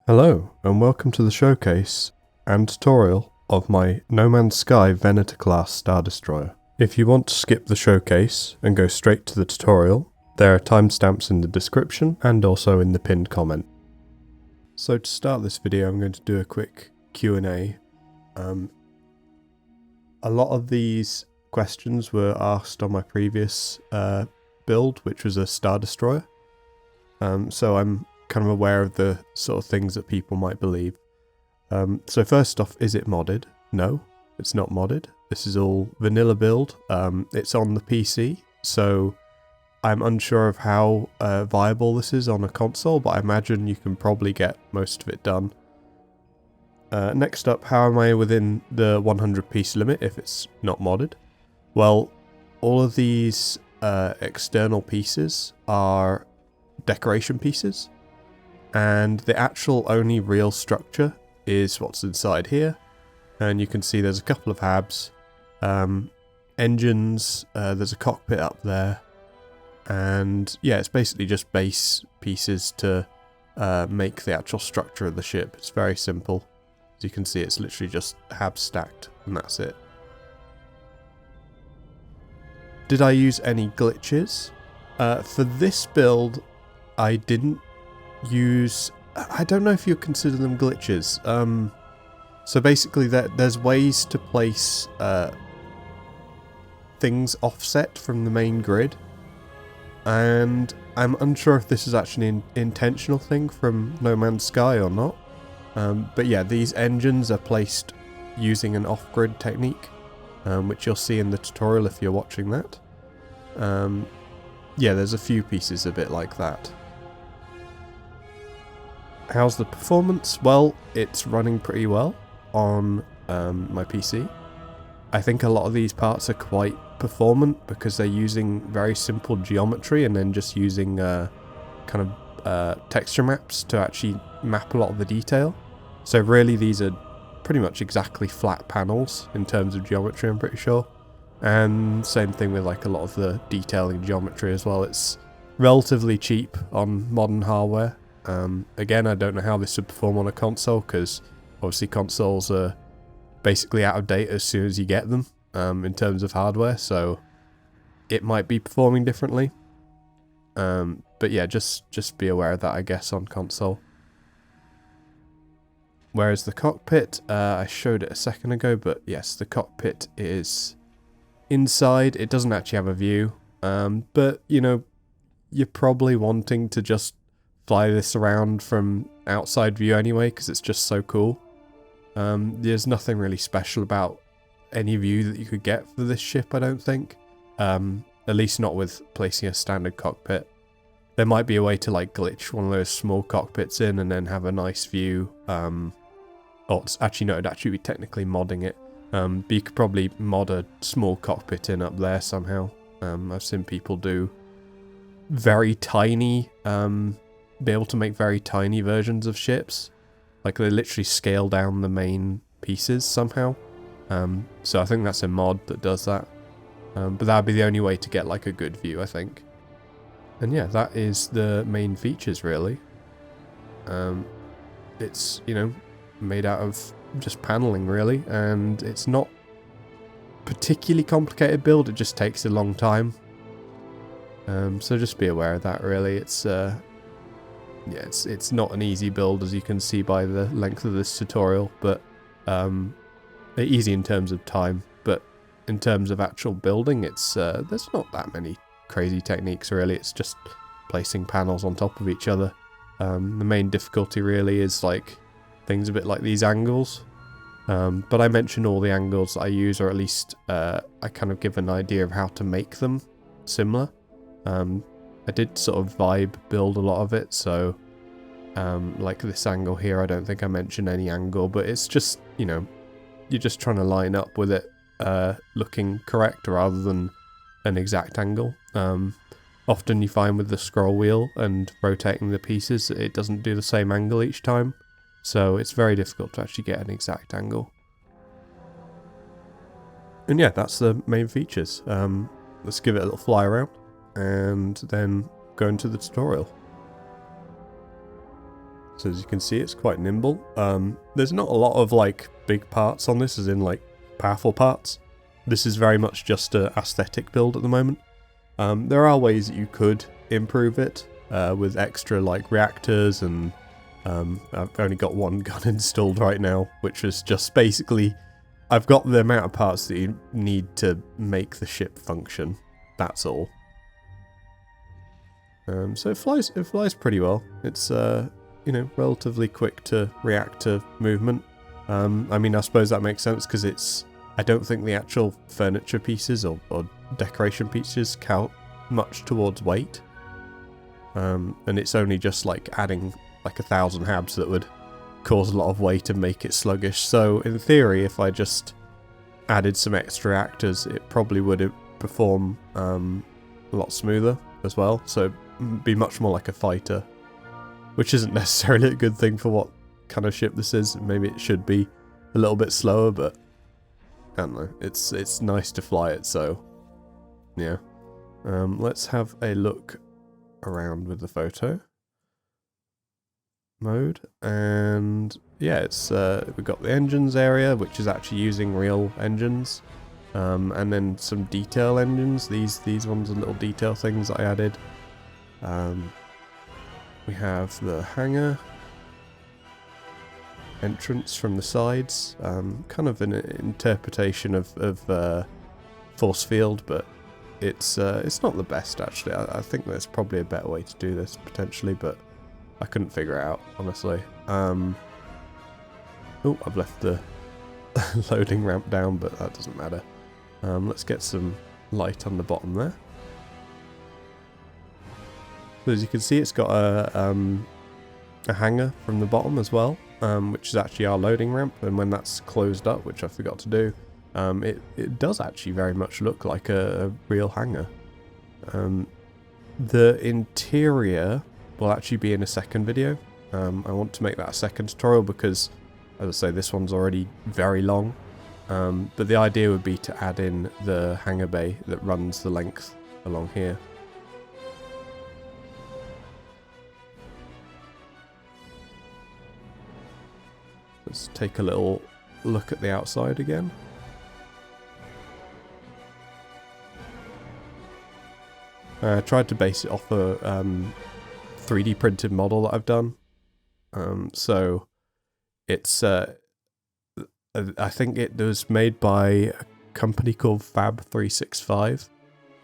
Hello, and welcome to the showcase and tutorial of my No Man's Sky Venator class Star Destroyer. If you want to skip the showcase and go straight to the tutorial, there are timestamps in the description and also in the pinned comment. So to start this video, I'm going to do a quick Q&A. A lot of these questions were asked on my previous build, which was a Star Destroyer. So I'm kind of aware of the sort of things that people might believe. So first off, is it modded? No, it's not modded. This is all vanilla build. It's on the PC, so I'm unsure of how viable this is on a console, but I imagine you can probably get most of it done. Next up, how am I within the 100 piece limit if it's not modded? Well, all of these external pieces are decoration pieces, and the actual only real structure is what's inside here. And you can see there's a couple of habs, engines, there's a cockpit up there, and yeah, it's basically just base pieces to make the actual structure of the ship. It's very simple. As you can see, it's literally just habs stacked, and that's it. Did I use any glitches? For this build, I didn't use... I don't know if you consider them glitches. So basically there's ways to place things offset from the main grid, and I'm unsure if this is actually an intentional thing from No Man's Sky or not. But yeah, these engines are placed using an off-grid technique, which you'll see in the tutorial if you're watching that. Yeah, there's a few pieces a bit like that. How's the performance? Well, it's running pretty well on my PC. I think a lot of these parts are quite performant because they're using very simple geometry and then just using kind of texture maps to actually map a lot of the detail. So really these are pretty much exactly flat panels in terms of geometry, I'm pretty sure. And same thing with like a lot of the detailing geometry as well. It's relatively cheap on modern hardware. Again, I don't know how this would perform on a console, because obviously consoles are basically out of date as soon as you get them, in terms of hardware, so it might be performing differently. But yeah, just be aware of that, I guess, on console. Whereas the cockpit, I showed it a second ago, but yes, the cockpit is inside. It doesn't actually have a view, but you know, you're probably wanting to just fly this around from outside view anyway, because it's just so cool. There's nothing really special about any view that you could get for this ship, I don't think. At least not with placing a standard cockpit. There might be a way to like glitch one of those small cockpits in and then have a nice view. Or it's actually, no, it'd actually be technically modding it. But you could probably mod a small cockpit in up there somehow. I've seen people do very tiny, be able to make very tiny versions of ships. Like they literally scale down the main pieces somehow. So I think that's a mod that does that. But that would be the only way to get like a good view, I think. And yeah, that is the main features really. It's, you know, made out of just paneling really, and it's not particularly complicated build, it just takes a long time. So just be aware of that really. It's yeah, it's not an easy build, as you can see by the length of this tutorial, but easy in terms of time, but in terms of actual building, it's there's not that many crazy techniques really. It's just placing panels on top of each other. The main difficulty really is like things a bit like these angles, but I mentioned all the angles that I use, or at least I kind of give an idea of how to make them similar. I did sort of vibe build a lot of it, so like this angle here, I don't think I mentioned any angle, but it's just, you know, you're just trying to line up with it looking correct rather than an exact angle. Often you find with the scroll wheel and rotating the pieces, it doesn't do the same angle each time, so it's very difficult to actually get an exact angle. And yeah, that's the main features. Let's give it a little fly around and then go into the tutorial. So as you can see, it's quite nimble. There's not a lot of like big parts on this, as in like powerful parts. This is very much just an aesthetic build at the moment. There are ways that you could improve it with extra like reactors, and I've only got one gun installed right now, which is just basically I've got the amount of parts that you need to make the ship function. That's all. So it flies pretty well. It's you know, relatively quick to react to movement. I mean, I suppose that makes sense because it's, I don't think the actual furniture pieces or decoration pieces count much towards weight. And it's only just like adding like 1,000 habs that would cause a lot of weight and make it sluggish. So in theory, if I just added some extra reactors, it probably would perform a lot smoother as well. So it'd be much more like a fighter, which isn't necessarily a good thing for what kind of ship this is. Maybe it should be a little bit slower, but I don't know. It's nice to fly it, so yeah. Let's have a look around with the photo mode, and yeah, it's we've got the engines area, which is actually using real engines, and then some detail engines. These ones are little detail things that I added. We have the hangar entrance from the sides, kind of an interpretation of force field, but it's not the best actually. I think there's probably a better way to do this potentially, but I couldn't figure it out honestly. Oh, I've left the loading ramp down, but that doesn't matter. Let's get some light on the bottom there. So as you can see, it's got a hangar from the bottom as well, which is actually our loading ramp, and when that's closed up, which I forgot to do, it does actually very much look like a real hangar. The interior will actually be in a second video. I want to make that a second tutorial because, as I say, this one's already very long, but the idea would be to add in the hangar bay that runs the length along here. Let's take a little look at the outside again. I tried to base it off a 3D printed model that I've done. So it's, I think it was made by a company called Fab365.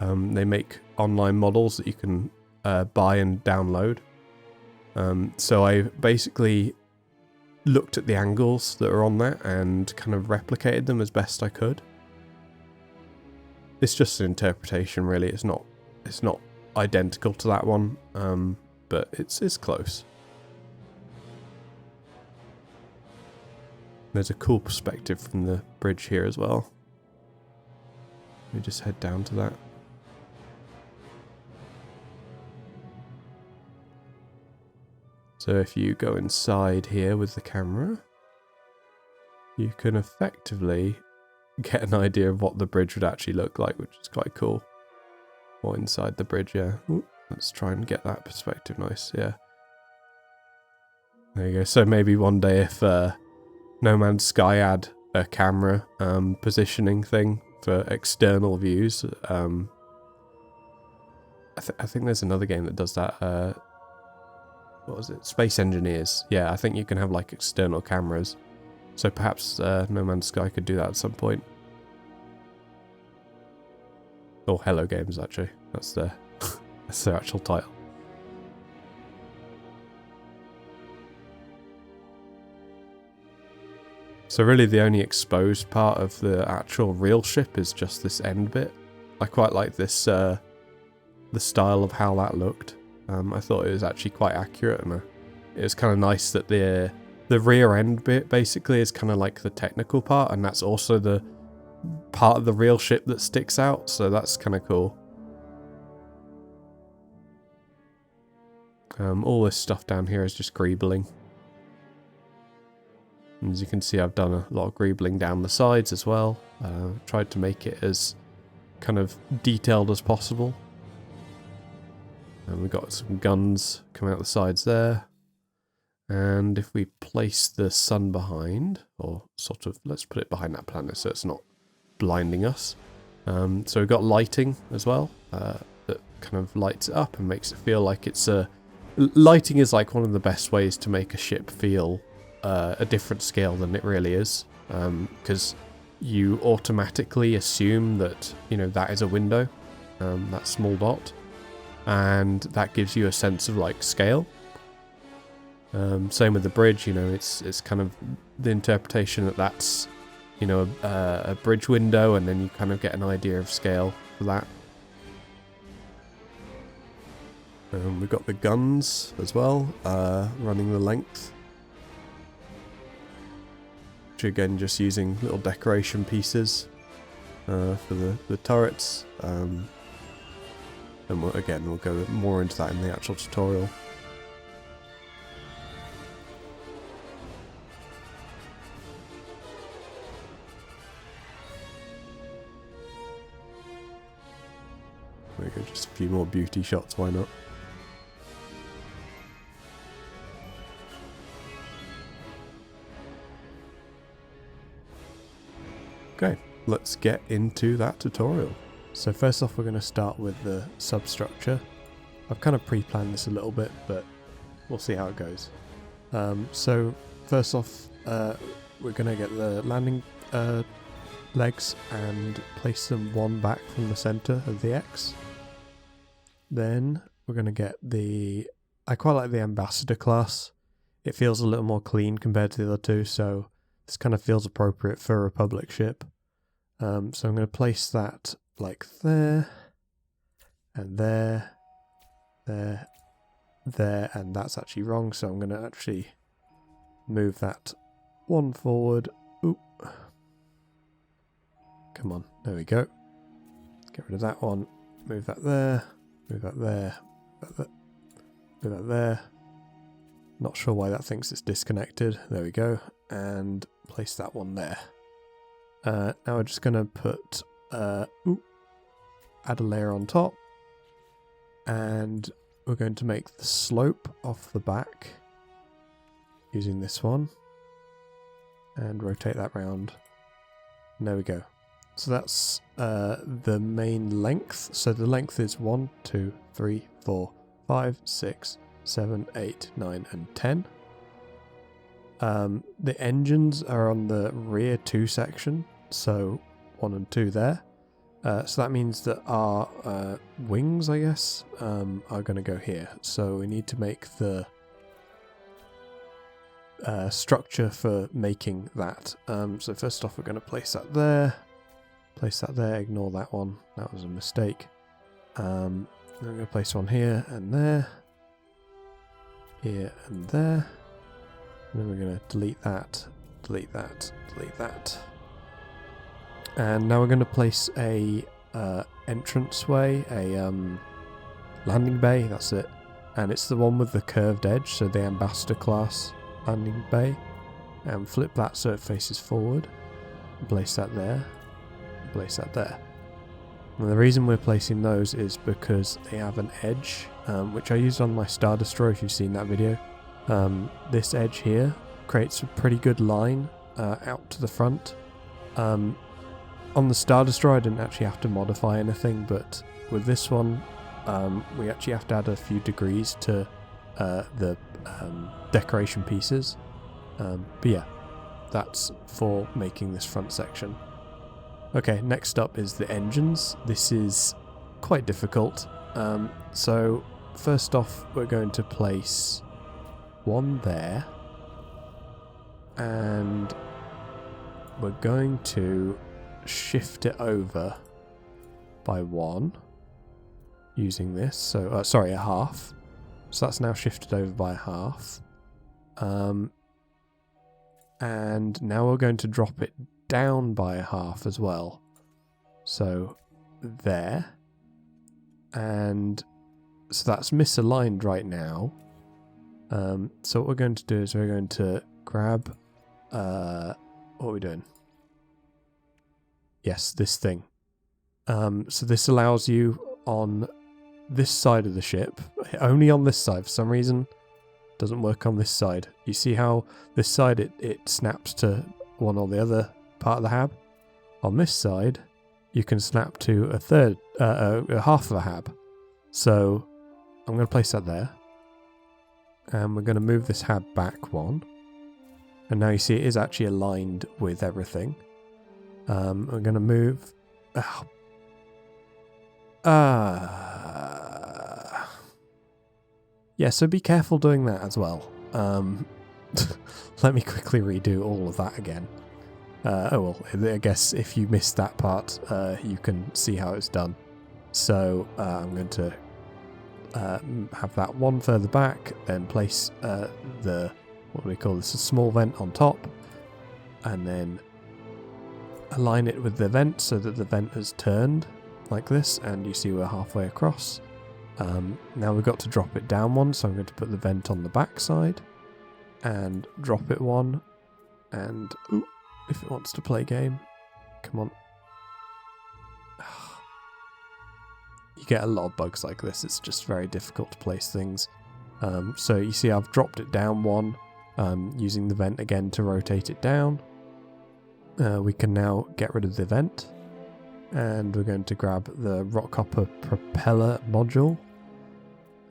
They make online models that you can buy and download. So I basically looked at the angles that are on there and kind of replicated them as best I could. It's just an interpretation really, it's not identical to that one, but it's close. There's a cool perspective from the bridge here as well. We just head down to that. So if you go inside here with the camera, you can effectively get an idea of what the bridge would actually look like, which is quite cool. Or inside the bridge, yeah. Ooh, let's try and get that perspective nice, yeah. There you go. So maybe one day if No Man's Sky add a camera positioning thing for external views, I think there's another game that does that. What was it? Space Engineers. Yeah, I think you can have like external cameras. So perhaps No Man's Sky could do that at some point. Or Hello Games, actually. That's their that's their actual title. So really the only exposed part of the actual real ship is just this end bit. I quite like this, the style of how that looked. I thought it was actually quite accurate, and it was kind of nice that the rear end bit basically is kind of like the technical part, and that's also the part of the real ship that sticks out, so that's kind of cool. All this stuff down here is just greebling. And as you can see, I've done a lot of greebling down the sides as well. Tried to make it as kind of detailed as possible. And we've got some guns coming out the sides there. And if we place the sun behind, or sort of, let's put it behind that planet so it's not blinding us. So we've got lighting as well, that kind of lights it up and makes it feel like it's a... Lighting is like one of the best ways to make a ship feel a different scale than it really is. Because you automatically assume that, you know, that is a window, that small dot. And that gives you a sense of like scale. Same with the bridge, you know, it's kind of the interpretation that that's, you know, a bridge window, and then you kind of get an idea of scale for that. We've got the guns as well, running the length. Which again, just using little decoration pieces for the turrets. And we'll go more into that in the actual tutorial. There we go, just a few more beauty shots, why not? Okay, let's get into that tutorial. So first off, we're going to start with the substructure. I've kind of pre-planned this a little bit, but we'll see how it goes. So first off, we're going to get the landing legs and place them one back from the center of the X. Then we're going to get the... I quite like the Ambassador class. It feels a little more clean compared to the other two, so this kind of feels appropriate for a Republic ship. So I'm going to place that like there, and there, there, there, and that's actually wrong, so I'm going to actually move that one forward. Oop. Come on, there we go. Get rid of that one, move that there, move that there, move that there. Not sure why that thinks it's disconnected. There we go, and place that one there. Now we're just going to put, add a layer on top, and we're going to make the slope off the back using this one, and rotate that round. And there we go. So that's the main length. So the length is 1, 2, 3, 4, 5, 6, 7, 8, 9, and 10. The engines are on the rear 2 section, so 1 and 2 there. So that means that our wings, I guess, are going to go here. So we need to make the structure for making that. So first off, we're going to place that there. Place that there, ignore that one. That was a mistake. Then I'm going to place one here and there. Here and there. And then we're going to delete that, delete that, delete that. And now we're going to place a entranceway, a landing bay, that's it. And it's the one with the curved edge, so the Ambassador class landing bay. And flip that so it faces forward. Place that there. Place that there. And the reason we're placing those is because they have an edge, which I used on my Star Destroyer if you've seen that video. This edge here creates a pretty good line out to the front. On the Star Destroyer I didn't actually have to modify anything, but with this one we actually have to add a few degrees to the decoration pieces. But yeah, that's for making this front section. Okay, next up is the engines. This is quite difficult. So first off, we're going to place one there, and we're going to shift it over by 1 using this. So, sorry, a half. So that's now shifted over by a half. And now we're going to drop it down by a half as well. So there. And so that's misaligned right now. So what we're going to do is we're going to grab, what are we doing? Yes, this thing. So this allows you on this side of the ship, only on this side for some reason, Doesn't work on this side. You see how this side it snaps to one or the other part of the hab? On this side, you can snap to a third, a half of a hab. So I'm going to place that there. And we're going to move this hab back one. And now you see it is actually aligned with everything. We're going to move... yeah, so be careful doing that as well. Let me quickly redo all of that again. Oh well, I guess if you missed that part, you can see how it's done. So I'm going to have that one further back, then place the, what do we call this, a small vent on top, and then align it with the vent so that the vent has turned like this, and you see we're halfway across. Now we've got to drop it down one, so I'm going to put the vent on the back side and drop it one, and ooh, if it wants to play game, come on. You get a lot of bugs like this, it's just very difficult to place things. So you see I've dropped it down one, using the vent again to rotate it down. We can now get rid of the vent, and we're going to grab the Rockhopper propeller module,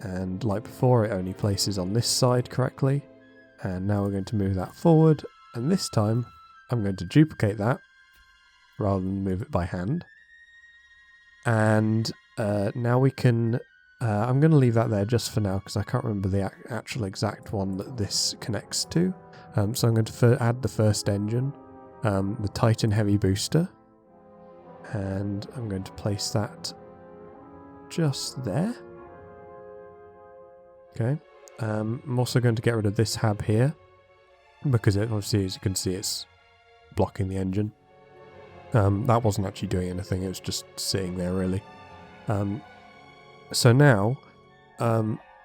and like before it only places on this side correctly, and now we're going to move that forward, and this time I'm going to duplicate that rather than move it by hand. And now we can, I'm going to leave that there just for now because I can't remember the actual exact one that this connects to. So I'm going to add the first engine, the Titan Heavy Booster, and I'm going to place that just there. Okay, I'm also going to get rid of this hab here because it, obviously, as you can see, it's blocking the engine. That wasn't actually doing anything, it was just sitting there really. So now,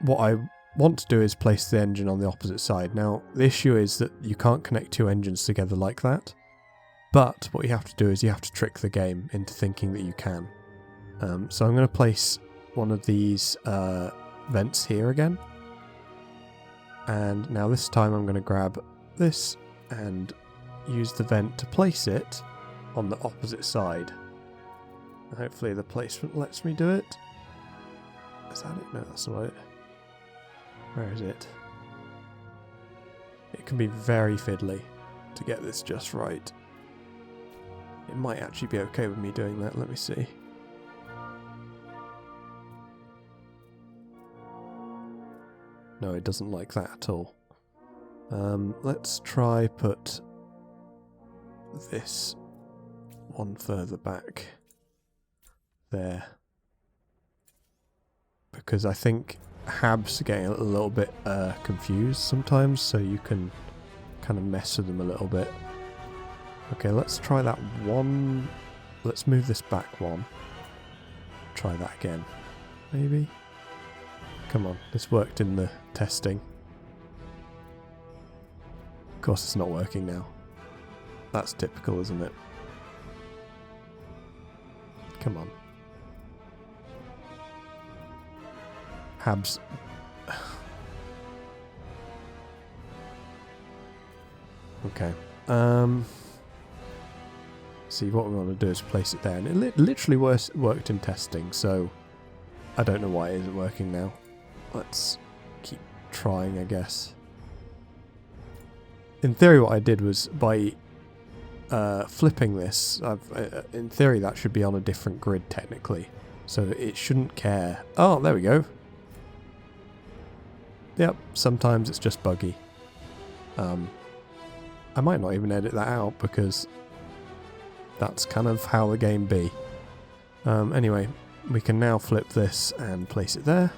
what I want to do is place the engine on the opposite side. Now, the issue is that you can't connect two engines together like that, but what you have to do is you have to trick the game into thinking that you can. So I'm going to place one of these vents here again, and now this time I'm going to grab this and use the vent to place it on the opposite side. Hopefully the placement lets me do it. Is that it? No, that's not it. Where is it? It can be very fiddly to get this just right. It might actually be okay with me doing that. Let me see. No, it doesn't like that at all. Let's try put this one further back there, because I think habs are getting a little bit confused sometimes, so you can kind of mess with them a little bit. Okay, let's try that one. Let's move this back one. Try that again, maybe. Come on, this worked in the testing. Of course it's not working now. That's typical, isn't it? Come on. Habs. Okay. See, what we want to do is place it there, and it literally worked in testing, so I don't know why it isn't working now. Let's keep trying, I guess. In theory, what I did was by flipping this, in theory that should be on a different grid technically, so it shouldn't care. Oh, there we go. Yep, sometimes it's just buggy. I might not even edit that out because that's kind of how the game be. Anyway, we can now flip this and place it there.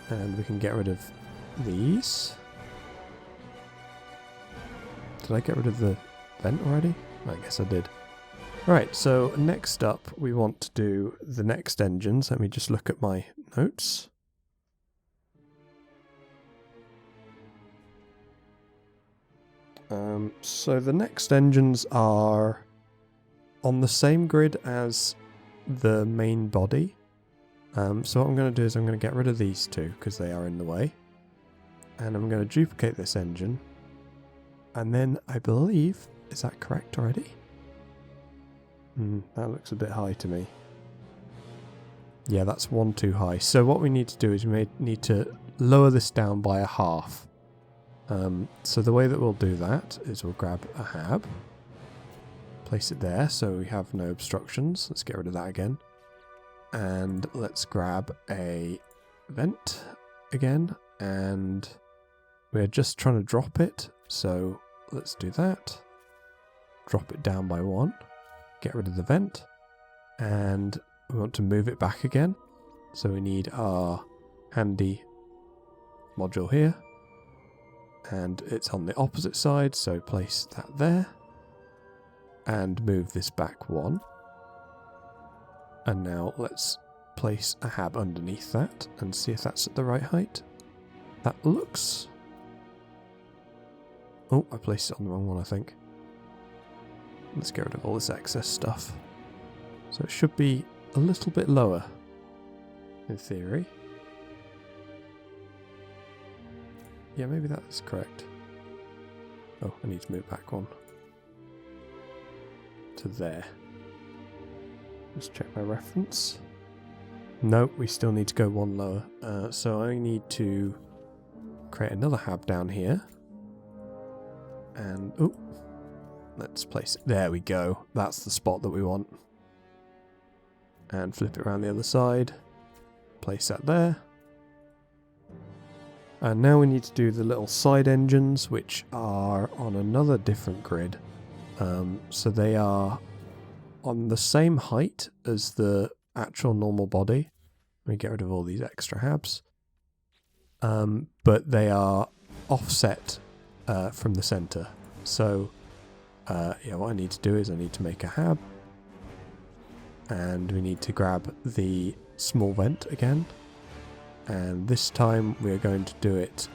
And we can get rid of these. Did I get rid of the vent already? I guess I did. Right, so next up we want to do the next engines. Let me just look at my notes. So the next engines are on the same grid as the main body. So what I'm going to do is I'm going to get rid of these two because they are in the way. And I'm going to duplicate this engine. And then I believe, is that correct already? That looks a bit high to me. Yeah, that's one too high. So what we need to do is we need to lower this down by a half. So the way that we'll do that is we'll grab a hab, place it there so we have no obstructions. Let's get rid of that again. And let's grab a vent again, and we're just trying to drop it. So let's do that. Drop it down by one. Get rid of the vent. And we want to move it back again. So we need our handy module here. And it's on the opposite side, so place that there. And move this back one. And now let's place a hab underneath that and see if that's at the right height. That looks... Oh, I placed it on the wrong one, I think. Let's get rid of all this excess stuff. So it should be a little bit lower, in theory. Yeah, maybe that is correct. Oh, I need to move back one. To there. Let's check my reference. No, we still need to go one lower. So I need to create another hab down here. And, oh, let's place it. There we go. That's the spot that we want. And flip it around the other side. Place that there. And now we need to do the little side engines, which are on another different grid. So they are on the same height as the actual normal body. Let me get rid of all these extra habs. But they are offset from the center. So yeah, what I need to do is I need to make a hab. And we need to grab the small vent again. And this time we're going to do it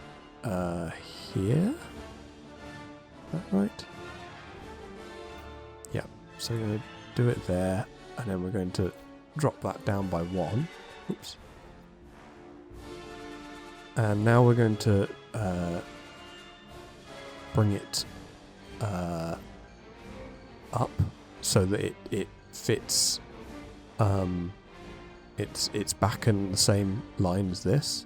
here. Is that right? Yeah, so we're going to do it there. And then we're going to drop that down by one. Oops. And now we're going to bring it up so that it fits. It's back in the same line as this.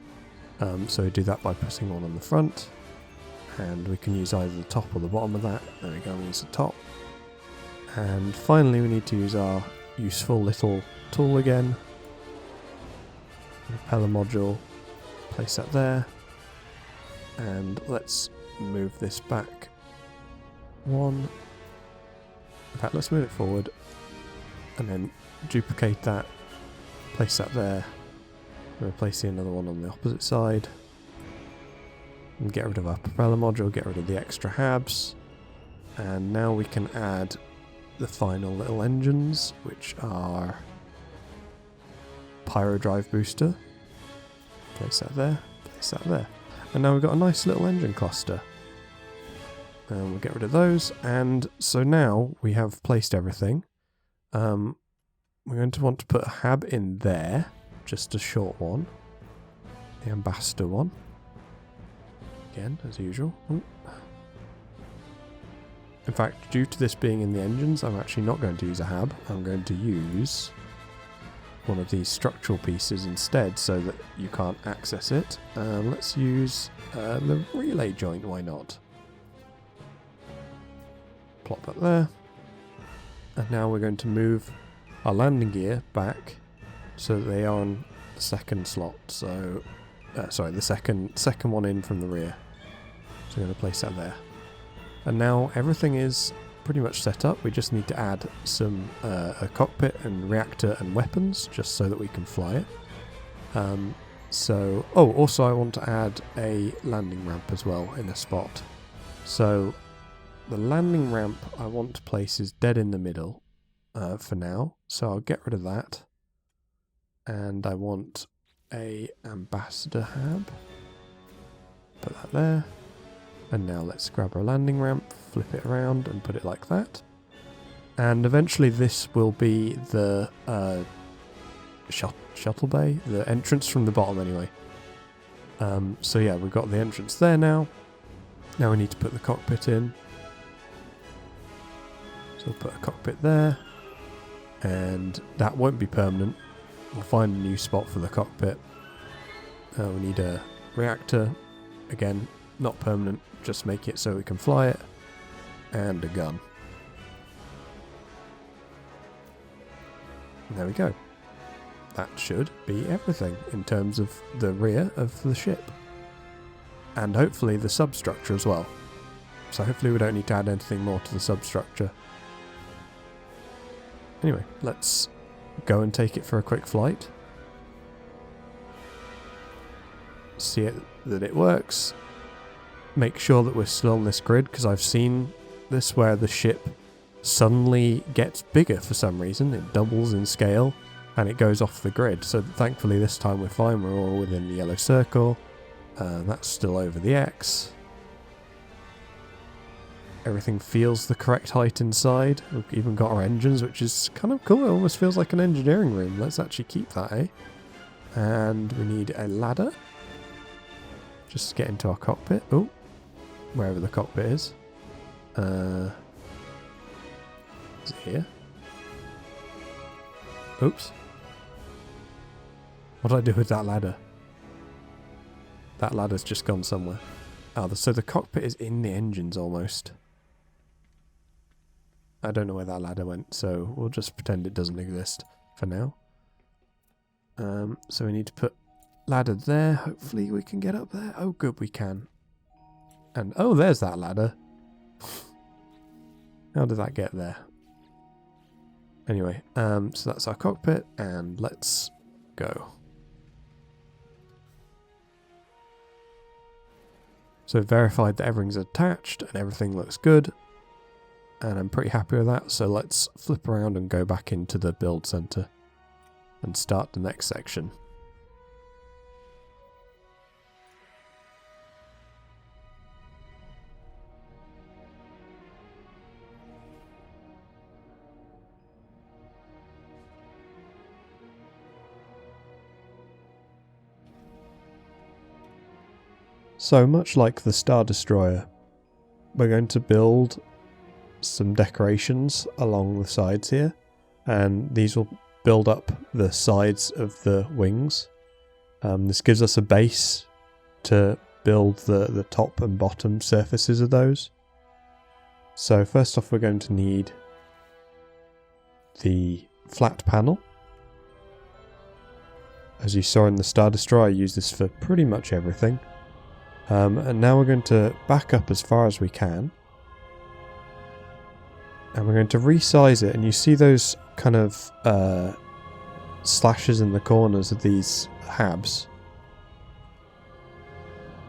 So we do that by pressing one on the front. And we can use either the top or the bottom of that. There we go, we use the top. And finally we need to use our useful little tool again. Propeller module. Place that there. And let's move this back one. In fact, let's move it forward. And then duplicate that. Place that there. We're placing another one on the opposite side. And get rid of our propeller module, get rid of the extra habs. And now we can add the final little engines, which are pyro drive booster. Place that there, place that there. And now we've got a nice little engine cluster. And we'll get rid of those. And so now we have placed everything. We're going to want to put a hab in there, just a short one. The ambassador one. Again, as usual. Ooh. In fact, due to this being in the engines, I'm actually not going to use a hab. I'm going to use one of these structural pieces instead so that you can't access it. Let's use the relay joint, why not? Plop that there. And now we're going to move our landing gear back so that they are on the second slot. So, sorry, the second one in from the rear. So we're going to place that there. And now everything is pretty much set up. We just need to add some a cockpit and reactor and weapons just so that we can fly it. Also I want to add a landing ramp as well in a spot. So the landing ramp I want to place is dead in the middle for now. So I'll get rid of that. And I want a ambassador hab. Put that there. And now let's grab our landing ramp, flip it around and put it like that. And eventually this will be the shuttle bay? The entrance from the bottom anyway. So yeah, we've got the entrance there now. Now we need to put the cockpit in. So we'll put a cockpit there. And that won't be permanent. We'll find a new spot for the cockpit. We need a reactor. Again, not permanent, just make it so we can fly it. And a gun. And there we go. That should be everything in terms of the rear of the ship. And hopefully the substructure as well. So hopefully we don't need to add anything more to the substructure. Anyway, let's go and take it for a quick flight. See that it works. Make sure that we're still on this grid, because I've seen this where the ship suddenly gets bigger for some reason. It doubles in scale and it goes off the grid. So thankfully this time we're fine. We're all within the yellow circle. That's still over the X. Everything feels the correct height inside. We've even got our engines, which is kind of cool. It almost feels like an engineering room. Let's actually keep that, eh? And we need a ladder. Just to get into our cockpit. Oh, wherever the cockpit is. Is it here? Oops. What did I do with that ladder? That ladder's just gone somewhere. Oh, so the cockpit is in the engines almost. I don't know where that ladder went, so we'll just pretend it doesn't exist for now. So we need to put ladder there. Hopefully we can get up there. Oh, good, we can. And oh, there's that ladder. How did that get there? Anyway, so that's our cockpit, and let's go. So verified that everything's attached and everything looks good. And I'm pretty happy with that, so let's flip around and go back into the build center and start the next section. So much like the Star Destroyer, we're going to build some decorations along the sides here, and these will build up the sides of the wings. This gives us a base to build the top and bottom surfaces of those. So first off, we're going to need the flat panel. As you saw in the Star Destroyer, I use this for pretty much everything. And now we're going to back up as far as we can. And we're going to resize it, and you see those kind of slashes in the corners of these habs.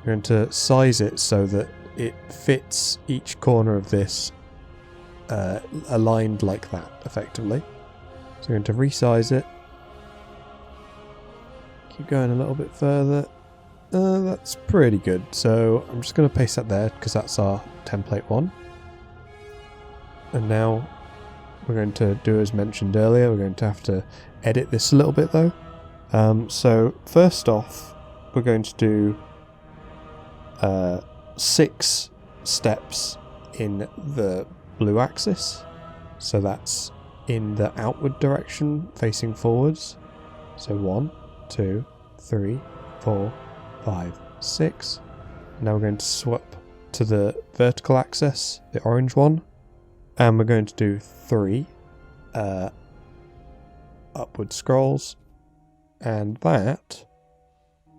We're going to size it so that it fits each corner of this aligned like that, effectively. So we're going to resize it. Keep going a little bit further. That's pretty good. So I'm just going to paste that there because that's our template one. And now we're going to do as mentioned earlier. We're going to have to edit this a little bit though. So first off, we're going to do 6 steps in the blue axis. So that's in the outward direction facing forwards. So 1, 2, 3, 4, 5, 6. Now we're going to swap to the vertical axis, the orange one. And we're going to do 3 upward scrolls, and that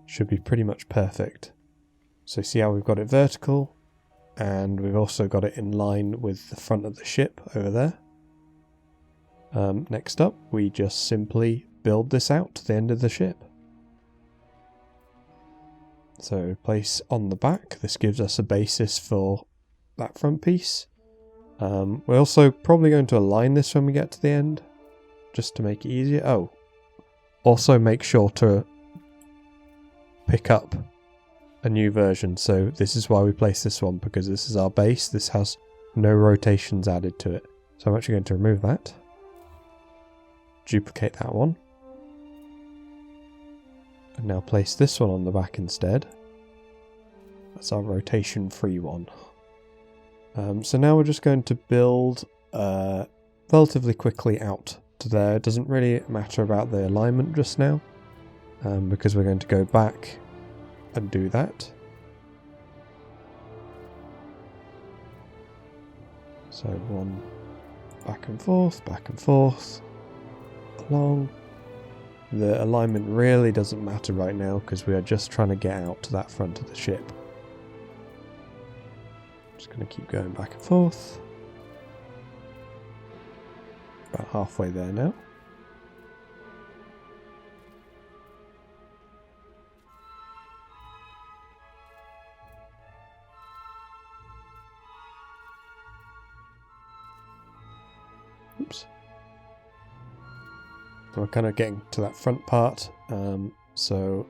should be pretty much perfect. So see how we've got it vertical, and we've also got it in line with the front of the ship over there. Next up, we just simply build this out to the end of the ship. So place on the back, this gives us a basis for that front piece. We're also probably going to align this when we get to the end, just to make it easier. Oh, also make sure to pick up a new version. So this is why we place this one, because this is our base. This has no rotations added to it. So I'm actually going to remove that. Duplicate that one. And now place this one on the back instead. That's our rotation free one. So now we're just going to build relatively quickly out to there. It doesn't really matter about the alignment just now, because we're going to go back and do that. So one back and forth, along. The alignment really doesn't matter right now because we are just trying to get out to that front of the ship. Just going to keep going back and forth. About halfway there now. Oops. We're kind of getting to that front part, so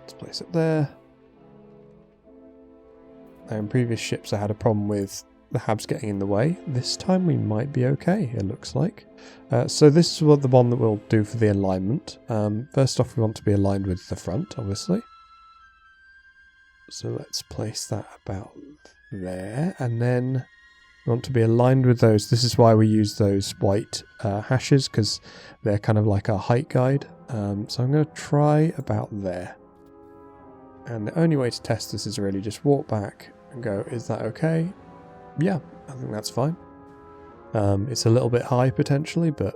let's place it there. Now in previous ships I had a problem with the habs getting in the way. This time we might be okay, it looks like. So this is what the one that we'll do for the alignment. First off we want to be aligned with the front, obviously. So let's place that about there, and then we want to be aligned with those. This is why we use those white hashes, because they're kind of like our height guide. So I'm going to try about there. And the only way to test this is really just walk back and go, is that okay? Yeah, I think that's fine. It's a little bit high potentially, but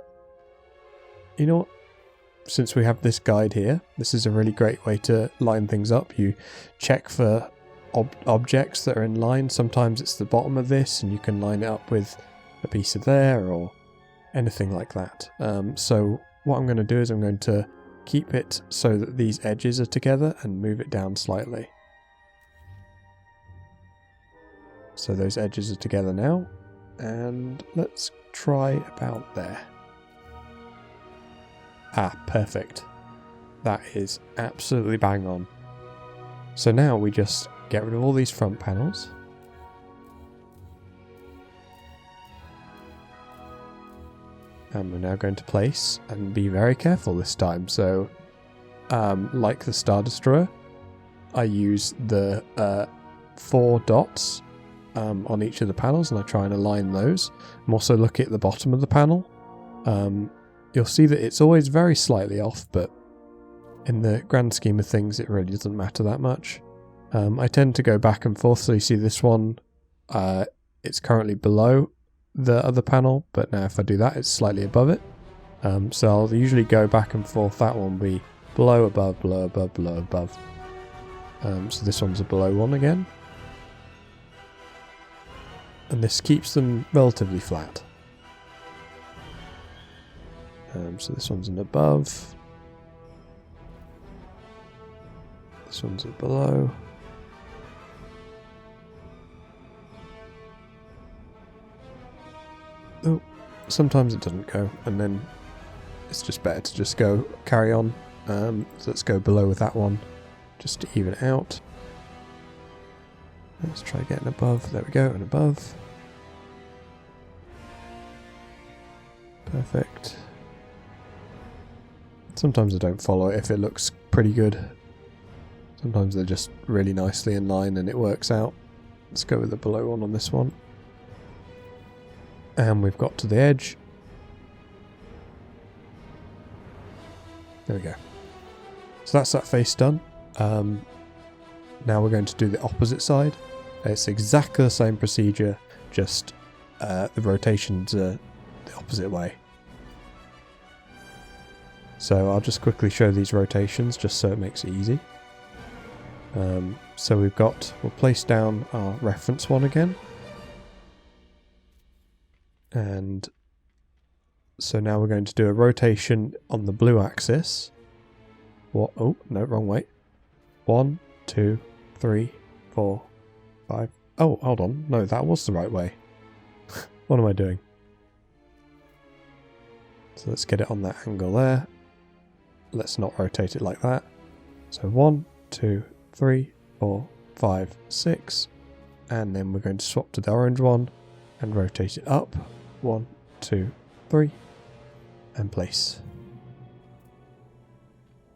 you know what? Since we have this guide here, this is a really great way to line things up. You check for objects that are in line. Sometimes it's the bottom of this and you can line it up with a piece of there or anything like that. So what I'm going to do is I'm going to keep it so that these edges are together and move it down slightly. So those edges are together now, and let's try about there. Ah, perfect. That is absolutely bang on. So now we just get rid of all these front panels. And we're now going to place and be very careful this time. So, like the Star Destroyer, I use the 4 dots on each of the panels and I try and align those. I'm also looking at the bottom of the panel. You'll see that it's always very slightly off, but in the grand scheme of things it really doesn't matter that much. I tend to go back and forth, so you see this one, it's currently below the other panel, but now if I do that it's slightly above it. So I'll usually go back and forth. That one will be below, above, below, above, below, above. So this one's a below one again. And this keeps them relatively flat. So this one's an above. This one's a below. Oh, sometimes it doesn't go, and then it's just better to just go carry on. So let's go below with that one, just to even it out. Let's try getting above. There we go, and above. Perfect. Sometimes I don't follow it if it looks pretty good. Sometimes they're just really nicely in line and it works out. Let's go with the below one on this one. And we've got to the edge. There we go. So that's that face done. Now we're going to do the opposite side. It's exactly the same procedure, just the rotations are the opposite way. So I'll just quickly show these rotations just so it makes it easy. So we'll place down our reference one again. And so now we're going to do a rotation on the blue axis. What? Oh, no, wrong way. 1, 2, 3, 4, 5. Oh, hold on. No, that was the right way. What am I doing? So let's get it on that angle there. Let's not rotate it like that. So 1, 2, 3, 4, 5, 6. And then we're going to swap to the orange one and rotate it up. 1, 2, 3. And place.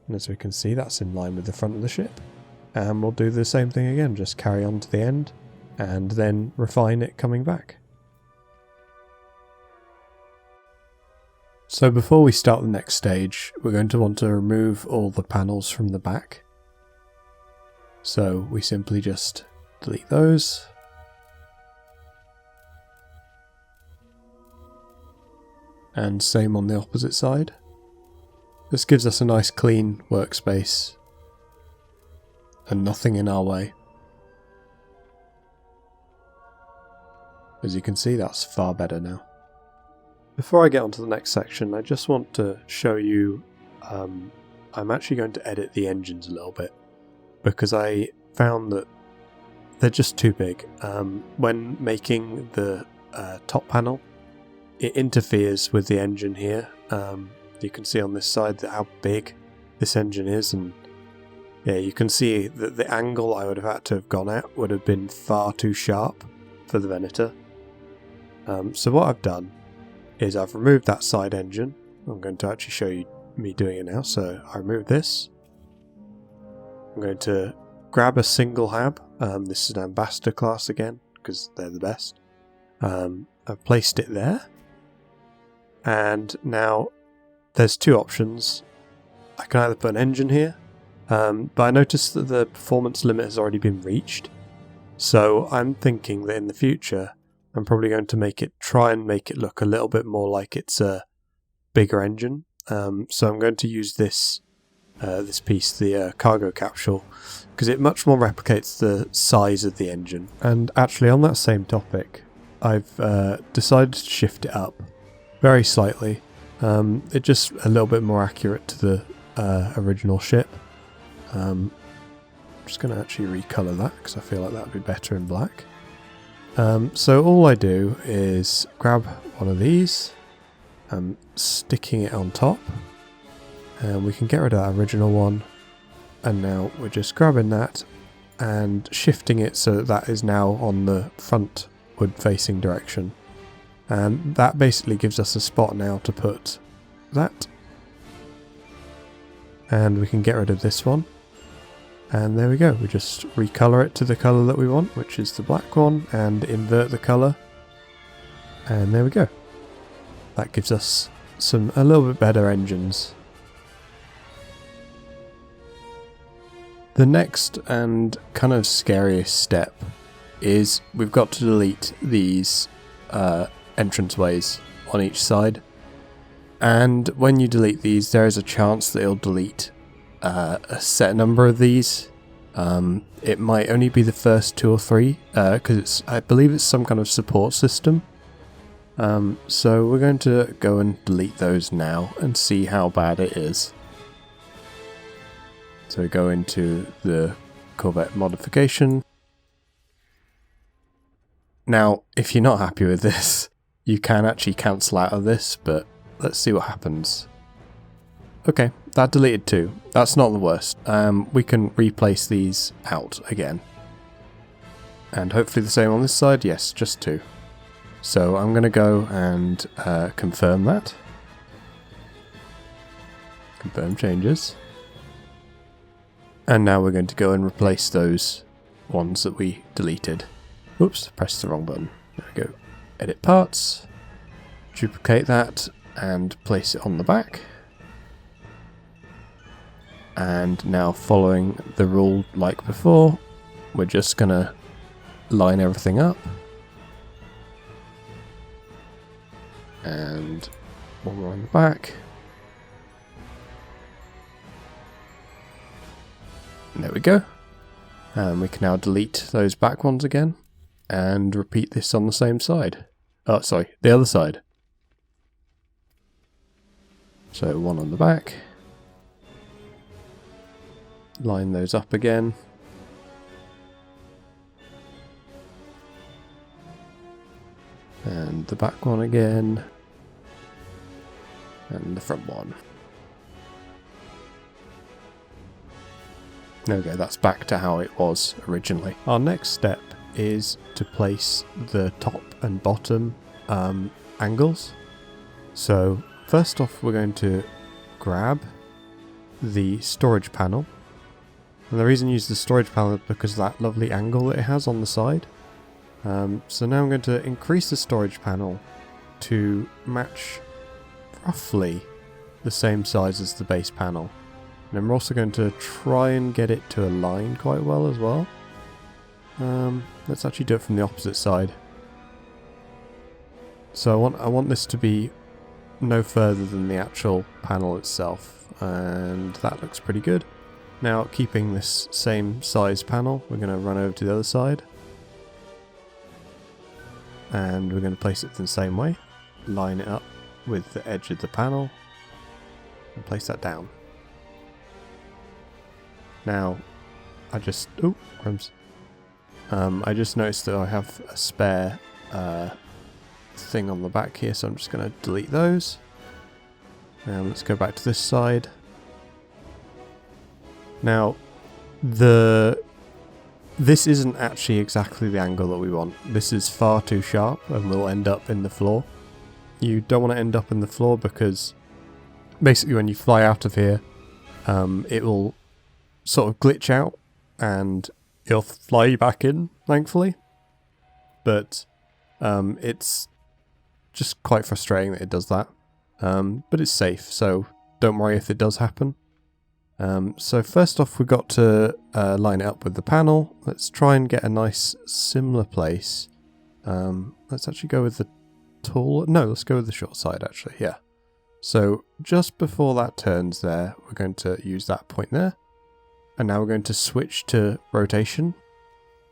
And as we can see, that's in line with the front of the ship. And we'll do the same thing again, just carry on to the end and then refine it coming back. So before we start the next stage, we're going to want to remove all the panels from the back. So we simply just delete those. And same on the opposite side. This gives us a nice clean workspace and nothing in our way. As you can see, that's far better now. Before I get on to the next section, I just want to show you, I'm actually going to edit the engines a little bit, because I found that they're just too big. When making the top panel, it interferes with the engine here. You can see on this side how big this engine is, and yeah, you can see that the angle I would have had to have gone at would have been far too sharp for the Venator. So what I've done is I've removed that side engine. I'm going to actually show you me doing it now. So I remove this. I'm going to grab a single hab. This is an ambassador class again, because they're the best. I've placed it there. And now there's two options. I can either put an engine here, but I noticed that the performance limit has already been reached. So I'm thinking that in the future, I'm probably going to try and make it look a little bit more like it's a bigger engine. So I'm going to use this piece, the cargo capsule, because it much more replicates the size of the engine. And actually, on that same topic, I've decided to shift it up very slightly. It's just a little bit more accurate to the original ship. I'm just going to actually recolor that because I feel like that would be better in black. So all I do is grab one of these, sticking it on top, and we can get rid of that original one, and now we're just grabbing that and shifting it so that is now on the frontward facing direction, and that basically gives us a spot now to put that, and we can get rid of this one. And there we go, we just recolor it to the colour that we want, which is the black one, and invert the colour. And there we go. That gives us a little bit better engines. The next and kind of scariest step is we've got to delete these entranceways on each side. And when you delete these, there is a chance that it'll delete a set number of these. It might only be the first 2 or 3 because I believe it's some kind of support system. So we're going to go and delete those now and see how bad it is. So we go into the Corvette modification. Now, if you're not happy with this, you can actually cancel out of this, but let's see what happens. Okay, that deleted 2. That's not the worst. We can replace these out again. And hopefully the same on this side. Yes, just 2. So I'm going to go and confirm that. Confirm changes. And now we're going to go and replace those ones that we deleted. Oops, pressed the wrong button. There we go. Edit parts. Duplicate that and place it on the back. And now, following the rule like before, we're just going to line everything up. And one more on the back. And there we go. And we can now delete those back ones again and repeat this on the same side. Oh, sorry, the other side. So one on the back. Line those up again. And the back one again. And the front one. There we go, that's back to how it was originally. Our next step is to place the top and bottom angles. So first off, we're going to grab the storage panel. And the reason I use the storage panel is because of that lovely angle that it has on the side. So now I'm going to increase the storage panel to match roughly the same size as the base panel. And I'm also going to try and get it to align quite well as well. Let's actually do it from the opposite side. So I want this to be no further than the actual panel itself, and that looks pretty good. Now, keeping this same size panel, we're going to run over to the other side, and we're going to place it in the same way, line it up with the edge of the panel, and place that down. Now, I just noticed that I have a spare thing on the back here, so I'm just going to delete those. And let's go back to this side. Now, this isn't actually exactly the angle that we want. This is far too sharp and will end up in the floor. You don't want to end up in the floor because basically when you fly out of here, it will sort of glitch out and it'll fly you back in, thankfully. But it's just quite frustrating that it does that. But it's safe, so don't worry if it does happen. So first off, we've got to line it up with the panel. Let's try and get a nice similar place. Let's actually go with the tall... No, let's go with the short side actually, yeah. So just before that turns there, we're going to use that point there. And now we're going to switch to rotation.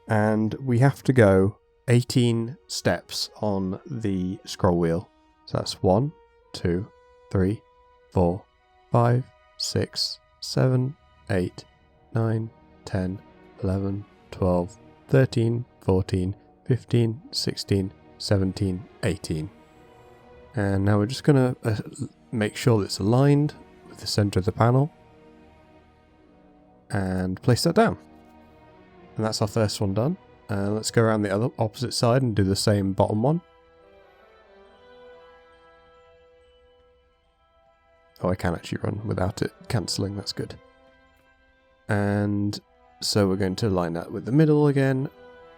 And we have to go 18 steps on the scroll wheel. So that's 1, 2, 3, 4, 5, 6, 7, 8, 9, 10, 11, 12, 13, 14, 15, 16, 17, 18. And now we're just going to make sure that it's aligned with the center of the panel. And place that down. And that's our first one done. Let's go around the other opposite side and do the same bottom one. Oh, I can actually run without it cancelling, that's good. And so we're going to line that with the middle again,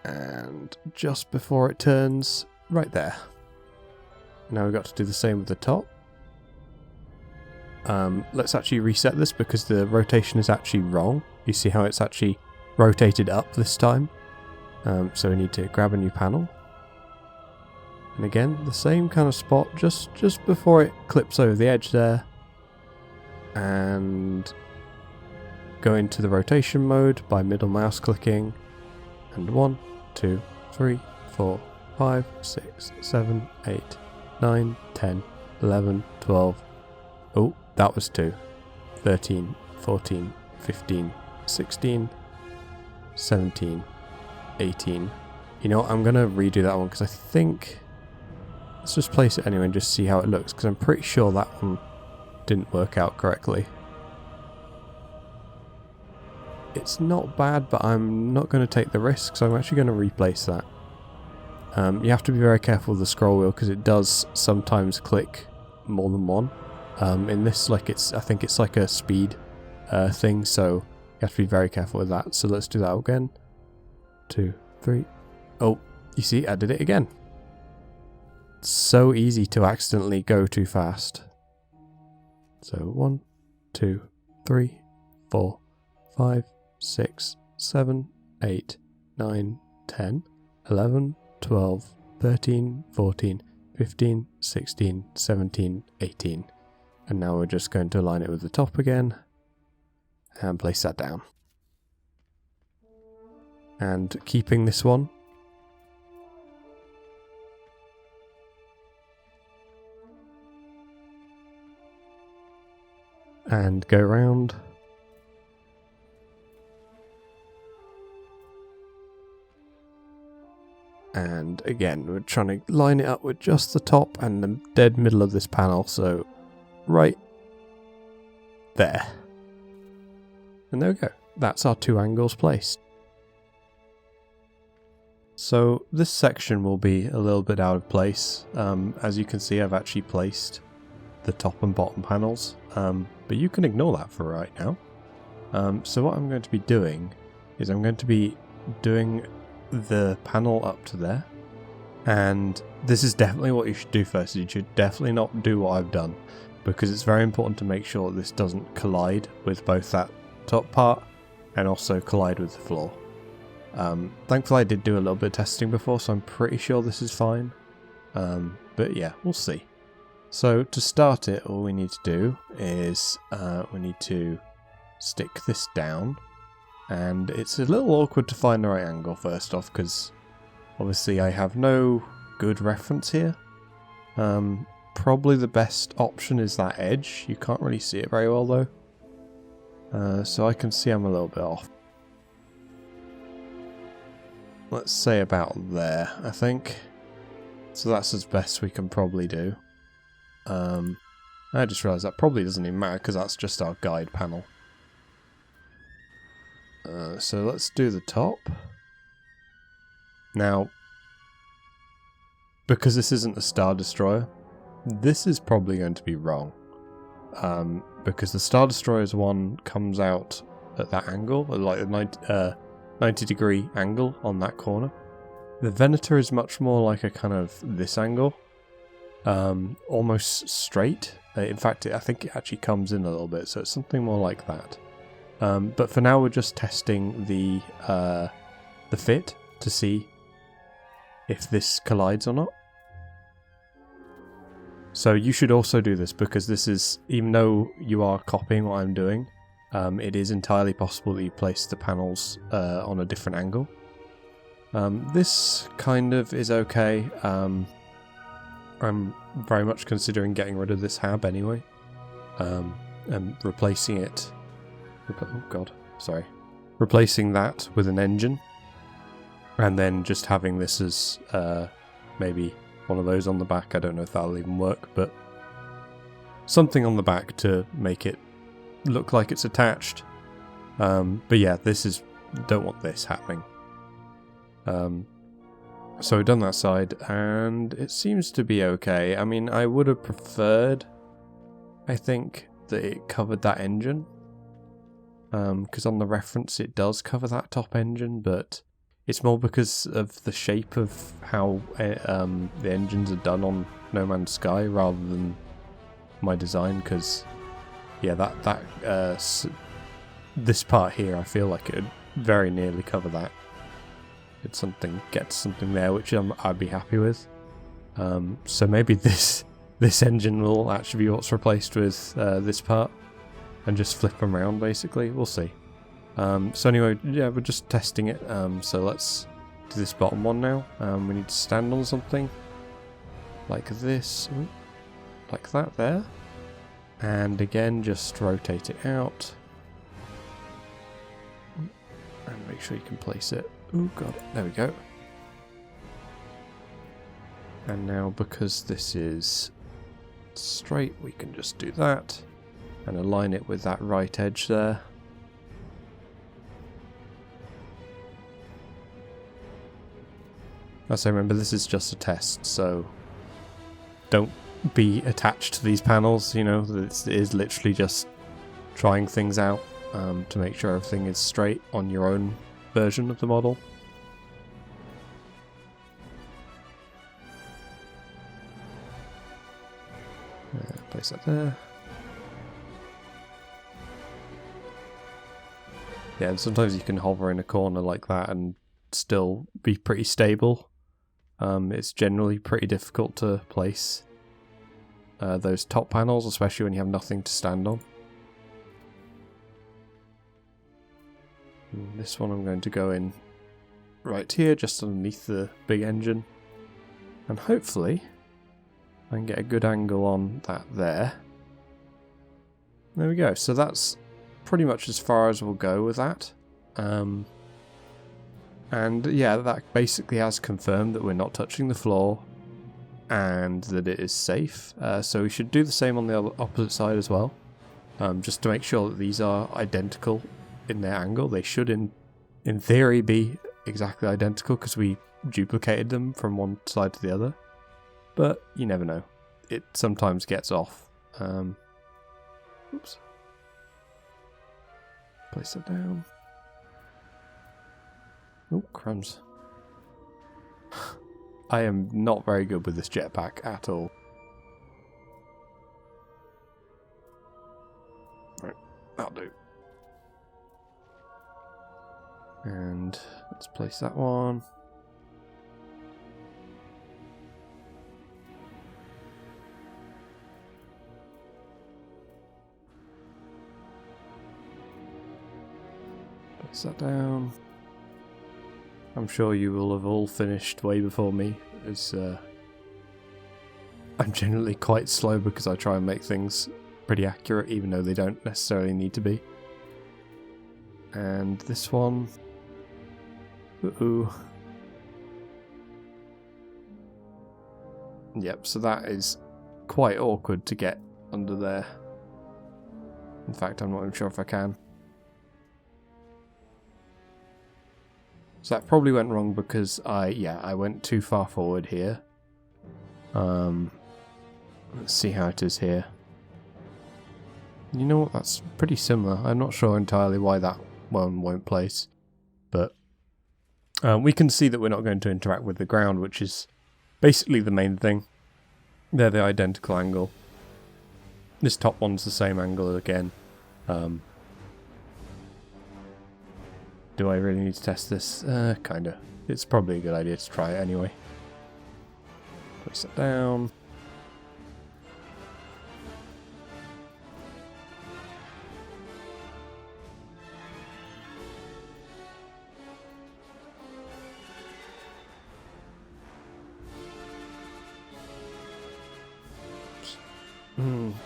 and just before it turns, right there. Now we've got to do the same with the top. Let's actually reset this because the rotation is actually wrong. You see how it's actually rotated up this time? So we need to grab a new panel. And again, the same kind of spot, just before it clips over the edge there. And go into the rotation mode by middle mouse clicking. And 1, 2, 3, 4, 5, 6, 7, 8, 9, 10, 11, 12. Oh, that was 2. 13, 14, 15, 16, 17, 18. You know what, I'm going to redo that one because I think... Let's just place it anyway and just see how it looks, because I'm pretty sure that one didn't work out correctly. It's not bad, but I'm not going to take the risk, so I'm actually going to replace that. You have to be very careful with the scroll wheel because it does sometimes click more than one. In this, I think it's like a speed thing, so you have to be very careful with that. So let's do that again. 2, 3. Oh, you see, I did it again. It's so easy to accidentally go too fast. So 1, 2, 3, 4, 5, 6, 7, 8, 9, 10, 11, 12, 13, 14, 15, 16, 17, 18. And now we're just going to align it with the top again and place that down. And keeping this one. And go round. And again, we're trying to line it up with just the top and the dead middle of this panel, so right there. And there we go. That's our 2 angles placed. So this section will be a little bit out of place. As you can see, I've actually placed the top and bottom panels but you can ignore that for right now. So what I'm going to be doing is I'm going to be doing the panel up to there, and this is definitely what you should do first. You should definitely not do what I've done, because it's very important to make sure this doesn't collide with both that top part and also collide with the floor. Thankfully I did do a little bit of testing before, so I'm pretty sure this is fine. But yeah, we'll see. So to start it, all we need to do is we need to stick this down, and it's a little awkward to find the right angle first off, because obviously I have no good reference here. Probably the best option is that edge. You can't really see it very well though. So I can see I'm a little bit off. Let's say about there, I think. So that's as best we can probably do. I just realised that probably doesn't even matter because that's just our guide panel. So let's do the top. Now, because this isn't a Star Destroyer, this is probably going to be wrong. Because the Star Destroyer's one comes out at that angle, like a 90 degree angle on that corner. The Venator is much more like a kind of this angle, almost straight. In fact, I think it actually comes in a little bit, so it's something more like that. But for now, we're just testing the fit to see if this collides or not. So you should also do this, because this is, even though you are copying what I'm doing, it is entirely possible that you place the panels on a different angle. This kind of is okay. I'm very much considering getting rid of this hab anyway, and replacing it. Replacing that with an engine, and then just having this as maybe one of those on the back. I don't know if that'll even work, but something on the back to make it look like it's attached. But yeah, don't want this happening. So we've done that side, and it seems to be okay. I mean, I would have preferred, I think, that it covered that engine, because on the reference it does cover that top engine, but it's more because of the shape of how the engines are done on No Man's Sky rather than my design. Because yeah, this part here, I feel like it would very nearly cover that. It's get something there which I'd be happy with. So maybe this engine will actually be what's replaced with this part, and just flip them around basically. We'll see. So anyway, yeah, we're just testing it. So let's do this bottom one now. We need to stand on something like this, like that there, and again just rotate it out, and make sure you can place it. Oh god, there we go. And now, because this is straight, we can just do that and align it with that right edge there. As I remember, this is just a test, so don't be attached to these panels. You know, it is literally just trying things out to make sure everything is straight on your own version of the model. Place that there. Yeah, and sometimes you can hover in a corner like that and still be pretty stable. It's generally pretty difficult to place those top panels, especially when you have nothing to stand on. And this one I'm going to go in right here, just underneath the big engine, and hopefully I can get a good angle on that there. There we go. So that's pretty much as far as we'll go with that. And yeah, that basically has confirmed that we're not touching the floor and that it is safe. So we should do the same on the opposite side as well, just to make sure that these are identical in their angle. They should in theory be exactly identical because we duplicated them from one side to the other, but you never know. It sometimes gets off. Oops. Place it down. Oh, crumbs. I am not very good with this jetpack at all. Right, that'll do. And let's place that one. Place that down. I'm sure you will have all finished way before me, as I'm generally quite slow because I try and make things pretty accurate even though they don't necessarily need to be. And this one... Uh-oh. Yep, so that is quite awkward to get under there. In fact, I'm not even sure if I can. So that probably went wrong because I went too far forward here. Let's see how it is here. You know what, that's pretty similar. I'm not sure entirely why that one won't place. But we can see that we're not going to interact with the ground, which is basically the main thing. They're the identical angle. This top one's the same angle again. Do I really need to test this? Kinda. It's probably a good idea to try it anyway. Place it down.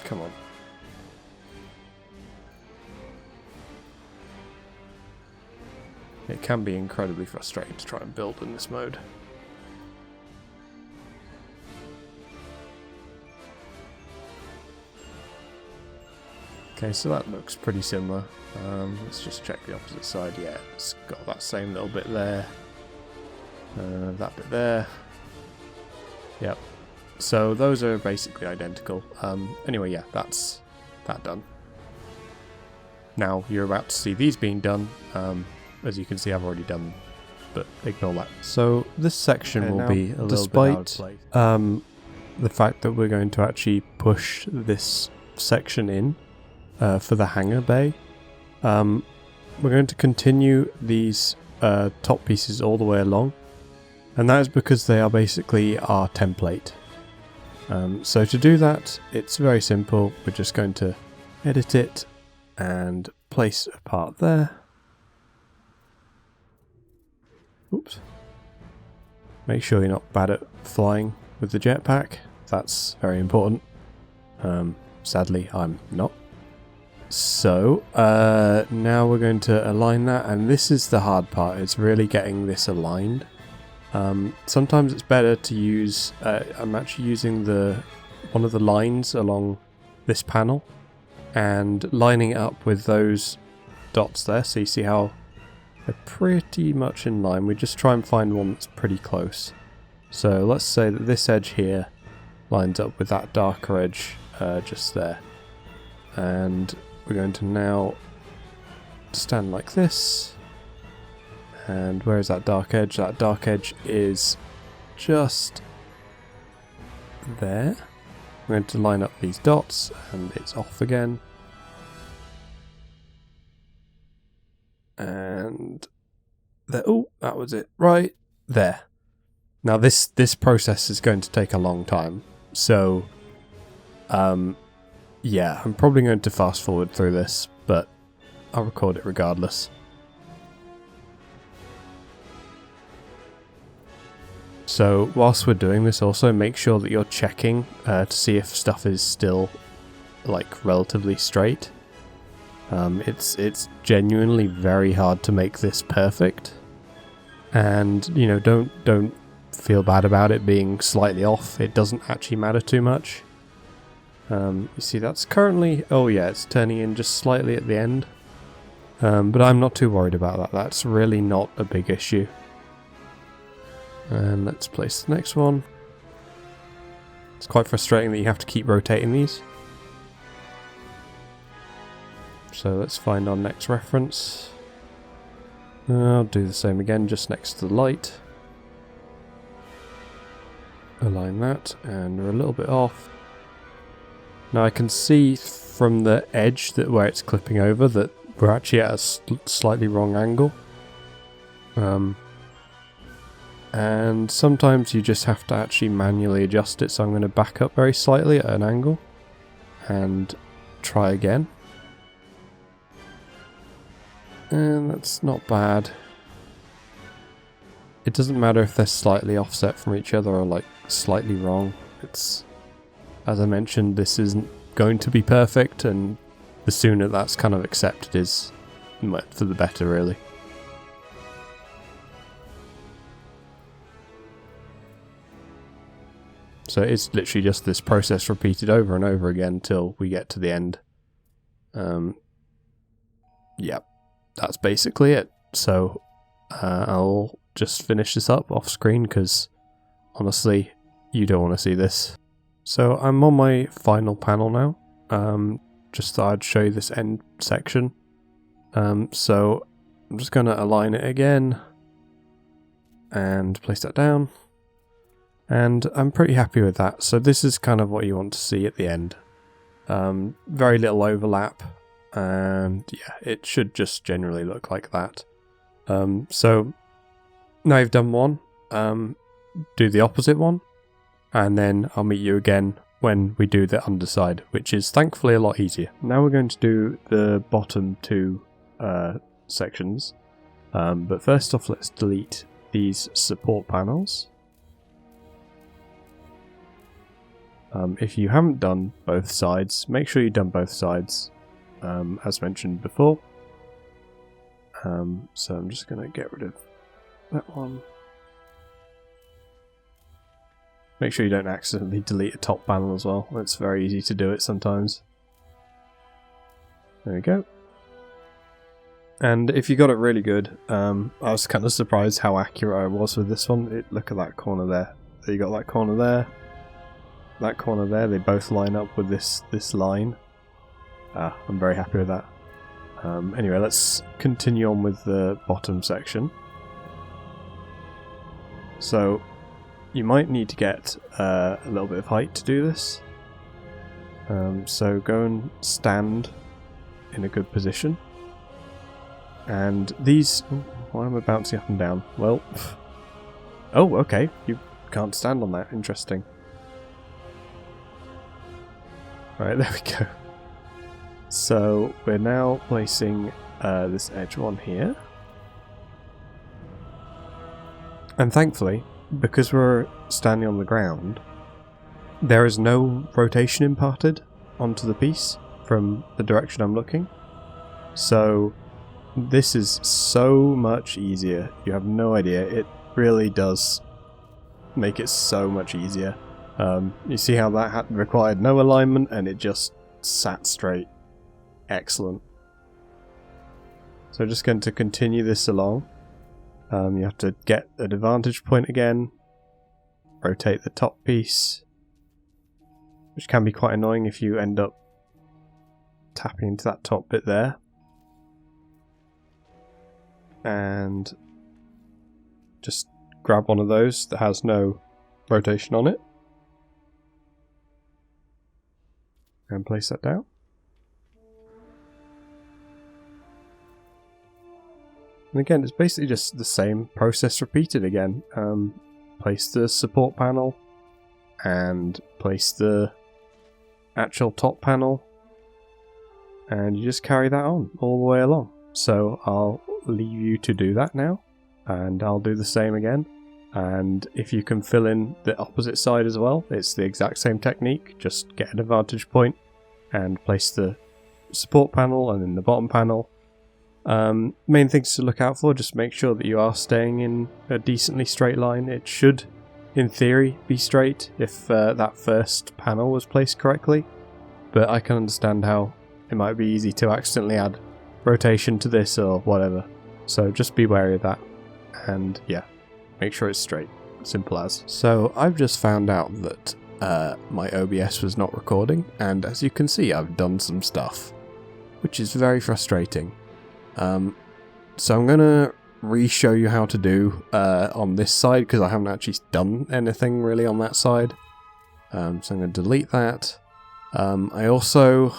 Come on. It can be incredibly frustrating to try and build in this mode. Okay, so that looks pretty similar. Let's just check the opposite side. Yeah, it's got that same little bit there. That bit there. Yep. So those are basically identical. Anyway, yeah, that's that done. Now you're about to see these being done. As you can see, I've already done them, but ignore that. So this section will be a little bit out of place. The fact that we're going to actually push this section in for the hangar bay, we're going to continue these top pieces all the way along, and that is because they are basically our template. So to do that, it's very simple. We're just going to edit it and place a part there. Oops. Make sure you're not bad at flying with the jetpack. That's very important. Sadly, I'm not. So, now we're going to align that, and this is the hard part. It's really getting this aligned. Sometimes it's better to use... I'm actually using one of the lines along this panel and lining it up with those dots there, so you see how they're pretty much in line. We just try and find one that's pretty close. So let's say that this edge here lines up with that darker edge just there. And we're going to now stand like this. And where is that dark edge? That dark edge is just there. We're going to line up these dots, and it's off again. And there, oh, that was it, right there. Now this process is going to take a long time, so yeah, I'm probably going to fast forward through this, but I'll record it regardless. So whilst we're doing this, also make sure that you're checking to see if stuff is still like relatively straight. It's genuinely very hard to make this perfect, and you know, don't feel bad about it being slightly off. It doesn't actually matter too much. You see that's currently, oh yeah, it's turning in just slightly at the end, but I'm not too worried about that. That's really not a big issue. And let's place the next one. It's quite frustrating that you have to keep rotating these. So let's find our next reference. I'll do the same again, just next to the light. Align that, and we're a little bit off. Now I can see from the edge that where it's clipping over that we're actually at a slightly wrong angle. And sometimes you just have to actually manually adjust it, so I'm going to back up very slightly at an angle and try again. And that's not bad. It doesn't matter if they're slightly offset from each other or like slightly wrong. It's, as I mentioned, this isn't going to be perfect, and the sooner that's kind of accepted is for the better, really. So it's literally just this process repeated over and over again till we get to the end. Yep, that's basically it. So I'll just finish this up off screen because honestly, you don't want to see this. So I'm on my final panel now. Just thought I'd show you this end section. So I'm just going to align it again and place that down. And I'm pretty happy with that. So this is kind of what you want to see at the end. Very little overlap, and yeah, it should just generally look like that. So now you've done one, do the opposite one, and then I'll meet you again when we do the underside, which is thankfully a lot easier. Now we're going to do the bottom two sections, but first off let's delete these support panels. If you haven't done both sides, make sure you've done both sides, as mentioned before. So I'm just going to get rid of that one. Make sure you don't accidentally delete a top panel as well. It's very easy to do it sometimes. There we go. And if you got it really good, I was kind of surprised how accurate I was with this one. Look at that corner there. So you got that corner there. That corner there, they both line up with this line. I'm very happy with that. Anyway, let's continue on with the bottom section. So you might need to get a little bit of height to do this. So go and stand in a good position. And these... why am I bouncing up and down? Well... oh, okay. You can't stand on that. Interesting. Right, there we go. So we're now placing this edge one here. And thankfully, because we're standing on the ground, there is no rotation imparted onto the piece from the direction I'm looking. So this is so much easier. You have no idea. It really does make it so much easier. You see how that required no alignment and it just sat straight. Excellent. So just going to continue this along. You have to get an vantage point again. Rotate the top piece. Which can be quite annoying if you end up tapping into that top bit there. And just grab one of those that has no rotation on it. And place that down. And again, it's basically just the same process repeated again. Place the support panel and place the actual top panel, and you just carry that on all the way along. So I'll leave you to do that now, and I'll do the same again. And if you can fill in the opposite side as well, it's the exact same technique. Just get an vantage point and place the support panel and then the bottom panel. Main things to look out for, just make sure that you are staying in a decently straight line. It should, in theory, be straight if that first panel was placed correctly. But I can understand how it might be easy to accidentally add rotation to this or whatever. So just be wary of that. And yeah. Make sure it's straight. Simple as. So I've just found out that my OBS was not recording, and as you can see I've done some stuff. which is very frustrating. So I'm going to re-show you how to do on this side, because I haven't actually done anything really on that side. So I'm going to delete that. I also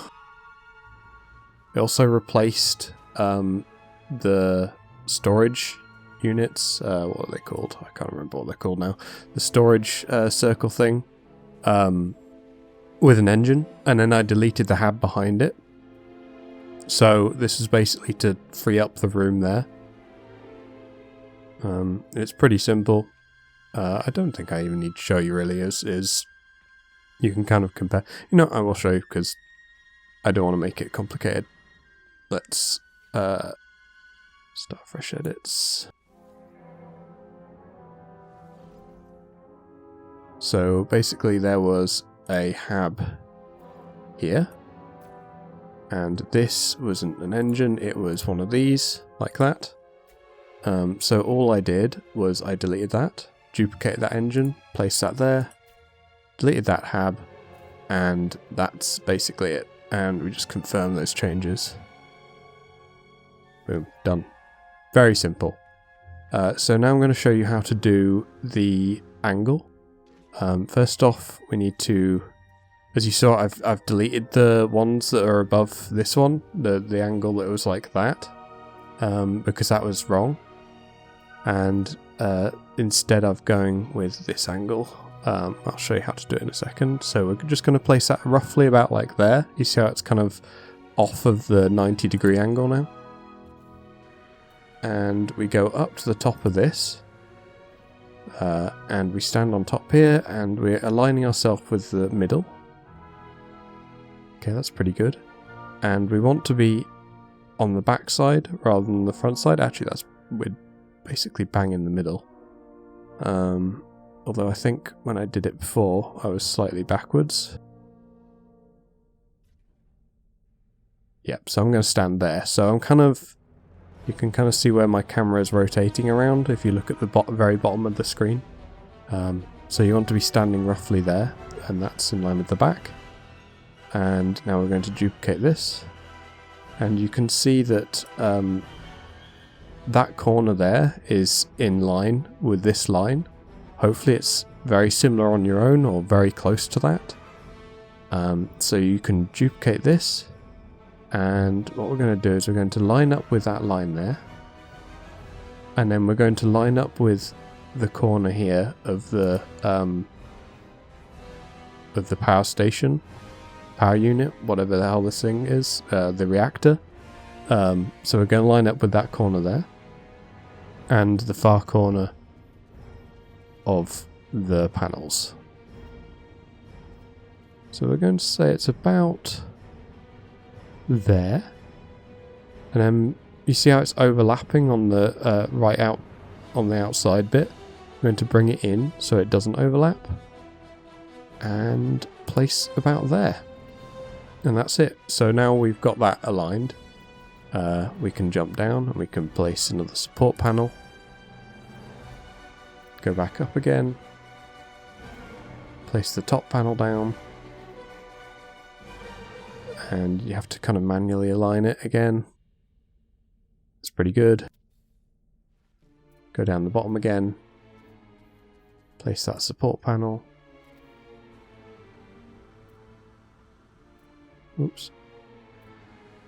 replaced the storage units. What are they called? I can't remember what they're called now. The storage circle thing with an engine, and then I deleted the hab behind it. So this is basically to free up the room there. It's pretty simple. I don't think I even need to show you really. Is you can kind of compare. You know, I will show you because I don't want to make it complicated. Let's start fresh edits. So basically there was a hab here, and this wasn't an engine, it was one of these, like that. So all I did was I deleted that, duplicated that engine, placed that there, deleted that hab, and that's basically it. And we just confirm those changes. Boom, done. Very simple. So now I'm going to show you how to do the angle. First off, we need to, as you saw, I've deleted the ones that are above this one, the angle that was like that, because that was wrong. And instead of going with this angle, I'll show you how to do it in a second. So we're just going to place that roughly about like there. You see how it's kind of off of the 90-degree angle now? And we go up to the top of this, and we stand on top here, and we're aligning ourselves with the middle. Okay, that's pretty good. And we want to be on the back side rather than the front side. Actually, we're basically bang in the middle. Although I think when I did it before, I was slightly backwards. Yep, so I'm going to stand there. So I'm kind of, you can kind of see where my camera is rotating around if you look at the very bottom of the screen. So you want to be standing roughly there, and that's in line with the back. And now we're going to duplicate this. And you can see that that corner there is in line with this line. Hopefully it's very similar on your own or very close to that. So you can duplicate this. And what we're going to do is we're going to line up with that line there. And then we're going to line up with the corner here of the power station, power unit, whatever the hell this thing is, the reactor. So we're going to line up with that corner there. And the far corner of the panels. So we're going to say it's about there, and then you see how it's overlapping on the right out on the outside bit. I'm going to bring it in so it doesn't overlap and place about there, and that's it. So now we've got that aligned, we can jump down and we can place another support panel, go back up again, place the top panel down, and you have to kind of manually align it again. It's pretty good. Go down the bottom again. Place that support panel. Oops.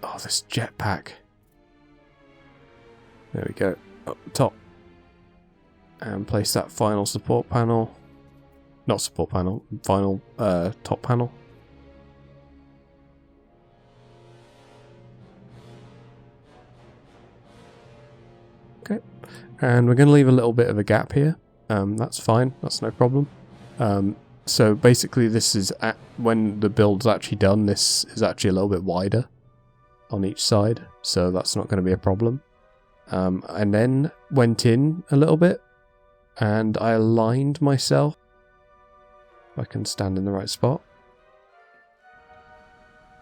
Oh, this jetpack. There we go. Up the top. And place that final support panel. Not support panel. Final top panel. Okay, and we're going to leave a little bit of a gap here. That's fine, that's no problem. So basically this is, when the build's actually done, this is actually a little bit wider on each side, so that's not going to be a problem. And then went in a little bit, and I aligned myself. If I can stand in the right spot.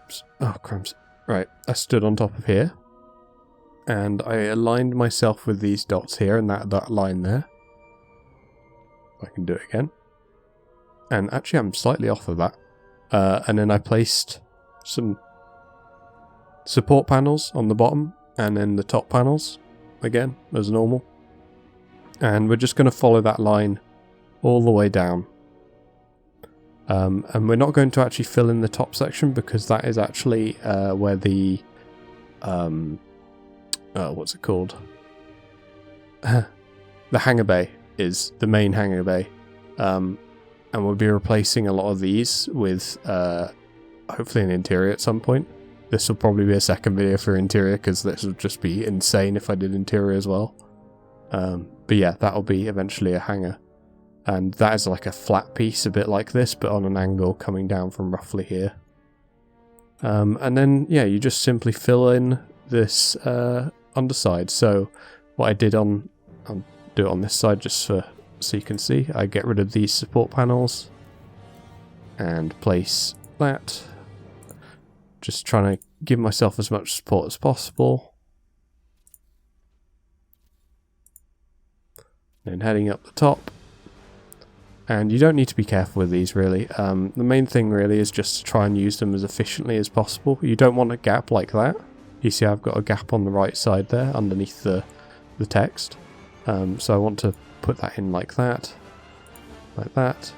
Oops. Oh, crumbs. Right, I stood on top of here. And I aligned myself with these dots here and that line there. I can do it again. And actually I'm slightly off of that. And then I placed some support panels on the bottom, and then the top panels again as normal. And we're just going to follow that line all the way down. And we're not going to actually fill in the top section because that is actually where the what's it called? The hangar bay is, the main hangar bay. And we'll be replacing a lot of these with hopefully an interior at some point. This will probably be a second video for interior because this would just be insane if I did interior as well. But yeah, that'll be eventually a hangar. And that is like a flat piece, a bit like this, but on an angle coming down from roughly here. And then, yeah, you just simply fill in this underside. So what I did I'll do it on this side just so you can see. I get rid of these support panels and place that. Just trying to give myself as much support as possible. Then heading up the top. And you don't need to be careful with these really. The main thing really is just to try and use them as efficiently as possible. You don't want a gap like that. You see I've got a gap on the right side there underneath the text. So I want to put that in like that. Like that.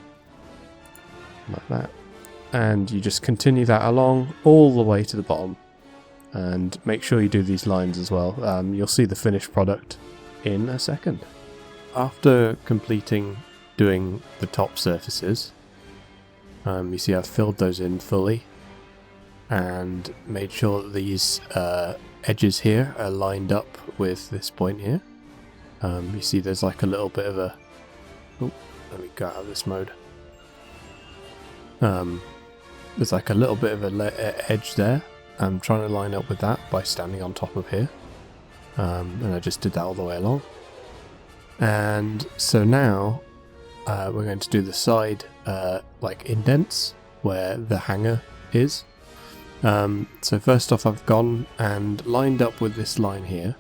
Like that. And you just continue that along all the way to the bottom. And make sure you do these lines as well. You'll see the finished product in a second. After completing doing the top surfaces, you see I've filled those in fully and made sure that these edges here are lined up with this point here. You see there's like a little bit of a... Oh, let me go out of this mode. There's like a little bit of an edge there. I'm trying to line up with that by standing on top of here. And I just did that all the way along. And so now we're going to do the side like indents where the hangar is. So first off I've gone and lined up with this line here.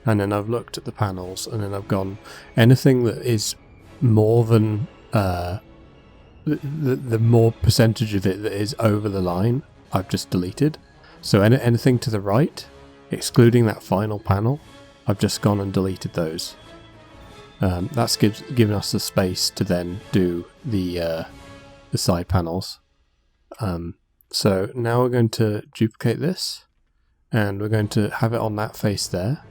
And then I've looked at the panels and then I've gone anything that is more than the more percentage of it that is over the line I've just deleted. So anything to the right, excluding that final panel, I've just gone and deleted those. That's given us the space to then do the side panels. So now we're going to duplicate this and we're going to have it on that face there.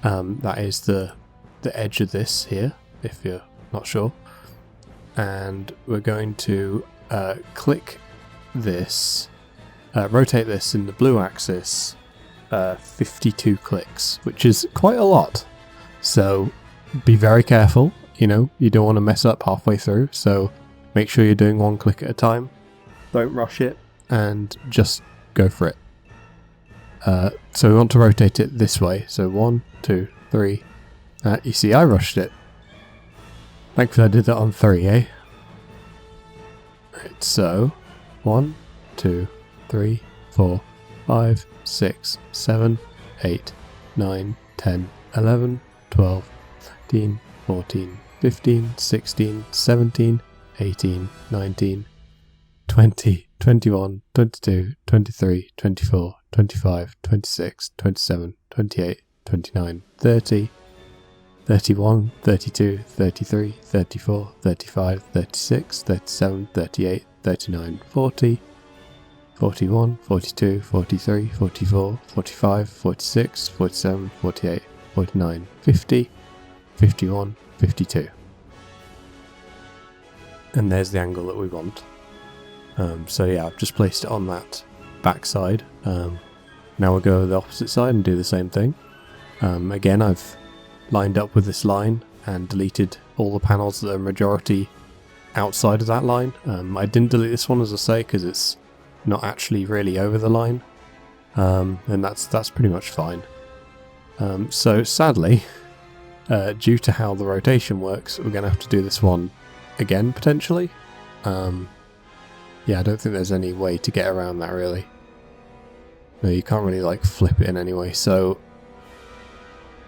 That is the edge of this here, if you're not sure. And we're going to click this, rotate this in the blue axis 52 clicks, which is quite a lot. So be very careful, you know, you don't want to mess up halfway through, so make sure you're doing one click at a time. Don't rush it and just go for it. So we want to rotate it this way, so 1, 2, 3. You see I rushed it. Thankfully I did that on 3, eh? Right, so 1, 2, 3, 4, 5, 6, 7, 8, 9, 10, 11, 12, 13, 14, 15, 16, 17, 18, 19, 20, 21, 22, 23, 24, 25, 26, 27, 28, 29, 30, 31, 32, 33, 34, 35, 36, 37, 38, 39, 40, 41, 42, 43, 44, 45, 46, 47, 48, 49, 50, 51, 52. And there's the angle that we want. So yeah, I've just placed it on that back side. Now we'll go to the opposite side and do the same thing. Again, I've lined up with this line and deleted all the panels that are majority outside of that line. I didn't delete this one, as I say, because it's not actually really over the line, and that's pretty much fine. So sadly, due to how the rotation works, we're going to have to do this one again potentially. Yeah, I don't think there's any way to get around that really. No, you can't really like flip it in anyway, so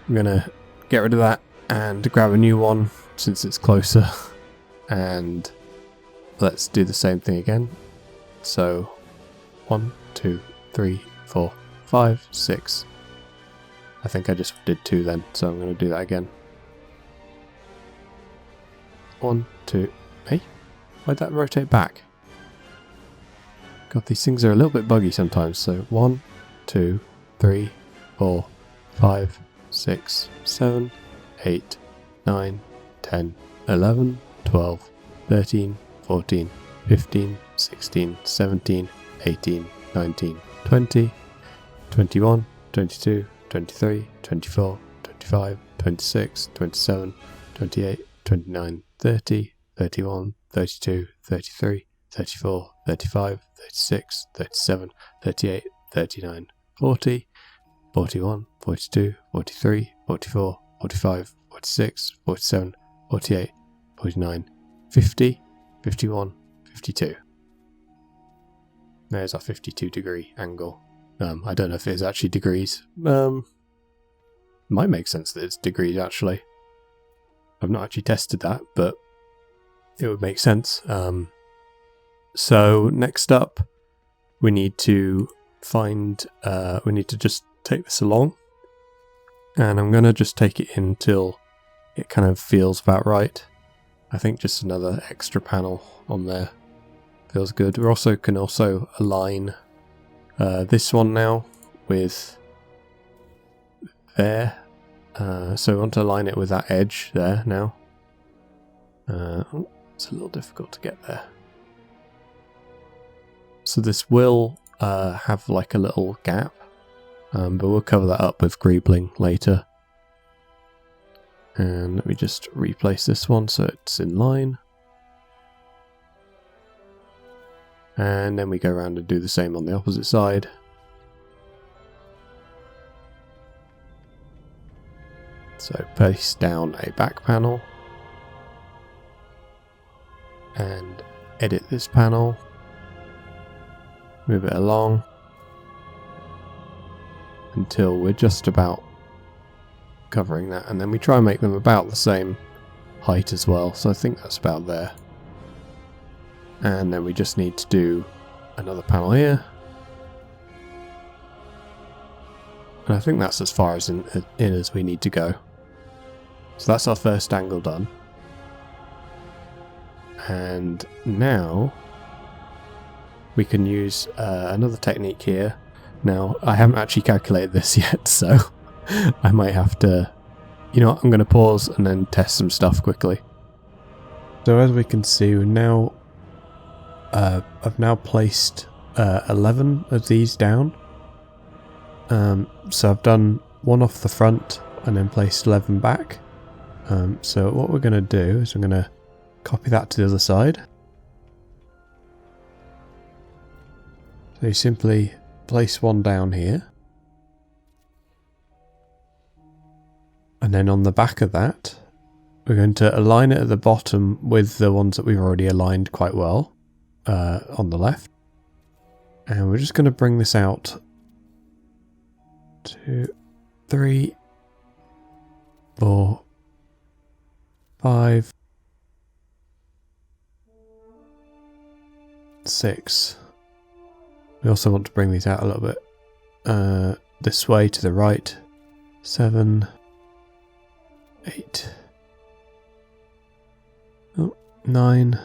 I'm going to get rid of that and grab a new one since it's closer, and let's do the same thing again. So 1, 2, 3, 4, 5, 6. I think I just did 2 then, so I'm going to do that again. 1, 2. Hey, why'd that rotate back? God, these things are a little bit buggy sometimes. So 1, 2, 3, 4, 5, 6, 7, 8, 9, 10, 11, 12, 13, 14, 15, 16, 17, 18, 19, 20, 21, 22, 23, 24, 25, 26, 27, 28, 29, 30, 31, 32, 33, 34, 35, 36, 37, 38, 39, 40, 41, 42, 43, 44, 45, 46, 47, 48, 49, 50, 51, 52. There's our 52-degree angle. I don't know if it is actually degrees. Might make sense that it's degrees, actually. I've not actually tested that, but it would make sense. So next up, we need to just take this along. And I'm going to just take it in until it kind of feels about right. I think just another extra panel on there feels good. We can also align this one now with there. So we want to align it with that edge there now. It's a little difficult to get there. So this will have like a little gap, but we'll cover that up with Greebling later. And let me just replace this one so it's in line. And then we go around and do the same on the opposite side. So paste down a back panel. And edit this panel. Move it along. Until we're just about covering that. And then we try and make them about the same height as well. So I think that's about there. And then we just need to do another panel here. And I think that's as far as in as we need to go. So that's our first angle done. And now we can use another technique here. Now, I haven't actually calculated this yet, so I might have to... You know what, I'm going to pause and then test some stuff quickly. So as we can see, we're now... I've now placed 11 of these down. So I've done one off the front and then placed 11 back. So what we're going to do is we're going to copy that to the other side. So you simply place one down here. And then on the back of that, we're going to align it at the bottom with the ones that we've already aligned quite well on the left. And we're just going to bring this out 2, 3, 4, 5, 6. We also want to bring these out a little bit this way to the right. 7, 8, 9,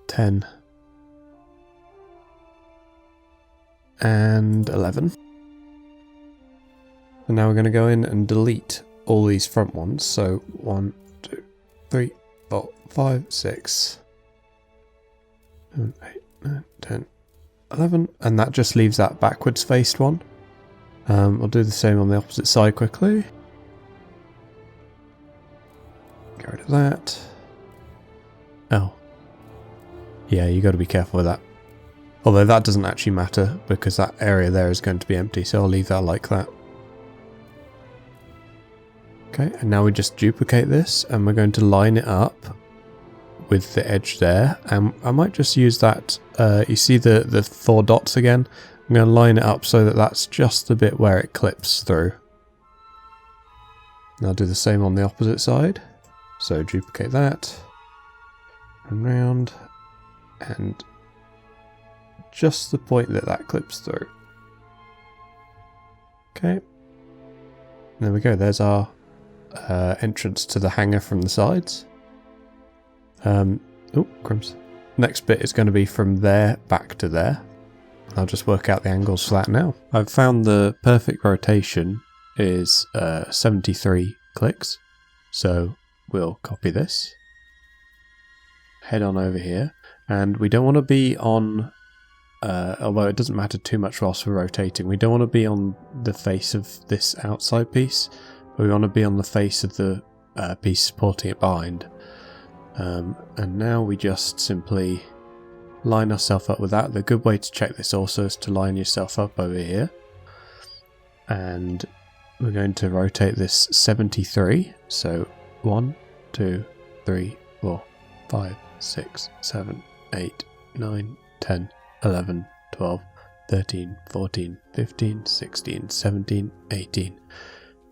10, and 11. And now we're going to go in and delete all these front ones. So 1, 2, 3, 4, 5, 6, 7, 8, 9, 10, 11. And that just leaves that backwards faced one. I'll do the same on the opposite side quickly. Get rid of that. Oh. Yeah, you got to be careful with that. Although that doesn't actually matter because that area there is going to be empty, so I'll leave that like that. Okay, and now we just duplicate this and we're going to line it up with the edge there. And I might just use that, you see the 4 dots again? I'm going to line it up so that that's just the bit where it clips through. And I'll do the same on the opposite side. So duplicate that. And round. And just the point that that clips through. Okay. There we go. There's our entrance to the hangar from the sides. Oh, crumbs. Next bit is going to be from there back to there. I'll just work out the angles for that now. I've found the perfect rotation is 73 clicks. So we'll copy this. Head on over here. And we don't want to be on, although it doesn't matter too much whilst we're rotating, we don't want to be on the face of this outside piece, but we want to be on the face of the piece supporting it behind. And now we just simply line ourselves up with that. The good way to check this also is to line yourself up over here. And we're going to rotate this 73. So 1, 2, 3, 4, 5, 6, 7, 8, 9, 10, 11, 12, 13, 14, 15, 16, 17, 18,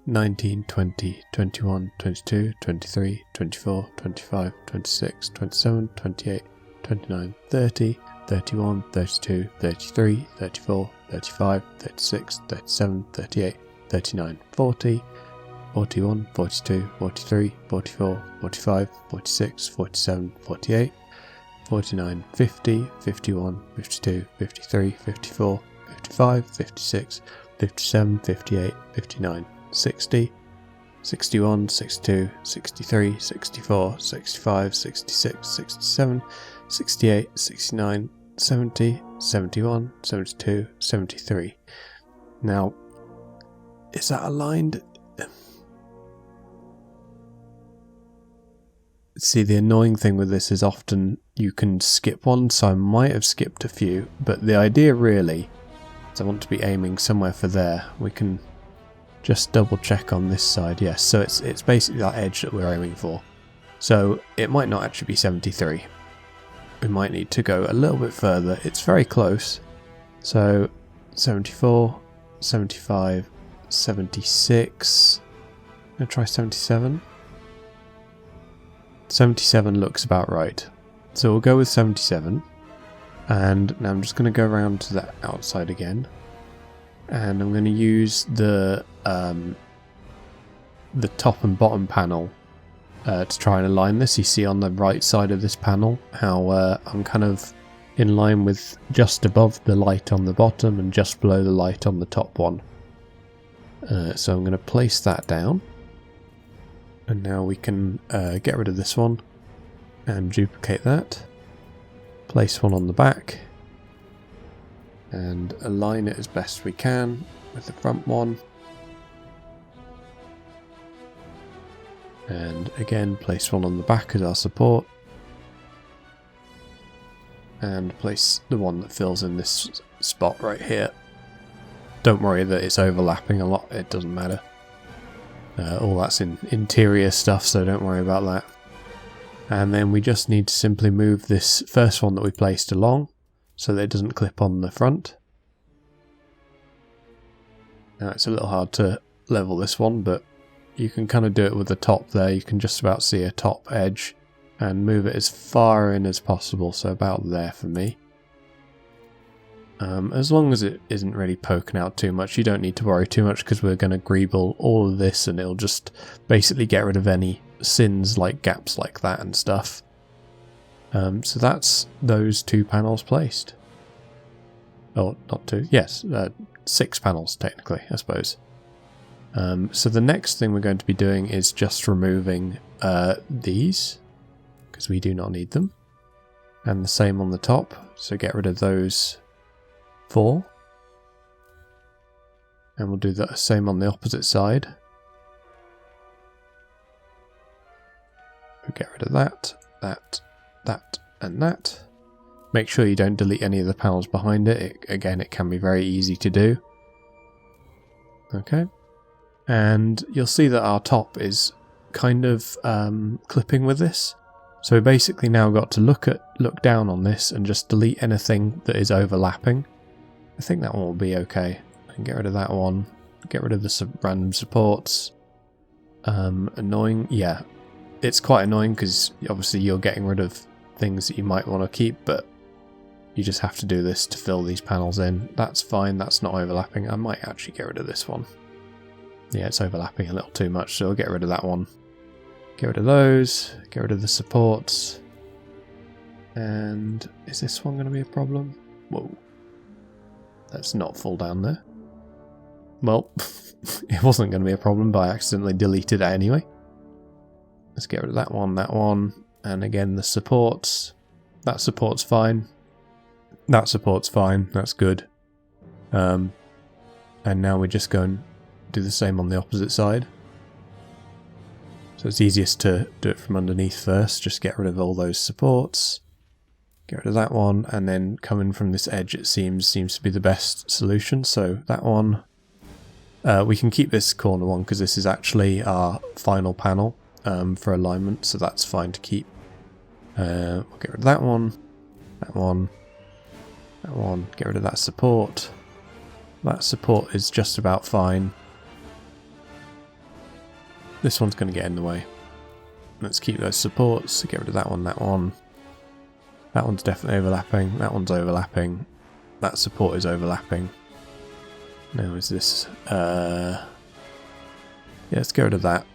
19, 20, 21, 22, 23, 24, 25, 26, 27, 28, 29, 30, 31, 32, 33, 34, 35, 36, 37, 38, 39, 40, 41, 42, 43, 44, 45, 46, 47, 48, 49, 50, 51, 52, 53, 54, 55, 56, 57, 58, 59, 60, 61, 62, 63, 64, 65, 66, 67, 68, 69, 70, 71, 72, 73. Now, is that aligned? See, the annoying thing with this is often you can skip one, so I might have skipped a few, but the idea really is I want to be aiming somewhere for there. We can just double check on this side, yes, so it's basically that edge that we're aiming for. So it might not actually be 73. We might need to go a little bit further. It's very close. So 74, 75, 76. I'm going to try 77. 77 looks about right. So we'll go with 77. And now I'm just going to go around to the outside again. And I'm going to use the top and bottom panel to try and align this. You see on the right side of this panel how I'm kind of in line with just above the light on the bottom and just below the light on the top one. So I'm going to place that down. And now we can get rid of this one and duplicate that. Place one on the back. And align it as best we can with the front one. And again, place one on the back as our support. And place the one that fills in this spot right here. Don't worry that it's overlapping a lot, it doesn't matter. All that's in interior stuff, so don't worry about that. And then we just need to simply move this first one that we placed along so that it doesn't clip on the front. Now it's a little hard to level this one, but you can kind of do it with the top there. You can just about see a top edge and move it as far in as possible, so about there for me. As long as it isn't really poking out too much, you don't need to worry too much because we're going to greeble all of this and it'll just basically get rid of any sins like gaps like that and stuff. So that's those two panels placed. Oh, not two. Yes, 6 panels technically, I suppose. So the next thing we're going to be doing is just removing these because we do not need them. And the same on the top, so get rid of those 4. And we'll do the same on the opposite side. We'll get rid of that, that, and that. Make sure you don't delete any of the panels behind it. Again, it can be very easy to do. Okay. And you'll see that our top is kind of clipping with this. So we basically now got to look down on this and just delete anything that is overlapping. I think that one will be okay. And get rid of that one. Get rid of the random supports. Annoying. Yeah, it's quite annoying because obviously you're getting rid of things that you might want to keep, but You just have to do this to fill these panels in. That's fine, that's not overlapping. I might actually get rid of this one. Yeah, it's overlapping a little too much, so I'll get rid of that one. Get rid of those, get rid of the supports. And is this one going to be a problem? Whoa. Let's not fall down there. Well, it wasn't going to be a problem, but I accidentally deleted it anyway. Let's get rid of that one, and again the supports. That support's fine. That support's fine, that's good. And now we just go and do the same on the opposite side. So it's easiest to do it from underneath first, just get rid of all those supports. Get rid of that one, and then coming from this edge it seems to be the best solution. So that one, we can keep this corner one because this is actually our final panel for alignment, so that's fine to keep. We'll get rid of that one, that one, that one, get rid of that support. That support is just about fine. This one's going to get in the way. Let's keep those supports, get rid of that one, that one. That one's definitely overlapping, that one's overlapping, that support is overlapping. Now is this, yeah, let's get rid of that.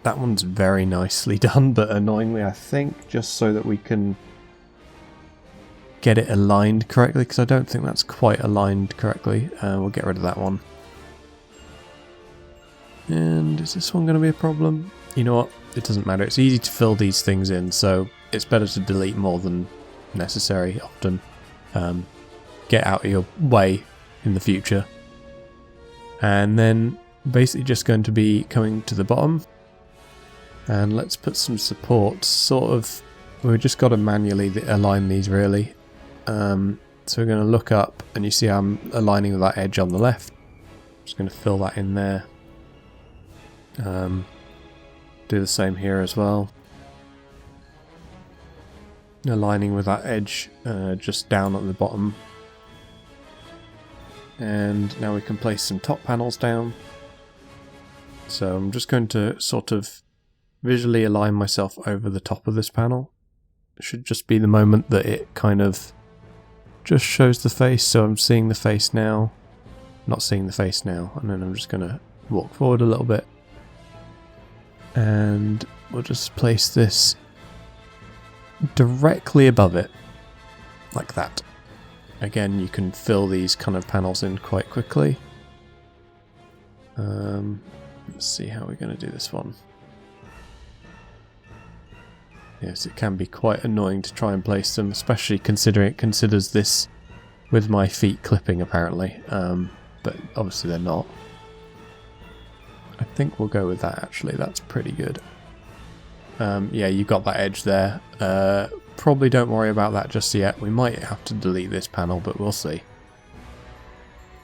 That one's very nicely done, but annoyingly I think just so that we can get it aligned correctly, because I don't think that's quite aligned correctly. We'll get rid of that one. And is this one going to be a problem? You know what, it doesn't matter, it's easy to fill these things in, so it's better to delete more than necessary often. Get out of your way in the future. And then basically just going to be coming to the bottom. And let's put some support, sort of, we've just got to manually align these really. So we're going to look up, and you see I'm aligning with that edge on the left. Just going to fill that in there. Do the same here as well. Aligning with that edge just down at the bottom. And now we can place some top panels down. So I'm just going to sort of visually align myself over the top of this panel. It should just be the moment that it kind of just shows the face, so I'm seeing the face now, not seeing the face now, and then I'm just going to walk forward a little bit. And we'll just place this directly above it, like that. Again, you can fill these kind of panels in quite quickly. Let's see how we're going to do this one. Yes, it can be quite annoying to try and place them, especially considering it considers this with my feet clipping apparently, but obviously they're not. I think we'll go with that actually, that's pretty good. Yeah, you got that edge there. Probably don't worry about that just yet. We might have to delete this panel, but we'll see.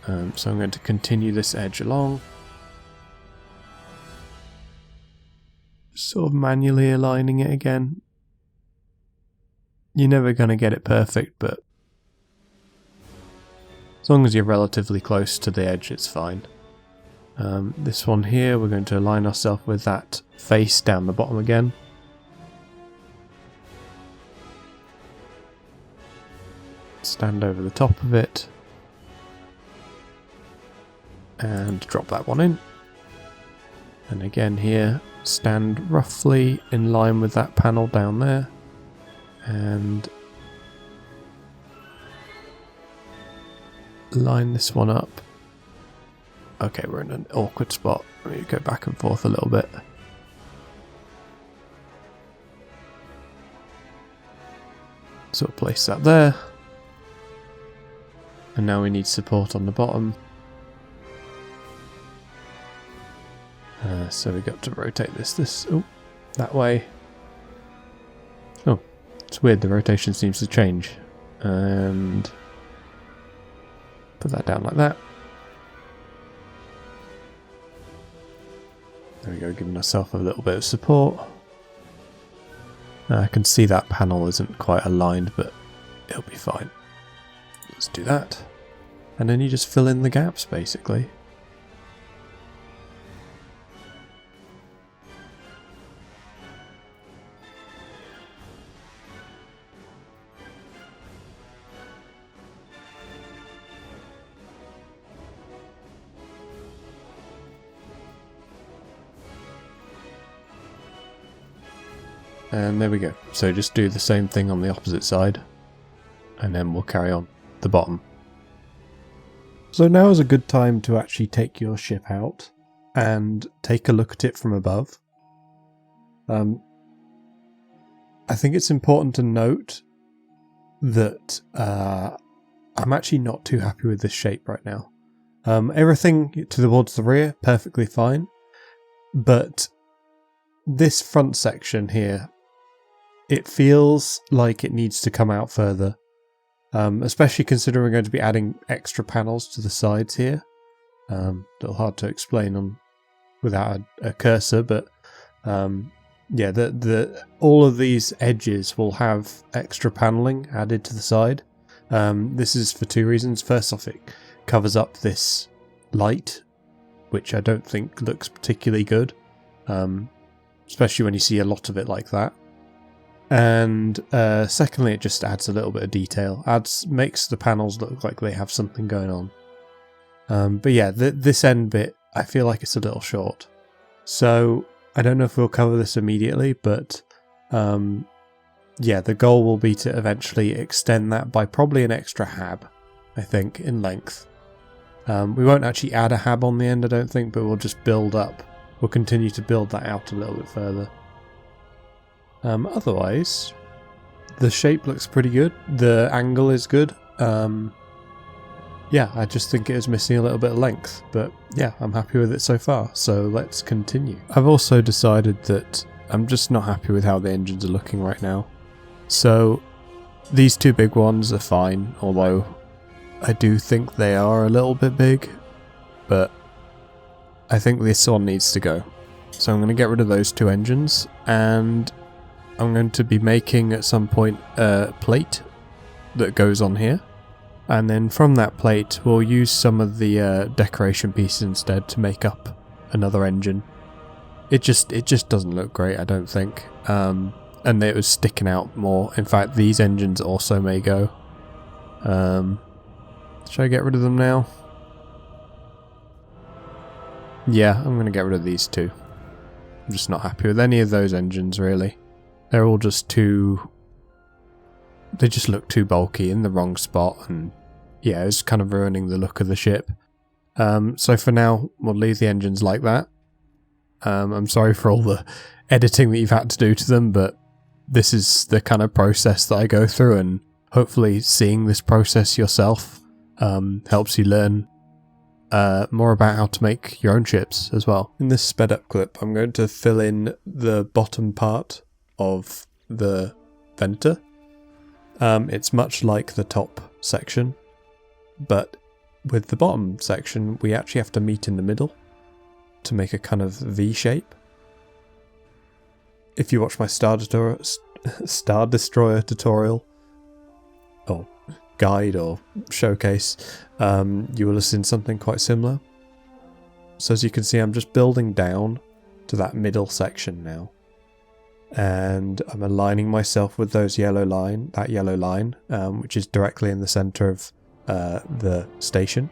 So I'm going to continue this edge along. Sort of manually aligning it again. You're never going to get it perfect, but as long as you're relatively close to the edge, it's fine. This one here, we're going to align ourselves with that face down the bottom again. Stand over the top of it. And drop that one in. And again here, stand roughly in line with that panel down there. And line this one up. Okay, we're in an awkward spot. Let me go back and forth a little bit. So we'll place that there. And now we need support on the bottom. So we got to rotate this that way. Oh, it's weird, the rotation seems to change. And put that down like that. There we go, giving ourselves a little bit of support. I can see that panel isn't quite aligned, but it'll be fine. Let's do that. And then you just fill in the gaps, basically. And there we go. So just do the same thing on the opposite side, and then we'll carry on the bottom. So now is a good time to actually take your ship out and take a look at it from above. I think it's important to note that I'm actually not too happy with this shape right now. Everything towards the rear, perfectly fine, but this front section here, it feels like it needs to come out further, especially considering we're going to be adding extra panels to the sides here. A little hard to explain without a cursor, but yeah, all of these edges will have extra paneling added to the side. This is for two reasons. First off, it covers up this light, which I don't think looks particularly good, especially when you see a lot of it like that. And secondly, it just adds a little bit of detail. Makes the panels look like they have something going on. But yeah, this end bit, I feel like it's a little short. So I don't know if we'll cover this immediately, but yeah, the goal will be to eventually extend that by probably an extra hab, I think, in length. We won't actually add a hab on the end, I don't think, but we'll just build up. We'll continue to build that out a little bit further. Otherwise, the shape looks pretty good. The angle is good. Yeah, I just think it is missing a little bit of length, but yeah, I'm happy with it so far, so let's continue. I've also decided that I'm just not happy with how the engines are looking right now. So these two big ones are fine, although I do think they are a little bit big, but I think this one needs to go. So I'm going to get rid of those two engines, and I'm going to be making at some point a plate that goes on here. And then from that plate, we'll use some of the decoration pieces instead to make up another engine. It just doesn't look great, I don't think. And it was sticking out more. In fact, these engines also may go. Should I get rid of them now? Yeah, I'm going to get rid of these two. I'm just not happy with any of those engines, really. They're all just too... They just look too bulky in the wrong spot, and yeah, it's kind of ruining the look of the ship. So for now, we'll leave the engines like that. I'm sorry for all the editing that you've had to do to them, but this is the kind of process that I go through, and hopefully seeing this process yourself helps you learn more about how to make your own ships as well. In this sped up clip, I'm going to fill in the bottom part of the Venator. It's much like the top section, but with the bottom section we actually have to meet in the middle to make a kind of V shape. If you watch my Star Destroyer tutorial, or guide, or showcase, you will have seen something quite similar. So as you can see, I'm just building down to that middle section now. And I'm aligning myself with that yellow line, which is directly in the center of the station,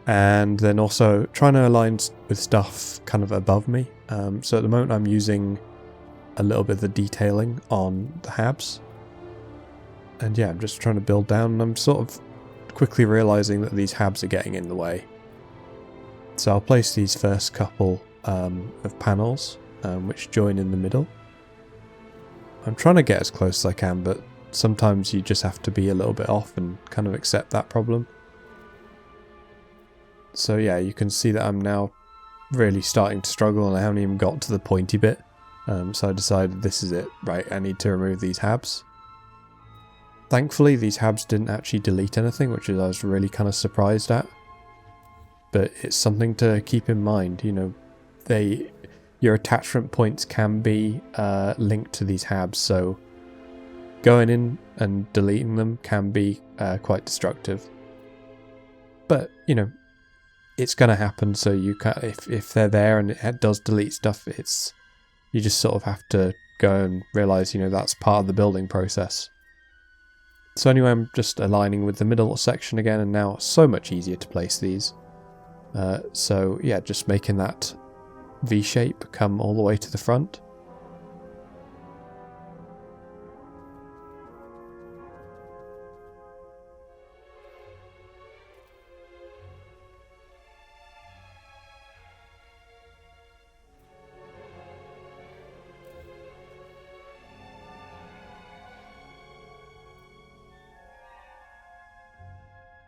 and then also trying to align with stuff kind of above me. So at the moment I'm using a little bit of the detailing on the habs, and yeah, I'm just trying to build down, and I'm sort of quickly realizing that these habs are getting in the way. So I'll place these first couple of panels which join in the middle. I'm trying to get as close as I can, but sometimes you just have to be a little bit off and kind of accept that problem. So yeah, you can see that I'm now really starting to struggle, and I haven't even got to the pointy bit. So I decided this is it. Right, I need to remove these habs. Thankfully, these habs didn't actually delete anything, which I was really kind of surprised at. But it's something to keep in mind, you know, your attachment points can be linked to these habs, so going in and deleting them can be quite destructive. But, you know, it's going to happen, so you can, if they're there and it does delete stuff, you just sort of have to go and realise, you know, that's part of the building process. So anyway, I'm just aligning with the middle section again, and now it's so much easier to place these. So yeah, just making that V shape come all the way to the front.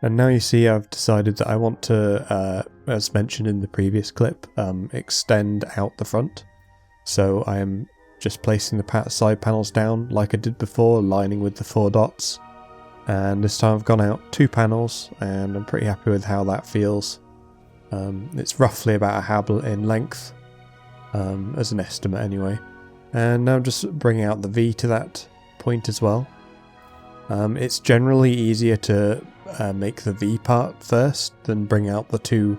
And now you see I've decided that I want to, as mentioned in the previous clip, extend out the front. So I am just placing the side panels down like I did before, aligning with the 4 dots. And this time I've gone out 2 panels and I'm pretty happy with how that feels. It's roughly about a habble in length, as an estimate anyway. And now I'm just bringing out the V to that point as well. It's generally easier to make the V part first than bring out the 2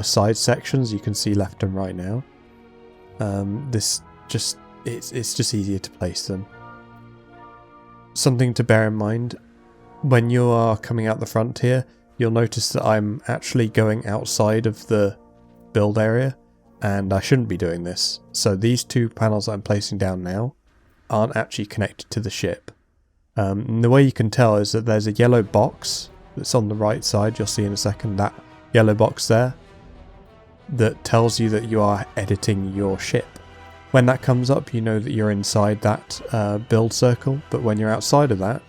side sections you can see left and right now. It's just easier to place them. Something to bear in mind, when you are coming out the front here, you'll notice that I'm actually going outside of the build area, and I shouldn't be doing this. So these 2 panels that I'm placing down now aren't actually connected to the ship. And the way you can tell is that there's a yellow box that's on the right side, you'll see in a second, that yellow box there, that tells you that you are editing your ship. When that comes up, you know that you're inside that build circle, but when you're outside of that,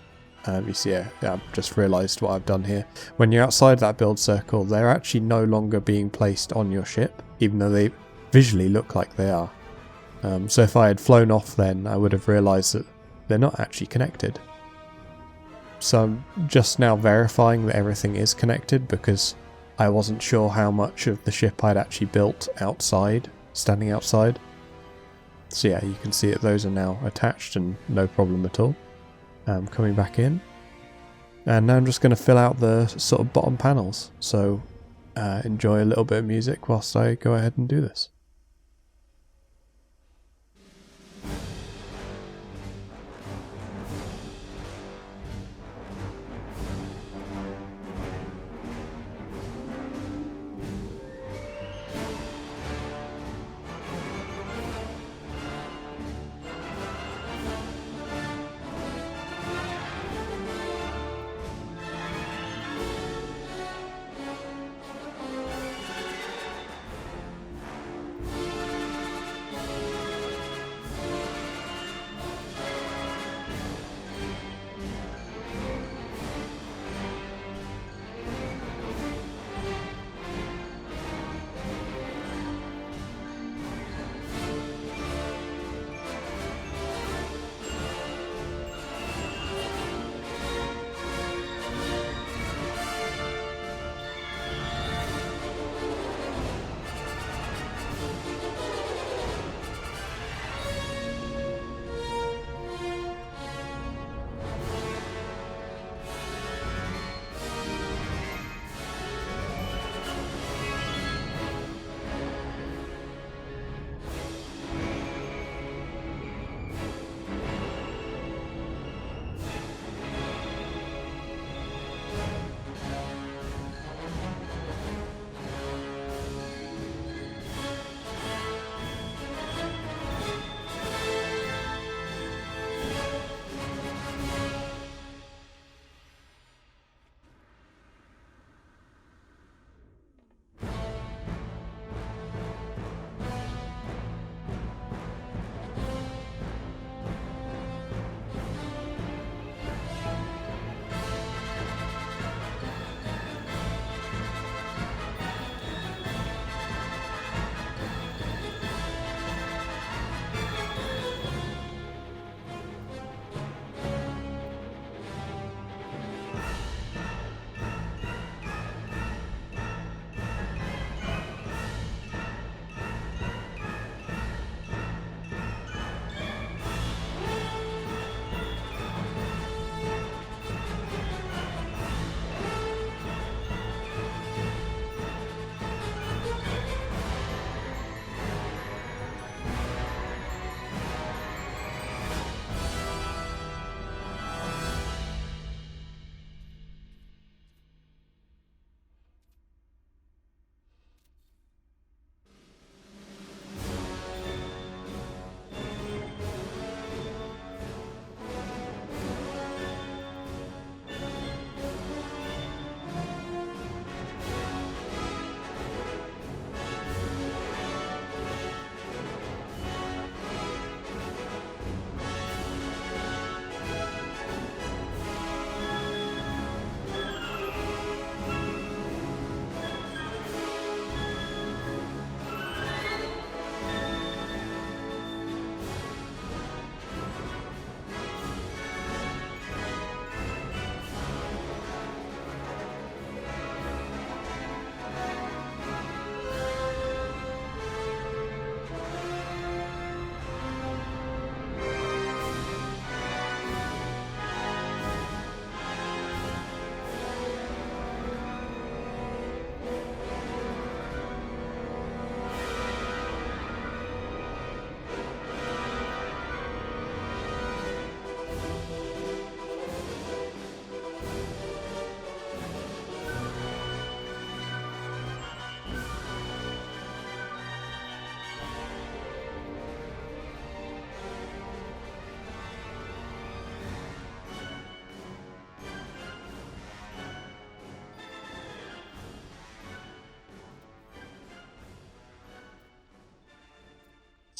you see, I've just realised what I've done here. When you're outside that build circle, they're actually no longer being placed on your ship, even though they visually look like they are. So if I had flown off then, I would have realised that they're not actually connected. So I'm just now verifying that everything is connected because I wasn't sure how much of the ship I'd actually built outside, standing outside. So yeah, you can see that those are now attached and no problem at all. Coming back in. And now I'm just going to fill out the sort of bottom panels. So enjoy a little bit of music whilst I go ahead and do this.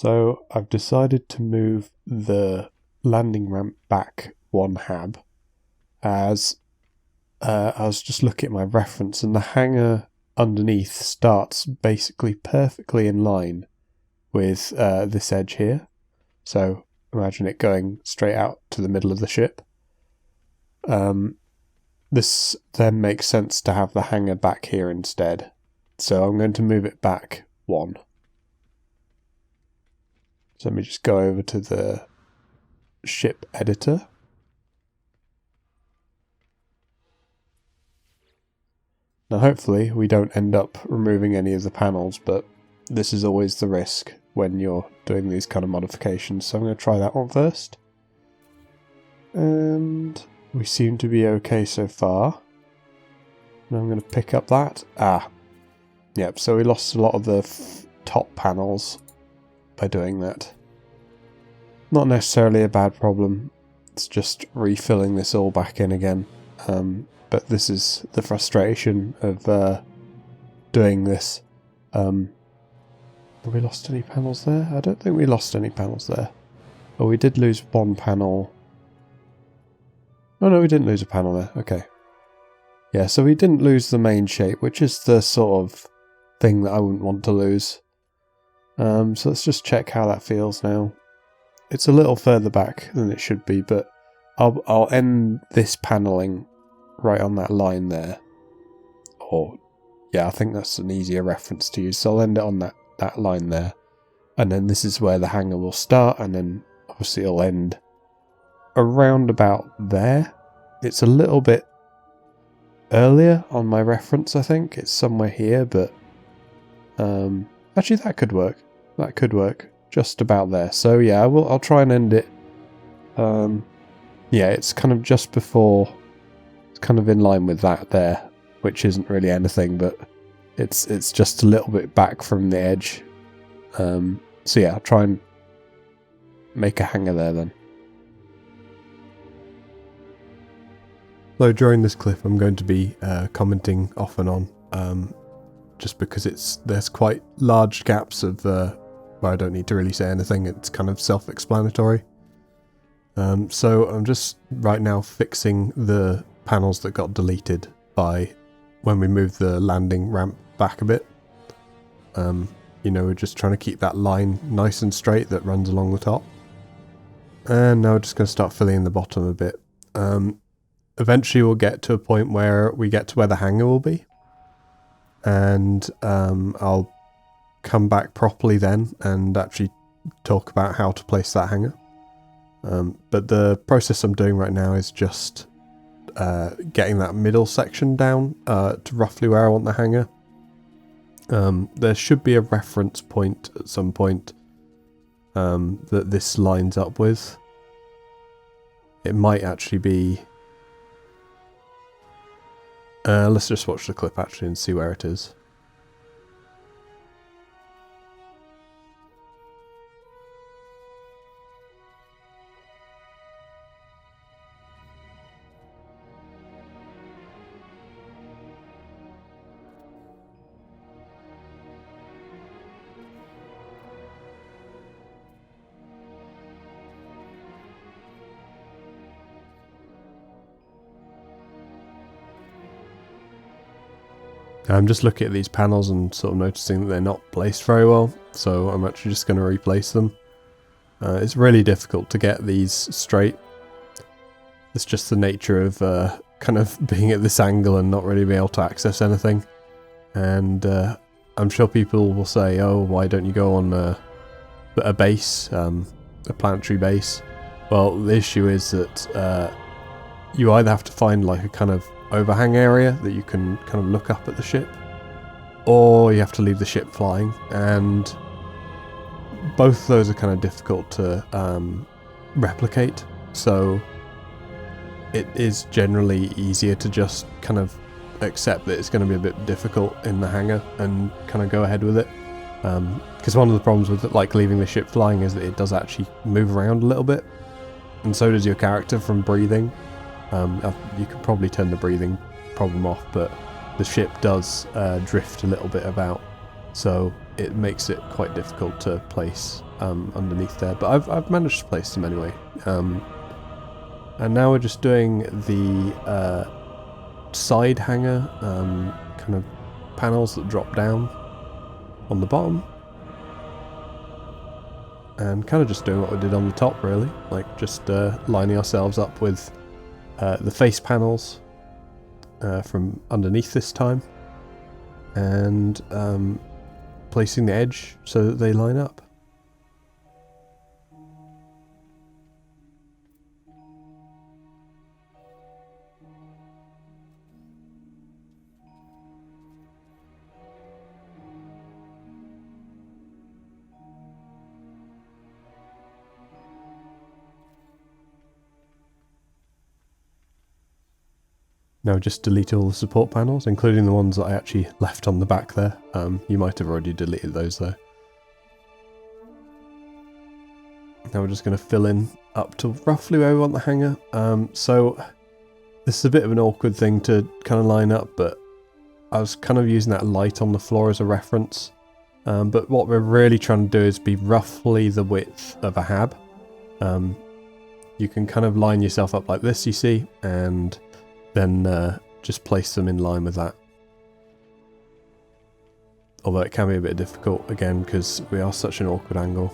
So I've decided to move the landing ramp back 1 hab, as I was just looking at my reference, and the hangar underneath starts basically perfectly in line with this edge here. So imagine it going straight out to the middle of the ship. This then makes sense to have the hangar back here instead. So I'm going to move it back 1. So let me just go over to the ship editor. Now hopefully we don't end up removing any of the panels, but this is always the risk when you're doing these kind of modifications. So I'm going to try that one first. And we seem to be okay so far. Now I'm going to pick up that. Yep, so we lost a lot of the top panels by doing that. Not necessarily a bad problem. It's just refilling this all back in again. But this is the frustration of doing this. Have we lost any panels there? I don't think we lost any panels there. Oh, we did lose 1 panel. Oh no, we didn't lose a panel there. Okay. Yeah, so we didn't lose the main shape, which is the sort of thing that I wouldn't want to lose. So let's just check how that feels now. It's a little further back than it should be, but I'll end this paneling right on that line there. Or, yeah, I think that's an easier reference to use. So I'll end it on that line there. And then this is where the hangar will start, and then obviously it'll end around about there. It's a little bit earlier on my reference, I think. It's somewhere here, but actually that could work. That could work. Just about there. So yeah, I'll try and end it. Yeah, it's kind of just before. It's kind of in line with that there, which isn't really anything, but it's just a little bit back from the edge. So yeah, I'll try and make a hangar there then. So during this clip, I'm going to be commenting off and on, just because there's quite large gaps of where I don't need to really say anything. It's kind of self-explanatory. So I'm just right now fixing the panels that got deleted by when we moved the landing ramp back a bit. You know, we're just trying to keep that line nice and straight that runs along the top. And now we're just going to start filling in the bottom a bit. Eventually we'll get to a point where we get to where the hangar will be. And I'll come back properly then and actually talk about how to place that hangar. But the process I'm doing right now is just getting that middle section down to roughly where I want the hangar. There should be a reference point at some point that this lines up with. It might actually be... let's just watch the clip actually and see where it is. I'm just looking at these panels and sort of noticing that they're not placed very well, so I'm actually just going to replace them. It's really difficult to get these straight. It's just the nature of kind of being at this angle and not really being able to access anything. And I'm sure people will say, oh, why don't you go on a base, a planetary base? Well, the issue is that you either have to find like a kind of overhang area that you can kind of look up at the ship, or you have to leave the ship flying, and both of those are kind of difficult to replicate. So it is generally easier to just kind of accept that it's going to be a bit difficult in the hangar and kind of go ahead with it, because one of the problems with like leaving the ship flying is that it does actually move around a little bit, and so does your character from breathing. You could probably turn the breathing problem off, but the ship does drift a little bit about, so it makes it quite difficult to place underneath there, but I've managed to place them anyway. And now we're just doing the side hangar kind of panels that drop down on the bottom, and kind of just doing what we did on the top, really, like just lining ourselves up with the face panels from underneath this time, and placing the edge so that they line up. Now just delete all the support panels, including the ones that I actually left on the back there. You might have already deleted those though. Now we're just going to fill in up to roughly where we want the hangar. So this is a bit of an awkward thing to kind of line up, but I was kind of using that light on the floor as a reference. But what we're really trying to do is be roughly the width of a hab. You can kind of line yourself up like this, you see, and then just place them in line with that. Although it can be a bit difficult, again, because we are such an awkward angle.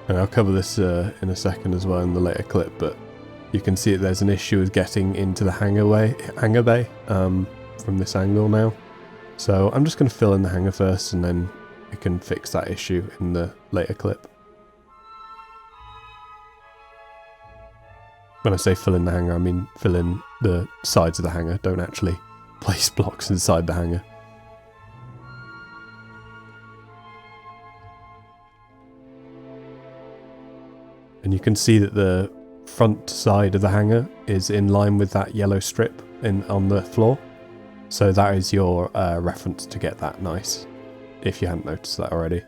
And I'll cover this in a second as well in the later clip, but you can see that there's an issue with getting into the hangar bay from this angle now. So I'm just going to fill in the hangar first, and then we can fix that issue in the later clip. When I say fill in the hangar, I mean fill in the sides of the hangar. Don't actually place blocks inside the hangar. And you can see that the front side of the hangar is in line with that yellow strip on the floor. So that is your reference to get that nice, if you hadn't noticed that already.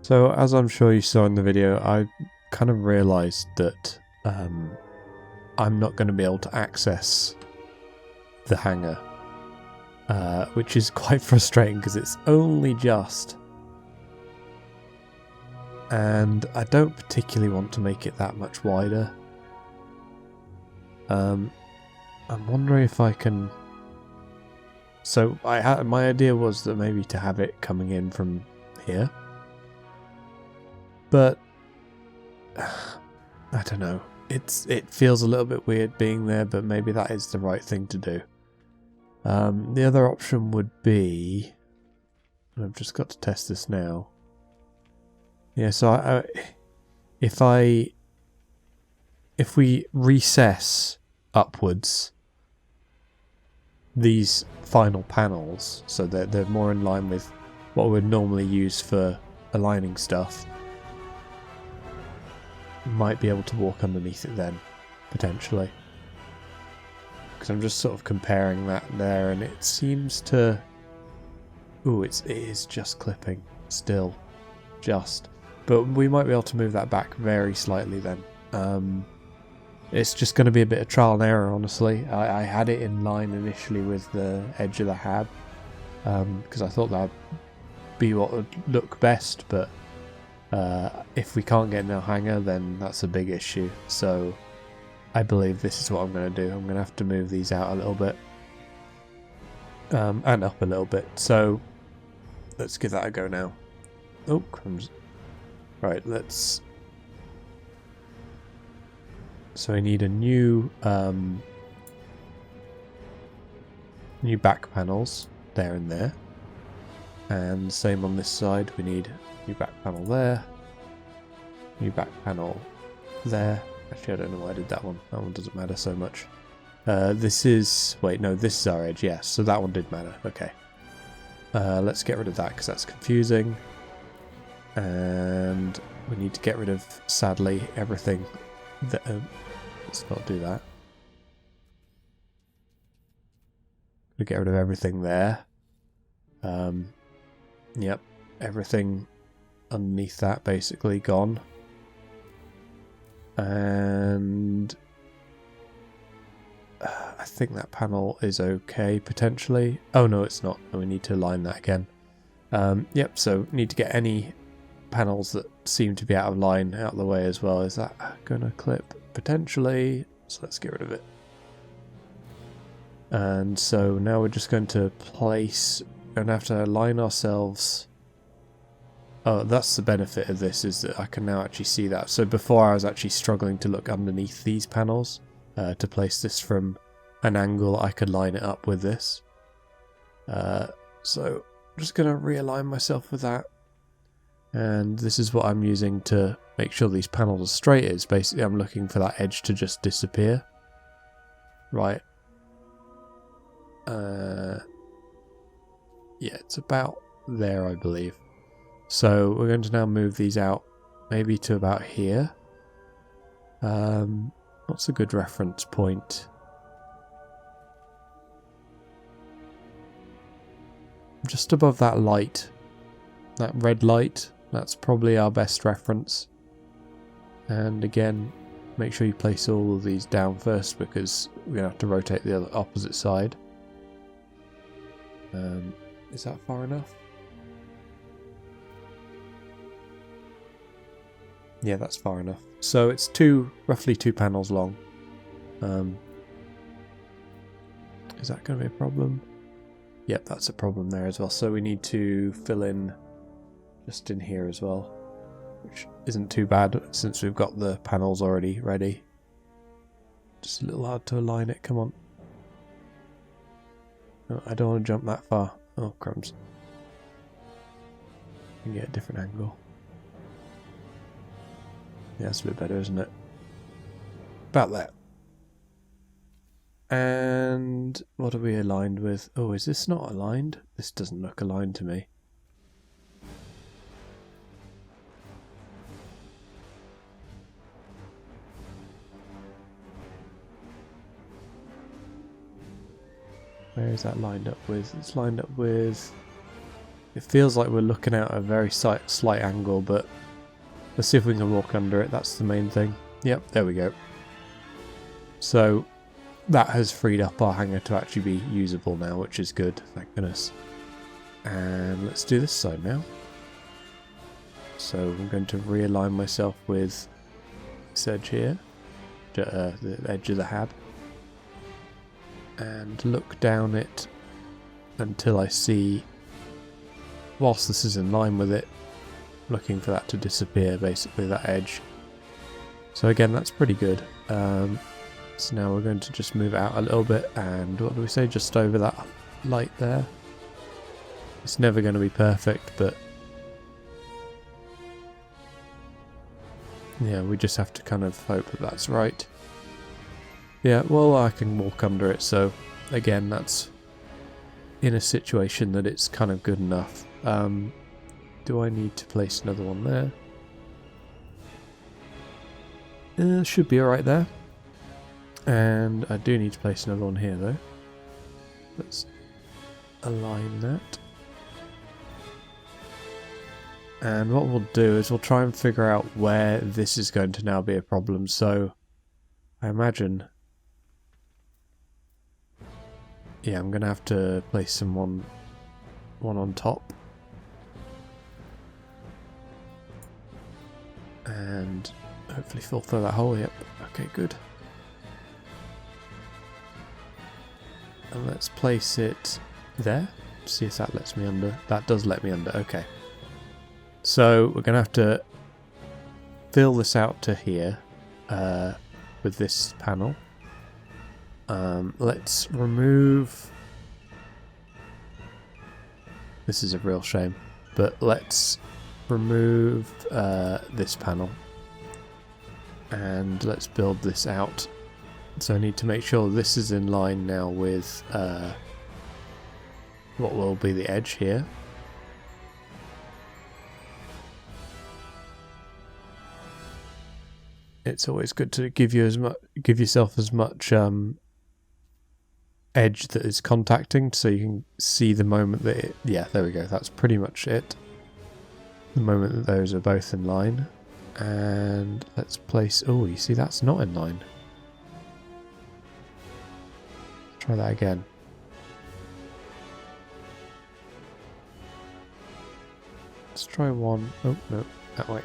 So as I'm sure you saw in the video, I kind of realised that I'm not going to be able to access the hangar, which is quite frustrating because it's only just, and I don't particularly want to make it that much wider. I'm wondering if I can. So my idea was that maybe to have it coming in from here. But I don't know. It feels a little bit weird being there, but maybe that is the right thing to do. The other option would be, and I've just got to test this now. Yeah, so if we recess upwards these final panels so that they're more in line with what we'd normally use for aligning stuff, might be able to walk underneath it then, potentially. Because I'm just sort of comparing that there, and it seems to... Ooh, it is just clipping, still. Just. But we might be able to move that back very slightly then. It's just going to be a bit of trial and error, honestly. I had it in line initially with the edge of the hab, because I thought that would be what would look best, but if we can't get in our hangar, then that's a big issue. So I believe this is what I'm going to do. I'm going to have to move these out a little bit, and up a little bit. So let's give that a go now. Oh, crumbs. Right, let's... So I need a new new back panels there and there. And same on this side, we need new back panel there. New back panel there. Actually, I don't know why I did that one. That one doesn't matter so much. This is... Wait, no, this is our edge, yes. So that one did matter. Okay. Let's get rid of that because that's confusing. And we need to get rid of, sadly, everything that... let's not do that. We get rid of everything there. Yep, everything underneath that basically gone. And I think that panel is okay potentially. Oh no, it's not. We need to align that again. Yep, so need to get any panels that seem to be out of line out of the way as well. Is that gonna clip? Potentially. So let's get rid of it. And so now we're just going to place... We're going to have to align ourselves. Oh, that's the benefit of this, is that I can now actually see that. So before I was actually struggling to look underneath these panels to place this from an angle. I could line it up with this. So I'm just going to realign myself with that. And this is what I'm using to make sure these panels are straight. Is basically I'm looking for that edge to just disappear. Right. Yeah, it's about there, I believe. So we're going to now move these out, maybe to about here. What's a good reference point? Just above that light, that red light. That's probably our best reference. And again, make sure you place all of these down first because we're going to have to rotate the other opposite side. Is that far enough? Yeah, that's far enough. So it's roughly two panels long. Is that going to be a problem? Yep, that's a problem there as well. So we need to fill in just in here as well, which isn't too bad since we've got the panels already ready. Just a little hard to align it. Come on. No, I don't want to jump that far. Oh, crumbs. You can get a different angle. Yeah, that's a bit better, isn't it? About that. And what are we aligned with? Oh, is this not aligned? This doesn't look aligned to me. Where is that lined up with? It's lined up with... It feels like we're looking at a very slight angle, but let's see if we can walk under it. That's the main thing. Yep, there we go. So that has freed up our hangar to actually be usable now, which is good, thank goodness. And let's do this side now. So I'm going to realign myself with this edge here, the edge of the hab. And look down it until I see, whilst this is in line with it, looking for that to disappear, basically that edge. So again, that's pretty good. So now we're going to just move it out a little bit, and what do we say, just over that light there. It's never going to be perfect, but yeah, we just have to kind of hope that that's right. Yeah, well, I can walk under it, so again, that's in a situation that it's kind of good enough. Do I need to place another one there? Should be alright there. And I do need to place another one here, though. Let's align that. And what we'll do is we'll try and figure out where this is going to now be a problem. So I imagine... Yeah, I'm going to have to place one on top. And hopefully fill that hole. Yep. Okay, good. And let's place it there. See if that lets me under. That does let me under. Okay. So we're going to have to fill this out to here with this panel. Let's remove... This is a real shame, but let's remove this panel. And let's build this out. So I need to make sure this is in line now with what will be the edge here. It's always good to give yourself as much edge that is contacting, so you can see the moment that it... Yeah, there we go. That's pretty much it. The moment that those are both in line. And let's place... Oh, you see that's not in line. Try that again. Let's try one. Oh, no, that way.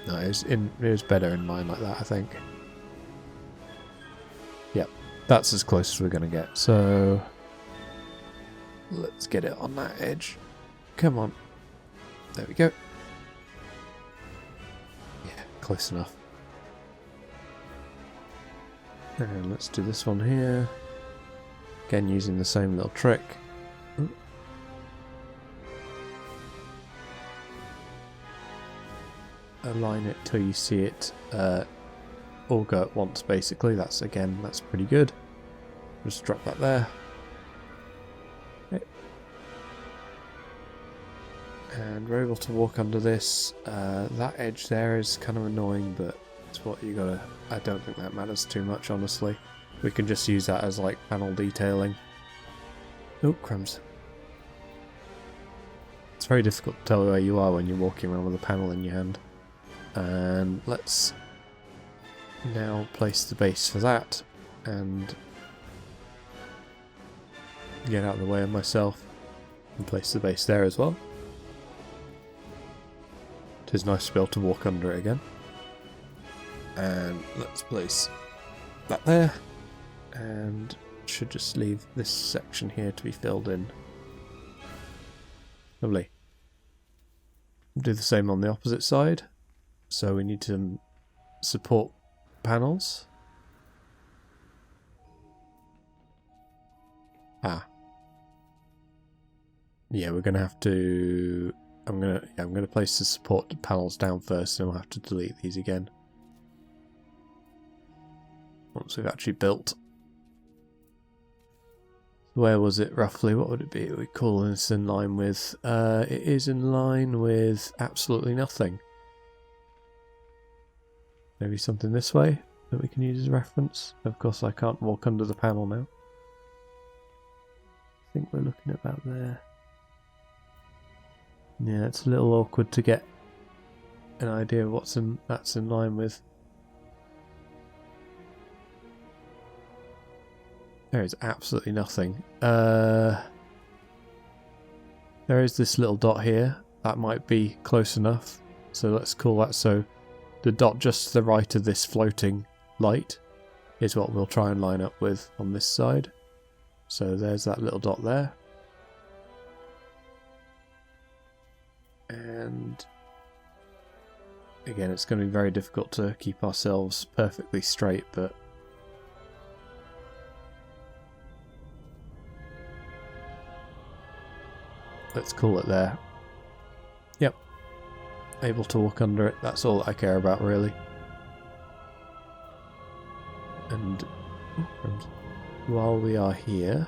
No, it was better in line like that, I think. Yep, that's as close as we're going to get. So let's get it on that edge. Come on. There we go. Yeah, close enough. And let's do this one here. Again, using the same little trick. Ooh. Align it till you see it all go at once, basically. That's pretty good. Just drop that there. Okay. And we're able to walk under this. That edge there is kind of annoying, but it's what you gotta... I don't think that matters too much, honestly. We can just use that as like panel detailing. Oh, crumbs. It's very difficult to tell where you are when you're walking around with a panel in your hand. And let's now place the base for that and get out of the way of myself and place the base there as well. It is nice to be able to walk under it again. And let's place that there, and should just leave this section here to be filled in. Lovely. Do the same on the opposite side. So we need to support panels. Yeah, we're gonna have to... I'm gonna place the support panels down first, and we'll have to delete these again once we've actually built. Where was it roughly? What would it be? We call this in line with... it is in line with absolutely nothing. Maybe something this way that we can use as a reference. Of course I can't walk under the panel now. I think we're looking at about there. Yeah, it's a little awkward to get an idea of that's in line with. There is absolutely nothing. There is this little dot here. That might be close enough. So let's call that so the dot just to the right of this floating light is what we'll try and line up with on this side. So there's that little dot there. And again, it's going to be very difficult to keep ourselves perfectly straight, but let's call it there. Yep. Able to walk under it. That's all I care about, really. And while we are here,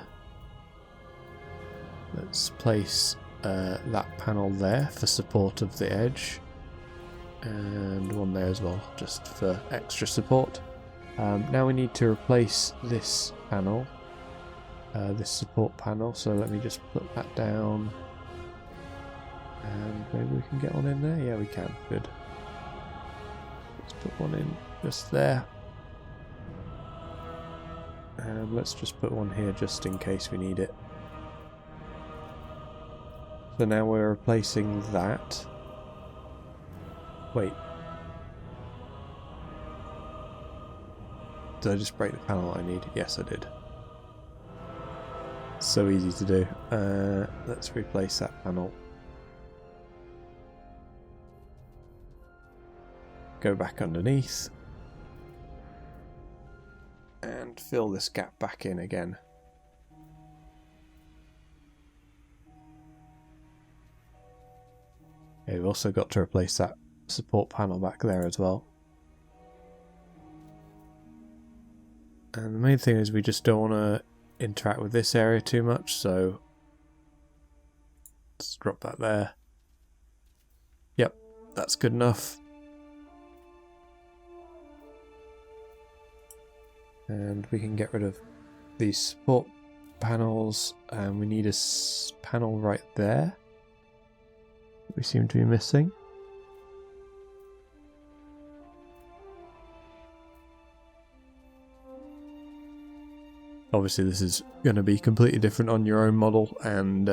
let's place that panel there for support of the edge, and one there as well, just for extra support. Now we need to replace this panel, this support panel, so let me just put that down, and maybe we can get one in there. Yeah, we can. Good. Let's put one in just there, and let's just put one here just in case we need it. So now we're replacing that. Wait. Did I just break the panel I need? Yes, I did. So easy to do. Let's replace that panel go back underneath. And fill this gap back in again. Okay, we've also got to replace that support panel back there as well. And the main thing is we just don't want to interact with this area too much, so let's drop that there. Yep, that's good enough. And we can get rid of these support panels, and we need a panel right there that we seem to be missing. Obviously this is going to be completely different on your own model, and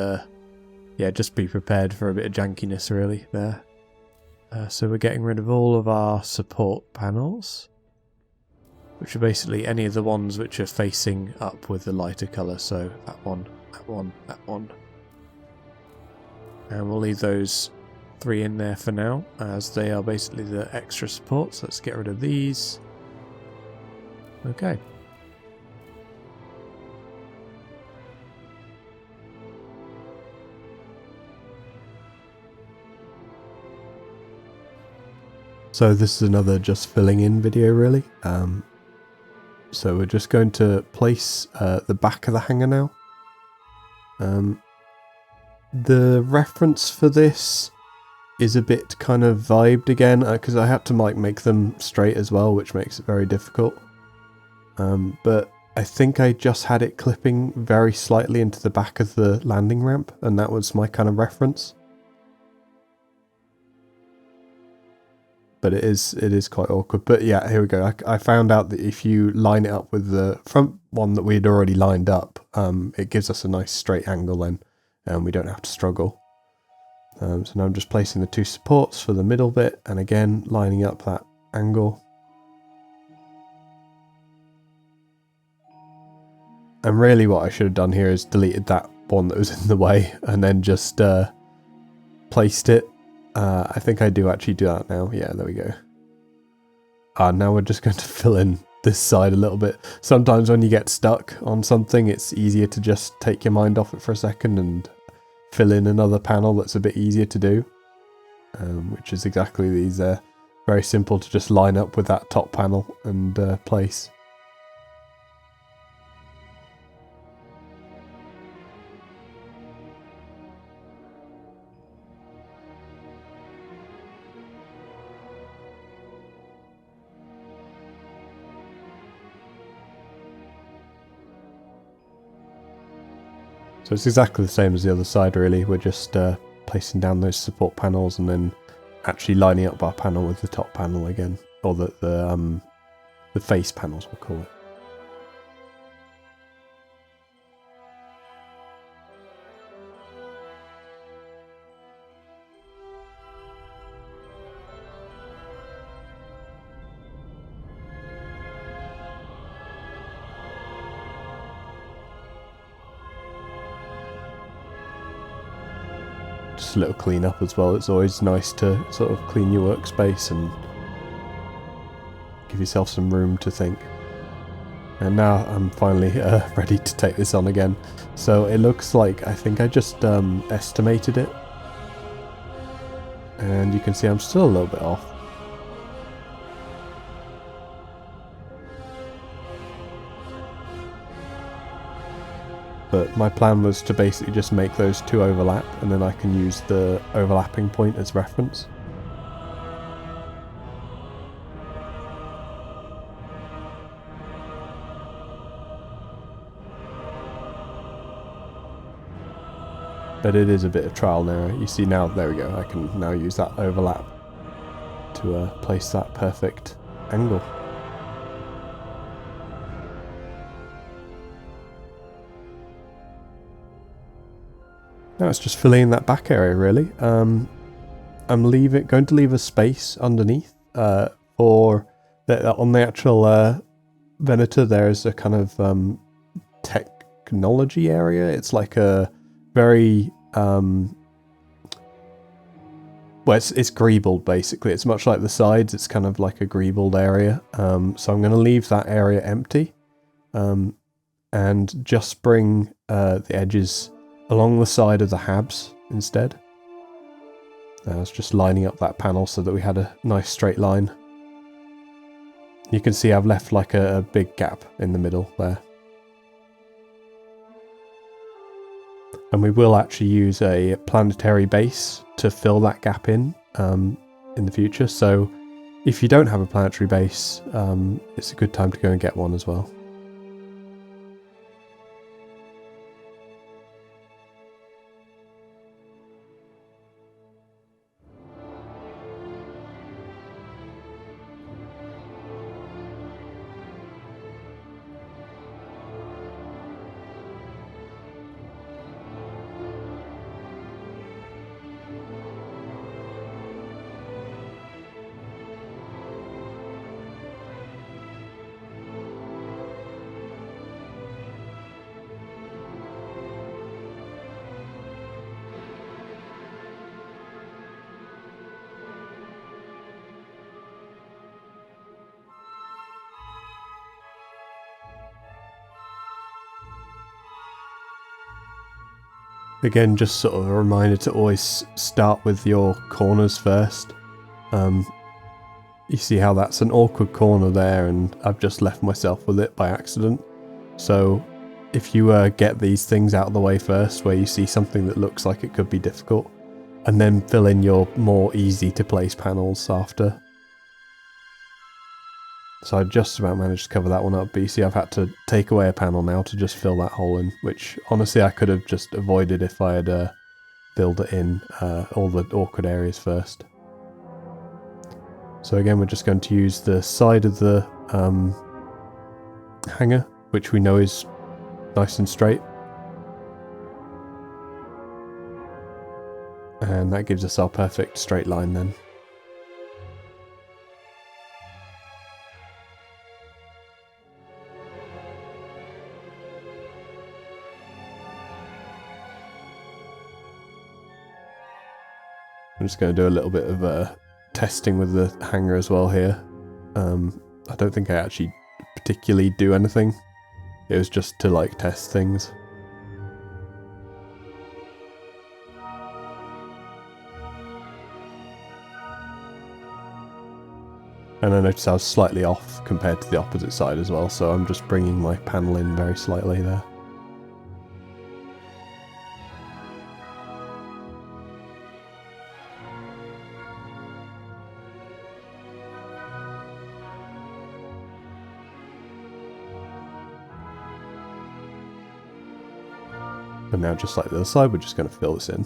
yeah, just be prepared for a bit of jankiness really there. So we're getting rid of all of our support panels, which are basically any of the ones which are facing up with the lighter colour, so that one, that one, that one. And we'll leave those 3 in there for now, as they are basically the extra supports. Let's get rid of these. Okay. So this is another just filling in video really. So we're just going to place the back of the hangar now. The reference for this is a bit kind of vibed again, because I had to make them straight as well, which makes it very difficult. But I think I just had it clipping very slightly into the back of the landing ramp, and that was my kind of reference. But it is quite awkward. But yeah, here we go. I found out that if you line it up with the front one that we had already lined up, it gives us a nice straight angle then, and we don't have to struggle. So now I'm just placing the 2 supports for the middle bit, and again lining up that angle. And really what I should have done here is deleted that one that was in the way, and then just placed it. I think I do actually do that now. Yeah, there we go. Now we're just going to fill in this side a little bit. Sometimes when you get stuck on something, it's easier to just take your mind off it for a second and fill in another panel that's a bit easier to do. Which is exactly these there. Very simple to just line up with that top panel and place. So it's exactly the same as the other side really, we're just placing down those support panels and then actually lining up our panel with the top panel again, or the face panels we'll call it. Just a little clean up as well. It's always nice to sort of clean your workspace and give yourself some room to think. And now I'm finally ready to take this on again. So it looks like I think I just estimated it, and you can see I'm still a little bit off. But my plan was to basically just make those 2 overlap, and then I can use the overlapping point as reference. But it is a bit of trial and error. You see now, there we go, I can now use that overlap to place that perfect angle. Now it's just filling in that back area really. I'm going to leave a space underneath for on the actual Venator. There is a kind of technology area. It's like a very Well, it's greebled basically. It's much like the sides. It's kind of like a greebled area. So I'm going to leave that area empty, and just bring the edges along the side of the habs instead. I was just lining up that panel so that we had a nice straight line. You can see I've left like a big gap in the middle there. And we will actually use a planetary base to fill that gap in the future. So if you don't have a planetary base, it's a good time to go and get one as well. Again, just sort of a reminder to always start with your corners first. You see how that's an awkward corner there, and I've just left myself with it by accident. So if you get these things out of the way first, where you see something that looks like it could be difficult, and then fill in your more easy to place panels after. So I just about managed to cover that one up, but you see I've had to take away a panel now to just fill that hole in, which honestly I could have just avoided if I had filled it in all the awkward areas first. So again, we're just going to use the side of the hangar, which we know is nice and straight. And that gives us our perfect straight line then. I'm just going to do a little bit of testing with the hangar as well here. I don't think I actually particularly do anything. It was just to like test things. And I noticed I was slightly off compared to the opposite side as well, so I'm just bringing my panel in very slightly there. And now, just like the other side, we're just going to fill this in.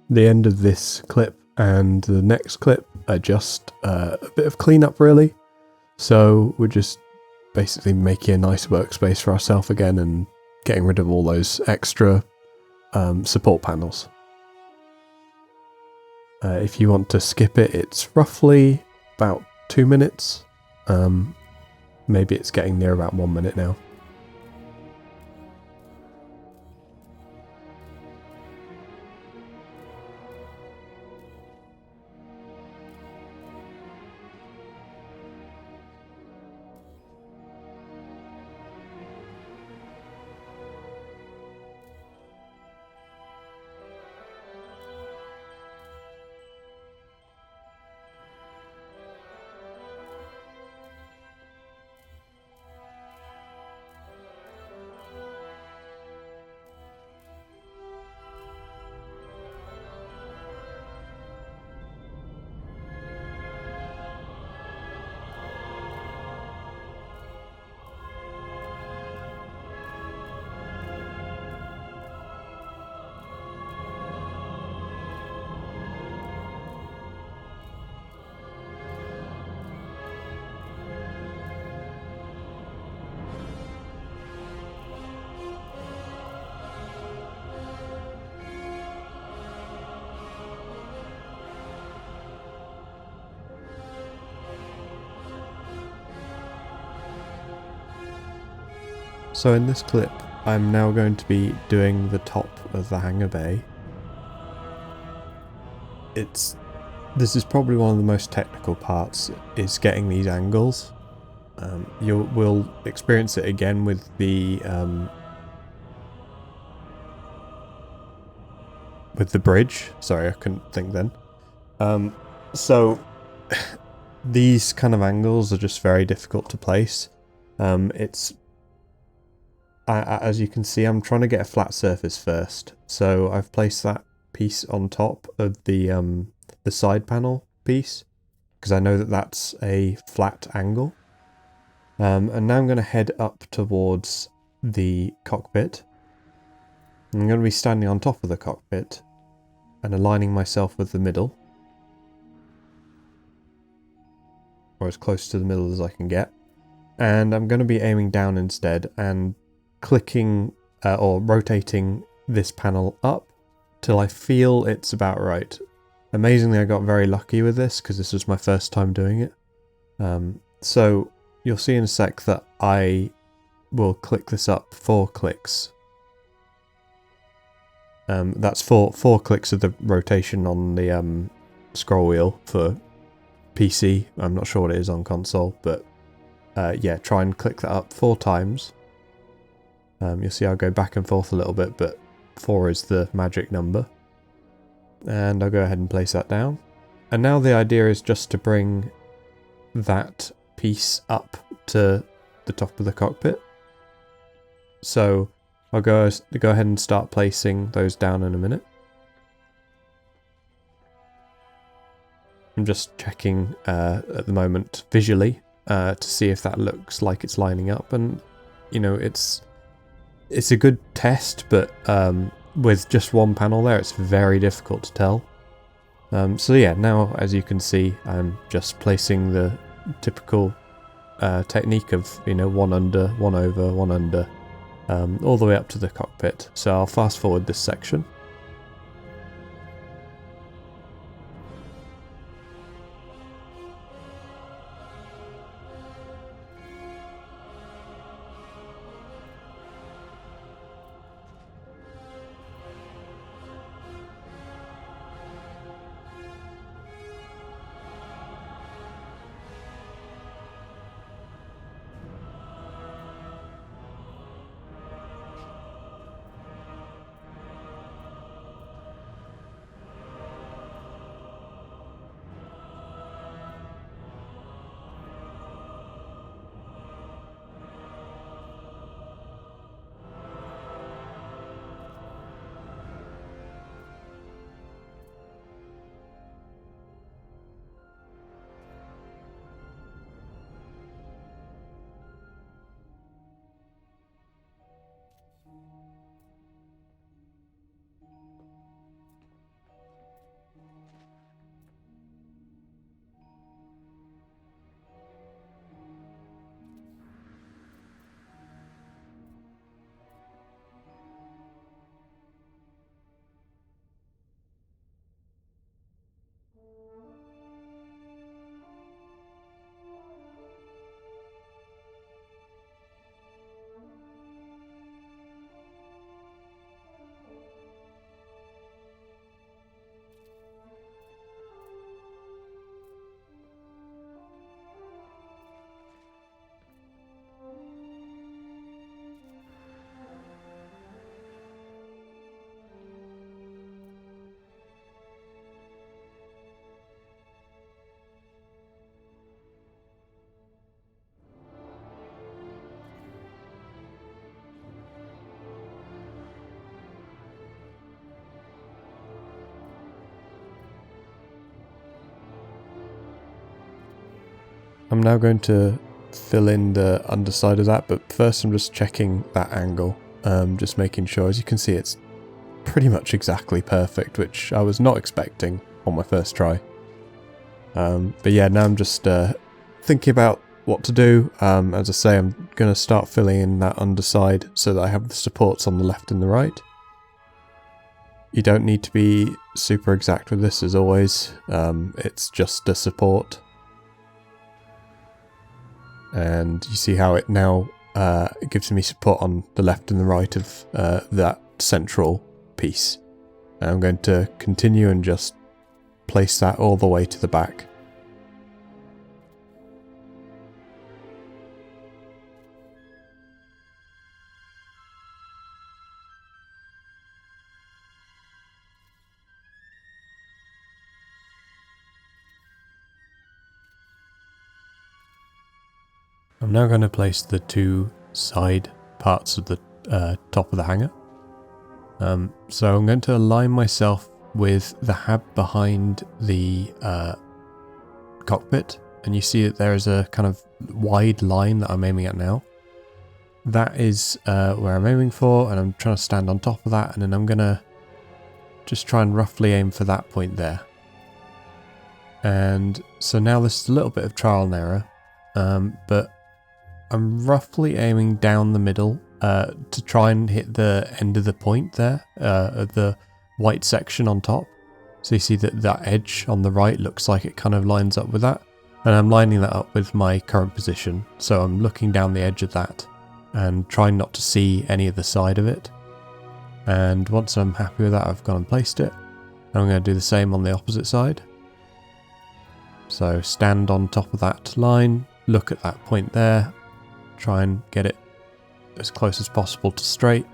The end of this clip and the next clip are just a bit of cleanup really. So we're just basically making a nice workspace for ourselves again and getting rid of all those extra support panels. If you want to skip it, it's roughly about 2 minutes. Maybe it's getting near about 1 minute now. So in this clip, I'm now going to be doing the top of the hangar bay. This is probably one of the most technical parts, is getting these angles. We'll experience it again with the bridge. Sorry, I couldn't think then. So these kind of angles are just very difficult to place. As you can see, I'm trying to get a flat surface first. So I've placed that piece on top of the side panel piece, because I know that that's a flat angle. And now I'm going to head up towards the cockpit. I'm going to be standing on top of the cockpit and aligning myself with the middle, or as close to the middle as I can get. And I'm going to be aiming down instead and clicking or rotating this panel up till I feel it's about right. Amazingly, I got very lucky with this because this was my first time doing it. So you'll see in a sec that I will click this up 4 clicks. That's four clicks of the rotation on the scroll wheel for PC. I'm not sure what it is on console, but yeah, try and click that up 4 times. You'll see I'll go back and forth a little bit, but 4 is the magic number. And I'll go ahead and place that down. And now the idea is just to bring that piece up to the top of the cockpit. So I'll go ahead and start placing those down in a minute. I'm just checking at the moment visually to see if that looks like it's lining up, and you know, it's a good test, but with just one panel there, it's very difficult to tell. So yeah, now as you can see, I'm just placing the typical technique of, you know, 1 under, 1 over, 1 under, all the way up to the cockpit. So I'll fast forward this section. I'm now going to fill in the underside of that, but first I'm just checking that angle, just making sure. As you can see, it's pretty much exactly perfect, which I was not expecting on my first try. But yeah, now I'm just thinking about what to do. As I say, I'm going to start filling in that underside so that I have the supports on the left and the right. You don't need to be super exact with this, as always. It's just a support. And you see how it now it gives me support on the left and the right of that central piece. And I'm going to continue and just place that all the way to the back. I'm now going to place the two side parts of the top of the hangar. So I'm going to align myself with the hab behind the cockpit, and you see that there is a kind of wide line that I'm aiming at now. That is where I'm aiming for, and I'm trying to stand on top of that, and then I'm going to just try and roughly aim for that point there. And so now this is a little bit of trial and error, but I'm roughly aiming down the middle to try and hit the end of the point there, of the white section on top. So you see that that edge on the right looks like it kind of lines up with that. And I'm lining that up with my current position. So I'm looking down the edge of that and trying not to see any of the side of it. And once I'm happy with that, I've gone and placed it. And I'm going to do the same on the opposite side. So stand on top of that line, look at that point there, try and get it as close as possible to straight.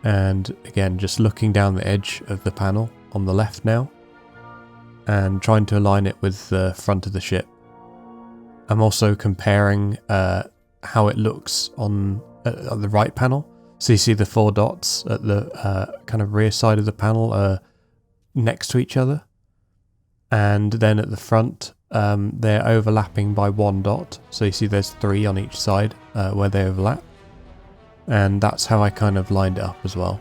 And again, just looking down the edge of the panel on the left now and trying to align it with the front of the ship. I'm also comparing how it looks on the right panel. So you see the 4 dots at the kind of rear side of the panel are next to each other. And then at the front, they're overlapping by 1 dot. So you see there's 3 on each side where they overlap. And that's how I kind of lined it up as well.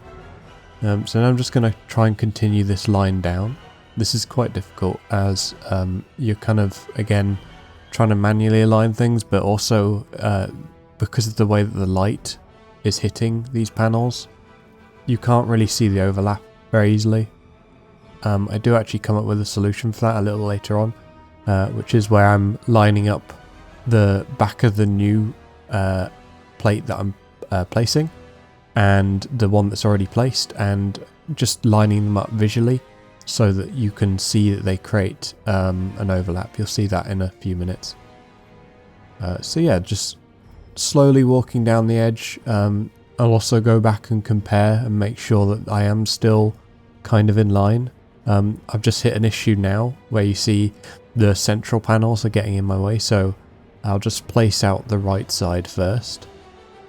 So now I'm just going to try and continue this line down. This is quite difficult as you're kind of, again, trying to manually align things, but also because of the way that the light is hitting these panels, you can't really see the overlap very easily. I do actually come up with a solution for that a little later on, which is where I'm lining up the back of the new plate that I'm placing and the one that's already placed, and just lining them up visually so that you can see that they create an overlap. You'll see that in a few minutes. So yeah, just slowly walking down the edge. I'll also go back and compare and make sure that I am still kind of in line. I've just hit an issue now where you see the central panels are getting in my way, so I'll just place out the right side first,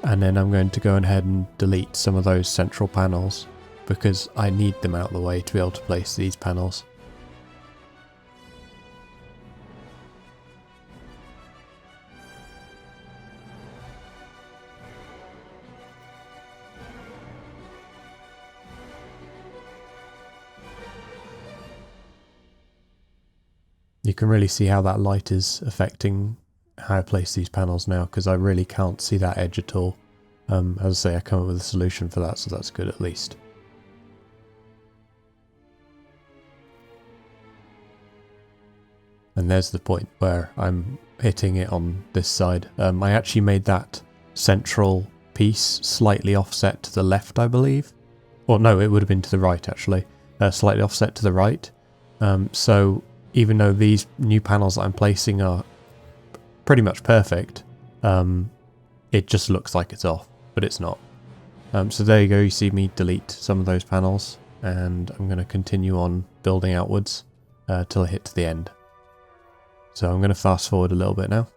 and then I'm going to go ahead and delete some of those central panels because I need them out of the way to be able to place these panels. You can really see how that light is affecting how I place these panels now, because I really can't see that edge at all. As I say, I come up with a solution for that, so that's good at least. And there's the point where I'm hitting it on this side. I actually made that central piece slightly offset to the left, I believe. Or no, it would have been to the right actually. Slightly offset to the right. So even though these new panels that I'm placing are pretty much perfect, it just looks like it's off, but it's not. So there you go, you see me delete some of those panels, and I'm going to continue on building outwards till I hit to the end. So I'm going to fast forward a little bit now.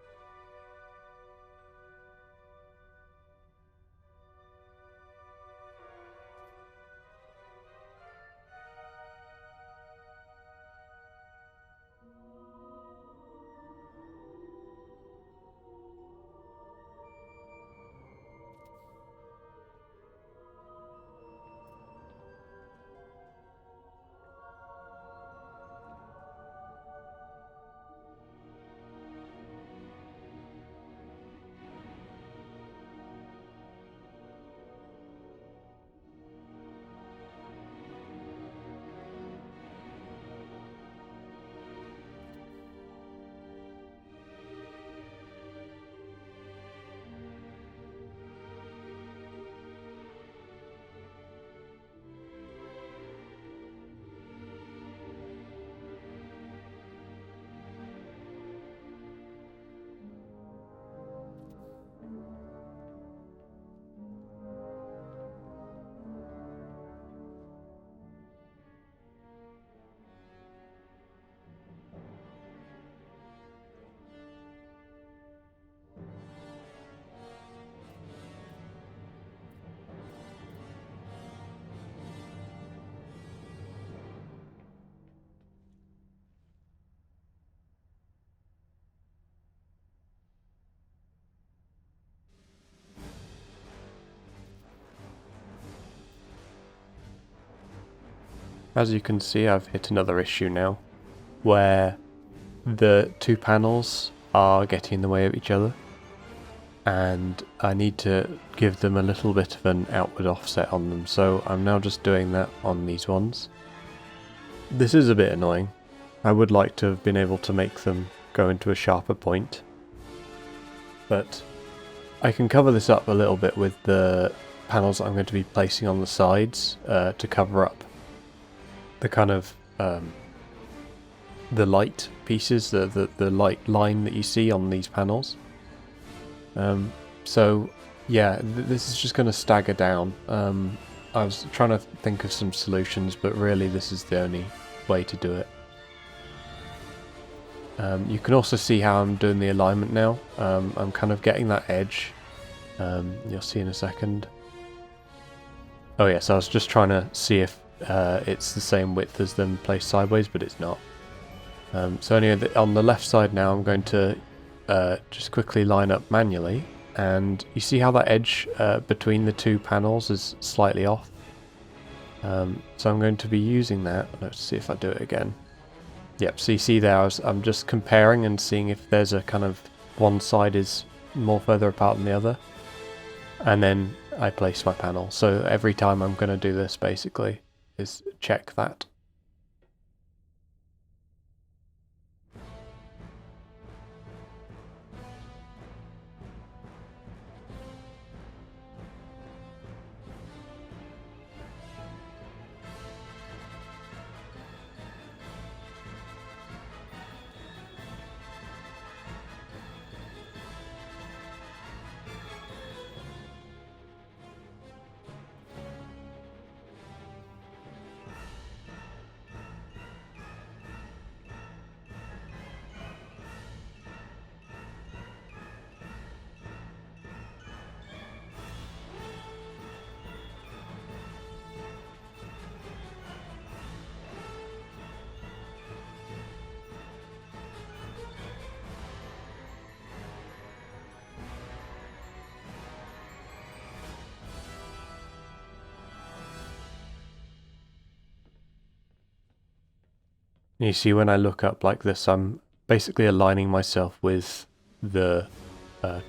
as you can see, I've hit another issue now, where the two panels are getting in the way of each other, and I need to give them a little bit of an outward offset on them, so I'm now just doing that on these ones. This is a bit annoying. I would like to have been able to make them go into a sharper point, but I can cover this up a little bit with the panels I'm going to be placing on the sides to cover up the kind of the light pieces, the light line that you see on these panels. So yeah, this is just going to stagger down. I was trying to think of some solutions, but really this is the only way to do it. You can also see how I'm doing the alignment now. I'm kind of getting that edge. You'll see in a second. Oh yes, I was just trying to see if it's the same width as them placed sideways, but it's not. So anyway, on the left side now, I'm going to just quickly line up manually, and you see how that edge between the two panels is slightly off. So I'm going to be using that. Let's see if I do it again. Yep, so you see there, I'm just comparing and seeing if there's a kind of one side is more further apart than the other, and then I place my panel. So every time I'm going to do this basically is check that. You see, when I look up like this, I'm basically aligning myself with the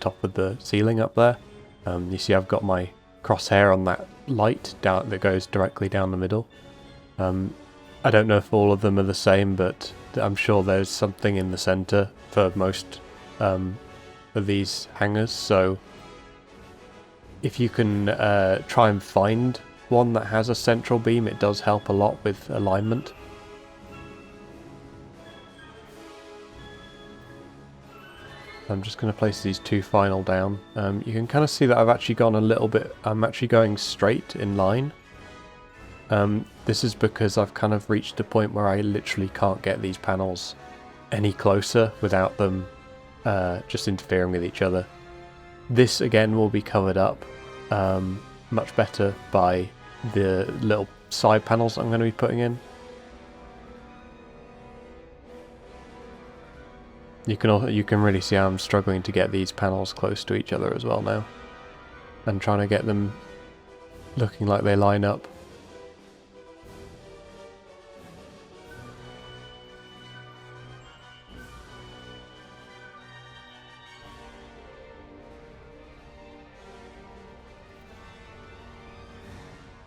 top of the ceiling up there. You see I've got my crosshair on that light down that goes directly down the middle. I don't know if all of them are the same, but I'm sure there's something in the center for most of these hangars, so if you can try and find one that has a central beam, it does help a lot with alignment. I'm just going to place these two final down. You can kind of see that I've actually gone a little bit, I'm actually going straight in line. This is because I've kind of reached a point where I literally can't get these panels any closer without them just interfering with each other. This again will be covered up much better by the little side panels I'm going to be putting in. You can really see how I'm struggling to get these panels close to each other as well now, and trying to get them looking like they line up.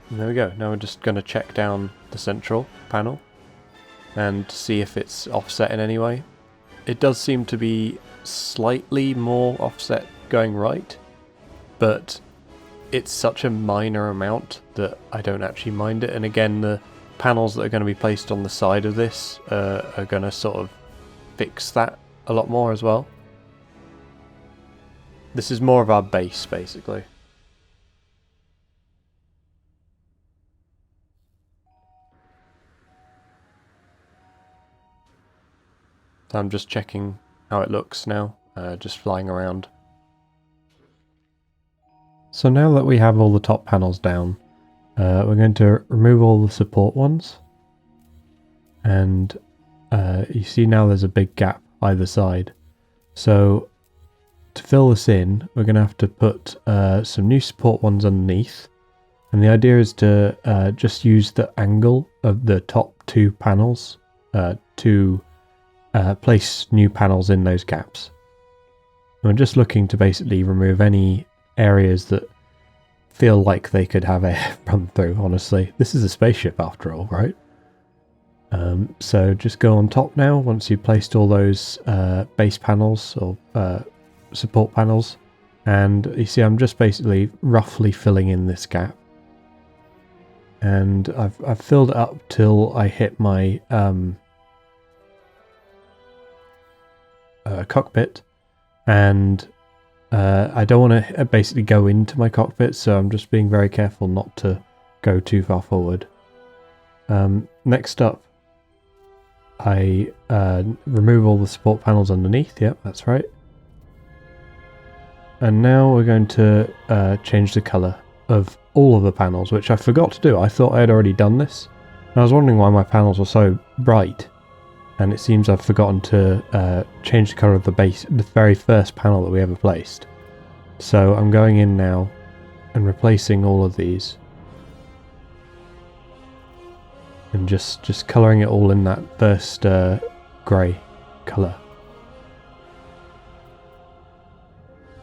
And there we go. Now we're just going to check down the central panel and see if it's offset in any way. It does seem to be slightly more offset going right, but it's such a minor amount that I don't actually mind it. And again, the panels that are going to be placed on the side of this are going to sort of fix that a lot more as well. This is more of our base, basically. I'm just checking how it looks now, just flying around. So now that we have all the top panels down, we're going to remove all the support ones. And you see now there's a big gap either side. So to fill this in, we're going to have to put some new support ones underneath. And the idea is to just use the angle of the top 2 panels to place new panels in those gaps. I'm just looking to basically remove any areas that feel like they could have air run through, honestly. This is a spaceship after all, right? So just go on top now once you've placed all those base panels or support panels, and you see I'm just basically roughly filling in this gap, and I've filled it up till I hit my cockpit, and I don't want to basically go into my cockpit, so I'm just being very careful not to go too far forward. Next up, I remove all the support panels underneath. Yep, that's right. And now we're going to change the colour of all of the panels, which I forgot to do. I thought I had already done this. And I was wondering why my panels were so bright. And it seems I've forgotten to change the colour of the very first panel that we ever placed. So I'm going in now and replacing all of these. And just colouring it all in that first grey colour.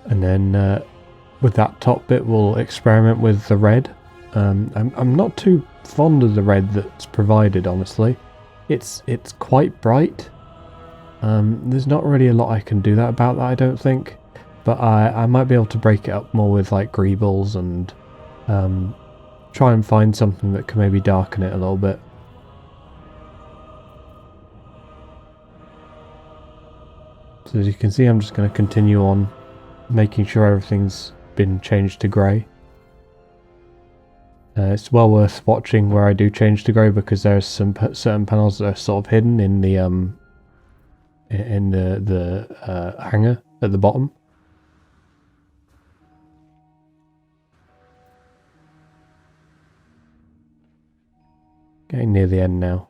And then with that top bit we'll experiment with the red. I'm not too fond of the red that's provided, honestly. It's quite bright. There's not really a lot I can do about that, I don't think. But I might be able to break it up more with like greebles and try and find something that can maybe darken it a little bit. So as you can see, I'm just going to continue on making sure everything's been changed to grey. It's well worth watching where I do change to grey, because there's some certain panels that are sort of hidden in the hangar at the bottom. Getting near the end now.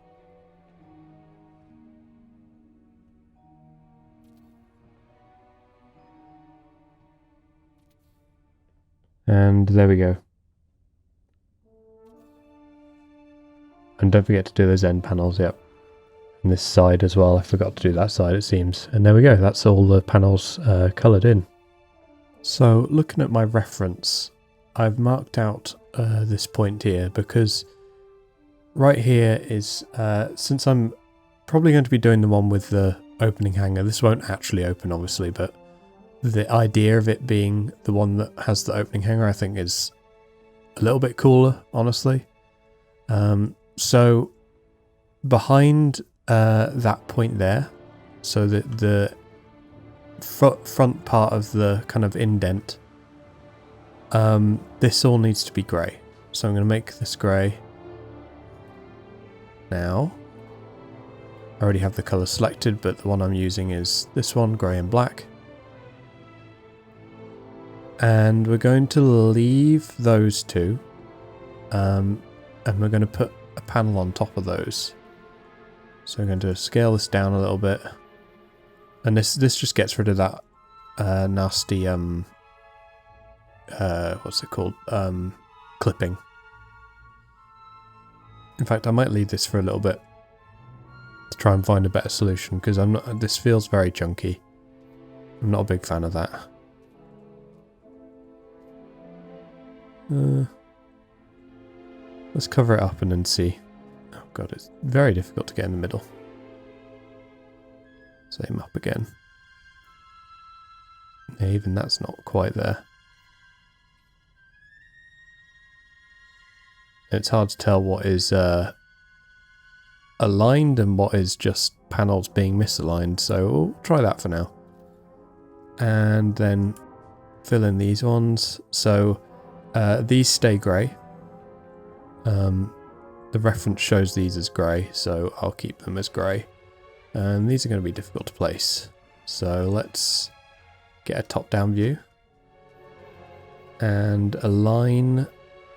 And there we go. And don't forget to do those end panels, yep. And this side as well, I forgot to do that side it seems. And there we go, that's all the panels coloured in. So looking at my reference, I've marked out this point here because right here is, since I'm probably going to be doing the one with the opening hangar, this won't actually open obviously, but the idea of it being the one that has the opening hangar I think is a little bit cooler, honestly. So behind that point there, so that the front part of the kind of indent, this all needs to be grey. So I'm going to make this grey. Now, I already have the colour selected, but the one I'm using is this one, grey and black. And we're going to leave those two, and we're going to put a panel on top of those. So we're going to scale this down a little bit, and this just gets rid of that nasty what's it called, clipping. In fact, I might leave this for a little bit to try and find a better solution, because this feels very chunky. I'm not a big fan of that. Let's cover it up and then see. Oh god, it's very difficult to get in the middle. Same up again. Yeah, even that's not quite there. It's hard to tell what is aligned and what is just panels being misaligned, so we'll try that for now. And then fill in these ones. So these stay grey. The reference shows these as grey, so I'll keep them as grey. And these are going to be difficult to place. So let's get a top-down view. And align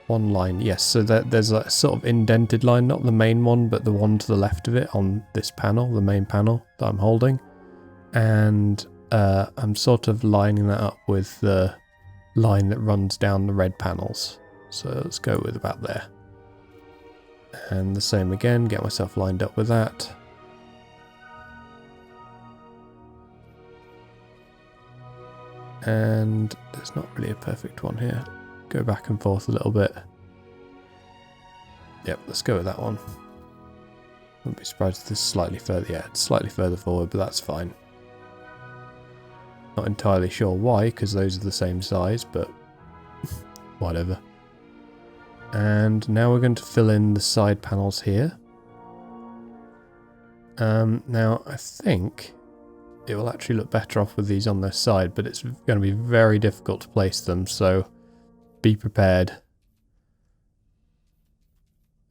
one line. Yes, so there's a sort of indented line, not the main one, but the one to the left of it on this panel, the main panel that I'm holding. And I'm sort of lining that up with the line that runs down the red panels. So let's go with about there. And the same again, get myself lined up with that. And there's not really a perfect one here. Go back and forth a little bit. Yep, let's go with that one. Wouldn't be surprised if this is slightly further. Yeah, it's slightly further forward, but that's fine. Not entirely sure why, because those are the same size, but whatever. And now we're going to fill in the side panels here. Now, I think it will actually look better off with these on their side, but it's going to be very difficult to place them, so be prepared.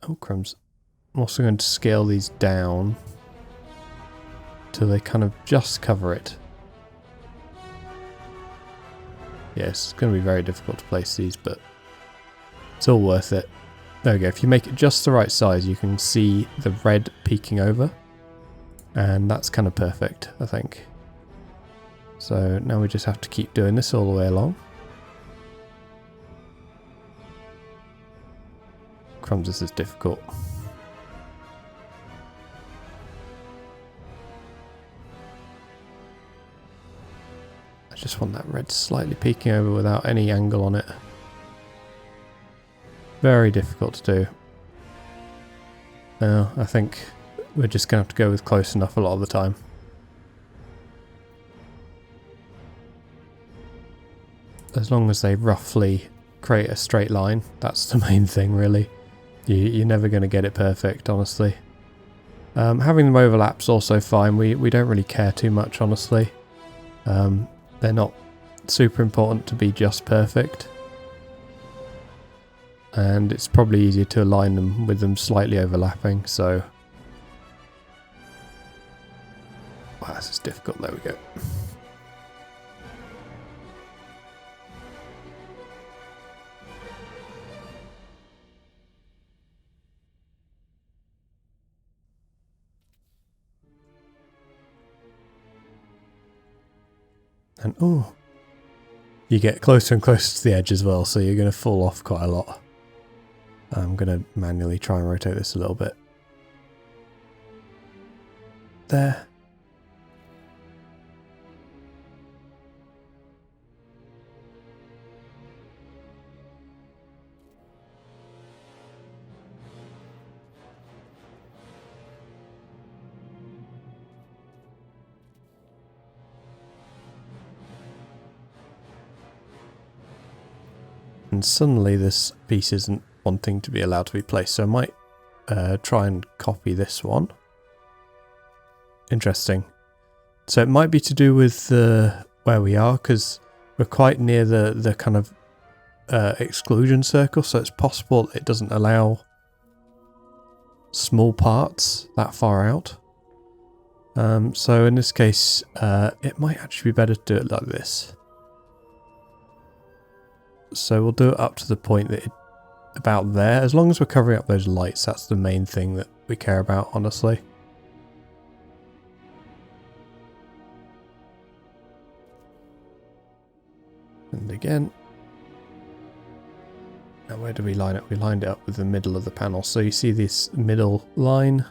Oh, crumbs. I'm also going to scale these down till they kind of just cover it. Yes, it's going to be very difficult to place these, but it's all worth it. There we go. If you make it just the right size, you can see the red peeking over. And that's kind of perfect, I think. So now we just have to keep doing this all the way along. Crumbs, this is difficult. I just want that red slightly peeking over without any angle on it. Very difficult to do. I think we're just going to have to go with close enough a lot of the time. As long as they roughly create a straight line, that's the main thing really. You're never going to get it perfect, honestly. Having them overlap's also fine. We don't really care too much, honestly. They're not super important to be just perfect. And it's probably easier to align them with them slightly overlapping, so... Wow, this is difficult. There we go. And oh, you get closer and closer to the edge as well, so you're going to fall off quite a lot. I'm going to manually try and rotate this a little bit. There. And suddenly this piece isn't wanting to be allowed to be placed, so I might try and copy this one. Interesting. So it might be to do with where we are, because we're quite near the kind of exclusion circle, so it's possible it doesn't allow small parts that far out. So in this case, it might actually be better to do it like this. So we'll do it up to the point that about there. As long as we're covering up those lights, that's the main thing that we care about, honestly. And again. Now where do we line it? We lined it up with the middle of the panel. So you see this middle line.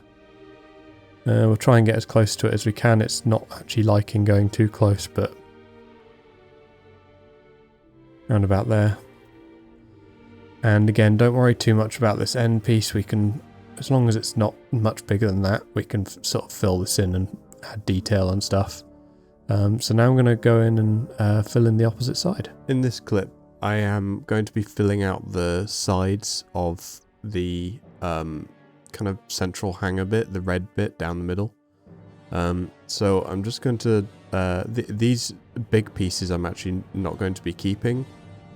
We'll try and get as close to it as we can. It's not actually liking going too close, but around about there. And again, don't worry too much about this end piece. We can, as long as it's not much bigger than that, we can sort of fill this in and add detail and stuff. So now I'm going to go in and fill in the opposite side. In this clip, I am going to be filling out the sides of the kind of central hangar bit, the red bit down the middle. So I'm just going to, these big pieces I'm actually not going to be keeping.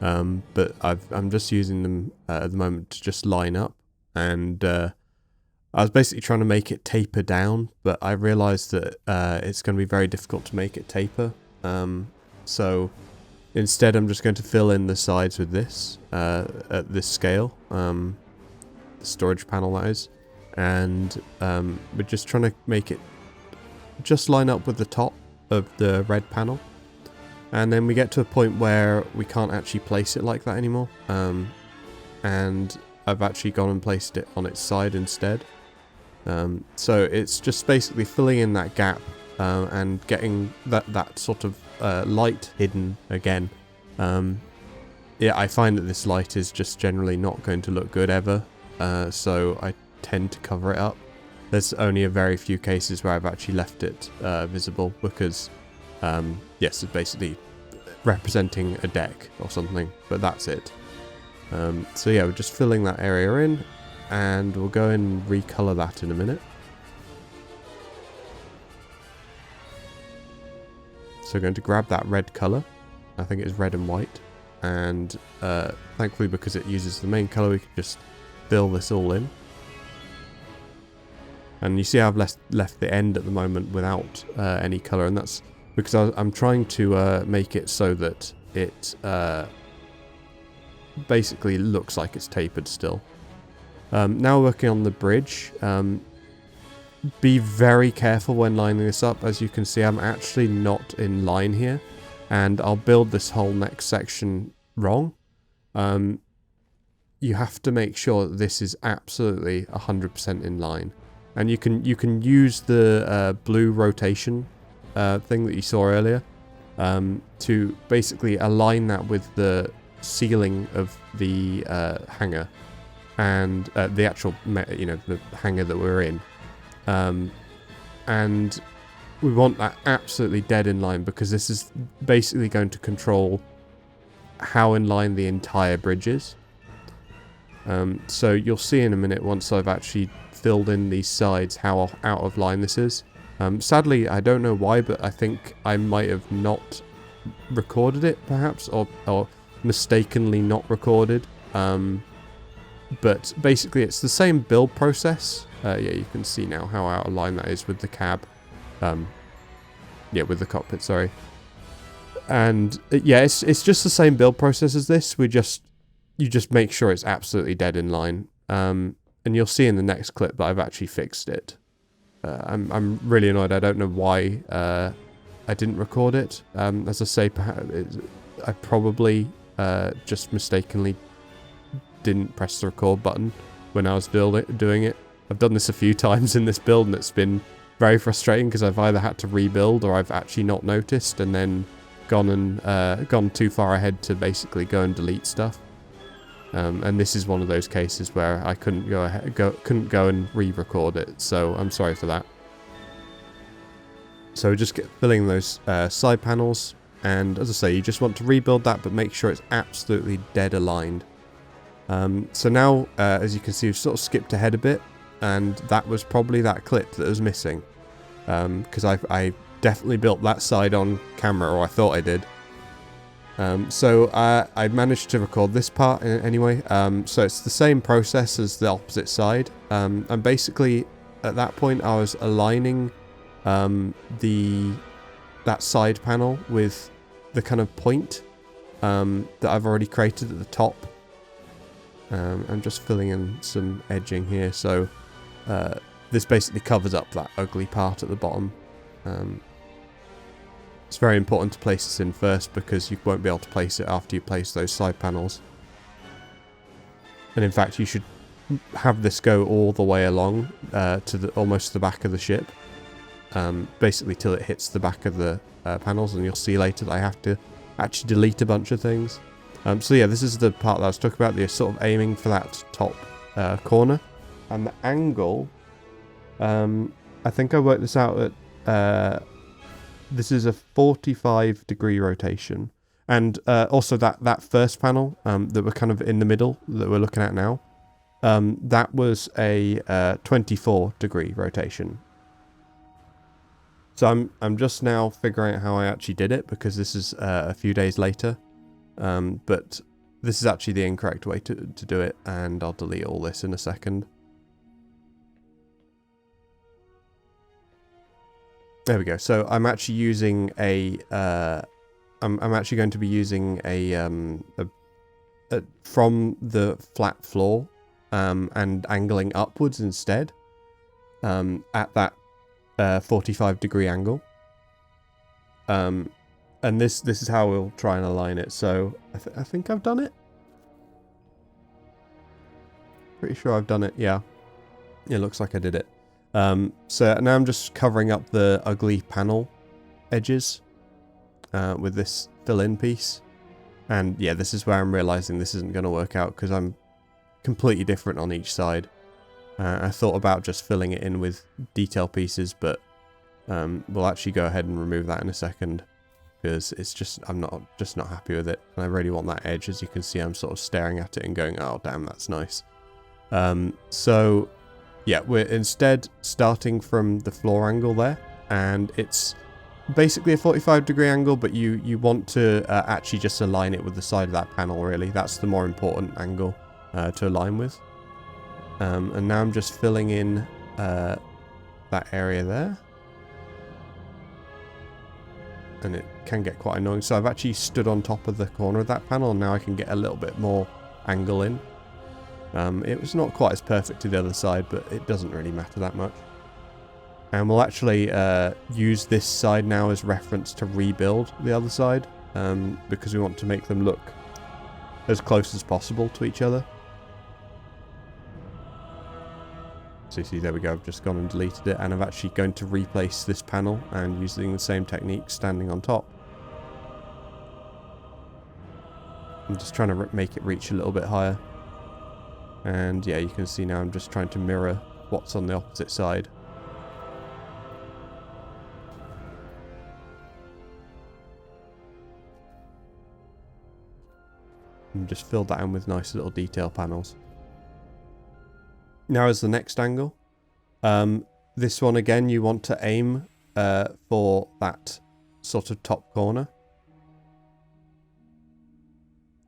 But I'm just using them at the moment to just line up, and I was basically trying to make it taper down, but I realised that it's going to be very difficult to make it taper, so instead I'm just going to fill in the sides with this, at this scale, the storage panel that is, and we're just trying to make it just line up with the top of the red panel. And then we get to a point where we can't actually place it like that anymore. And I've actually gone and placed it on its side instead. So it's just basically filling in that gap and getting that sort of light hidden again. Yeah, I find that this light is just generally not going to look good ever, so I tend to cover it up. There's only a very few cases where I've actually left it visible because, yes, it's basically representing a deck or something, but that's it. So yeah, we're just filling that area in, and we'll go and recolor that in a minute. So we're going to grab that red color. I think it's red and white. And thankfully, because it uses the main color, we can just fill this all in. And you see I've left the end at the moment without any color, and that's because I'm trying to make it so that it basically looks like it's tapered still. Now working on the bridge. Be very careful when lining this up. As you can see, I'm actually not in line here, and I'll build this whole next section wrong. You have to make sure that this is absolutely 100% in line, and you can use the blue rotation thing that you saw earlier to basically align that with the ceiling of the hangar and the actual the hangar that we're in. And we want that absolutely dead in line, because this is basically going to control how in line the entire bridge is. So you'll see in a minute, once I've actually filled in these sides, how out of line this is. Sadly, I don't know why, but I think I might have not recorded it, perhaps, or mistakenly not recorded. But basically it's the same build process. Yeah, you can see now how out of line that is with the cab. Yeah, with the cockpit, sorry. And yeah, it's just the same build process as this. You just make sure it's absolutely dead in line. And you'll see in the next clip that I've actually fixed it. I'm really annoyed. I don't know why I didn't record it. As I say, perhaps I probably just mistakenly didn't press the record button when I was doing it. I've done this a few times in this build, and it's been very frustrating because I've either had to rebuild or I've actually not noticed and then gone too far ahead to basically go and delete stuff. And this is one of those cases where I couldn't go and re-record it, so I'm sorry for that. So just filling those side panels, and as I say, you just want to rebuild that, but make sure it's absolutely dead aligned. So now, as you can see, we've sort of skipped ahead a bit, and that was probably that clip that was missing, because I definitely built that side on camera, or I thought I did. So I managed to record this part anyway. So it's the same process as the opposite side, and basically at that point I was aligning that side panel with the kind of point that I've already created at the top. I'm just filling in some edging here, so this basically covers up that ugly part at the bottom. It's very important to place this in first, because you won't be able to place it after you place those side panels. And in fact, you should have this go all the way along to almost the back of the ship, basically till it hits the back of the panels, and you'll see later that I have to actually delete a bunch of things. So yeah, this is the part that I was talking about. You're sort of aiming for that top corner, and the angle. I think I worked this out at. This is a 45-degree rotation, and also that first panel that we're kind of in the middle that we're looking at now, that was a 24-degree rotation. So I'm just now figuring out how I actually did it, because this is a few days later. But this is actually the incorrect way to do it, and I'll delete all this in a second. There we go. So I'm actually using I'm actually going to be using a from the flat floor and angling upwards instead at that 45-degree angle. And this is how we'll try and align it. So I think I've done it. Pretty sure I've done it. Yeah, it looks like I did it. So now I'm just covering up the ugly panel edges with this fill-in piece. And yeah, this is where I'm realizing this isn't going to work out because I'm completely different on each side. I thought about just filling it in with detail pieces, but we'll actually go ahead and remove that in a second because it's just, I'm just not happy with it. And I really want that edge. As you can see, I'm sort of staring at it and going, oh damn, that's nice. So yeah, we're instead starting from the floor angle there, and it's basically a 45-degree angle, but you want to actually just align it with the side of that panel, really. That's the more important angle to align with. And now I'm just filling in that area there. And it can get quite annoying. So I've actually stood on top of the corner of that panel, and now I can get a little bit more angle in. It was not quite as perfect to the other side, but it doesn't really matter that much. And we'll actually use this side now as reference to rebuild the other side, because we want to make them look as close as possible to each other. So you see, there we go, I've just gone and deleted it, and I'm actually going to replace this panel and using the same technique, standing on top. I'm just trying to make it reach a little bit higher. And yeah, you can see now I'm just trying to mirror what's on the opposite side. And just fill that in with nice little detail panels. Now as the next angle. This one again, you want to aim for that sort of top corner.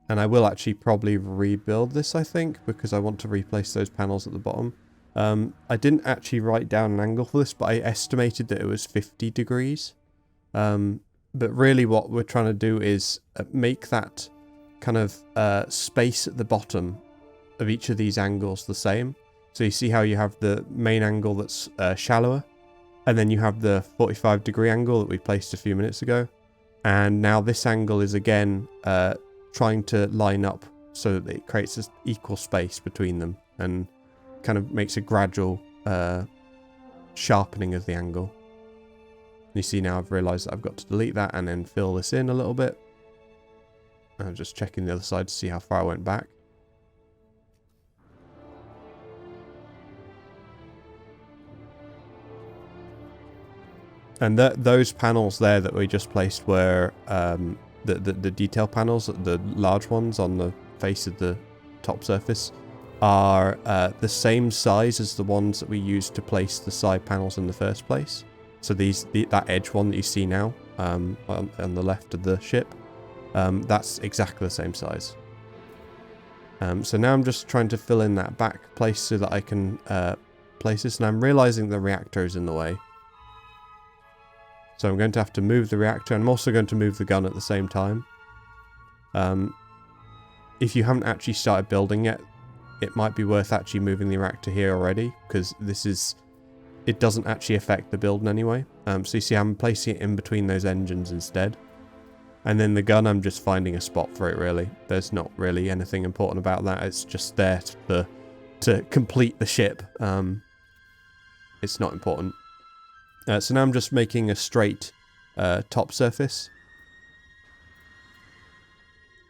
And I will actually probably rebuild this, I think, because I want to replace those panels at the bottom. I didn't actually write down an angle for this, but I estimated that it was 50 degrees. But really what we're trying to do is make that kind of space at the bottom of each of these angles the same. So you see how you have the main angle that's shallower, and then you have the 45-degree angle that we placed a few minutes ago. And now this angle is again trying to line up so that it creates this equal space between them and kind of makes a gradual sharpening of the angle. You see now I've realized that I've got to delete that and then fill this in a little bit. I'm just checking the other side to see how far I went back. And those panels there that we just placed were the detail panels, the large ones on the face of the top surface, are the same size as the ones that we used to place the side panels in the first place. So that edge one that you see now on the left of the ship, that's exactly the same size. So now I'm just trying to fill in that back place so that I can place this, and I'm realizing the reactor is in the way. So I'm going to have to move the reactor, and I'm also going to move the gun at the same time. If you haven't actually started building yet, it might be worth actually moving the reactor here already, because it doesn't actually affect the build in any way. So you see I'm placing it in between those engines instead. And then the gun, I'm just finding a spot for it, really. There's not really anything important about that. It's just there to complete the ship. It's not important. So now I'm just making a straight top surface.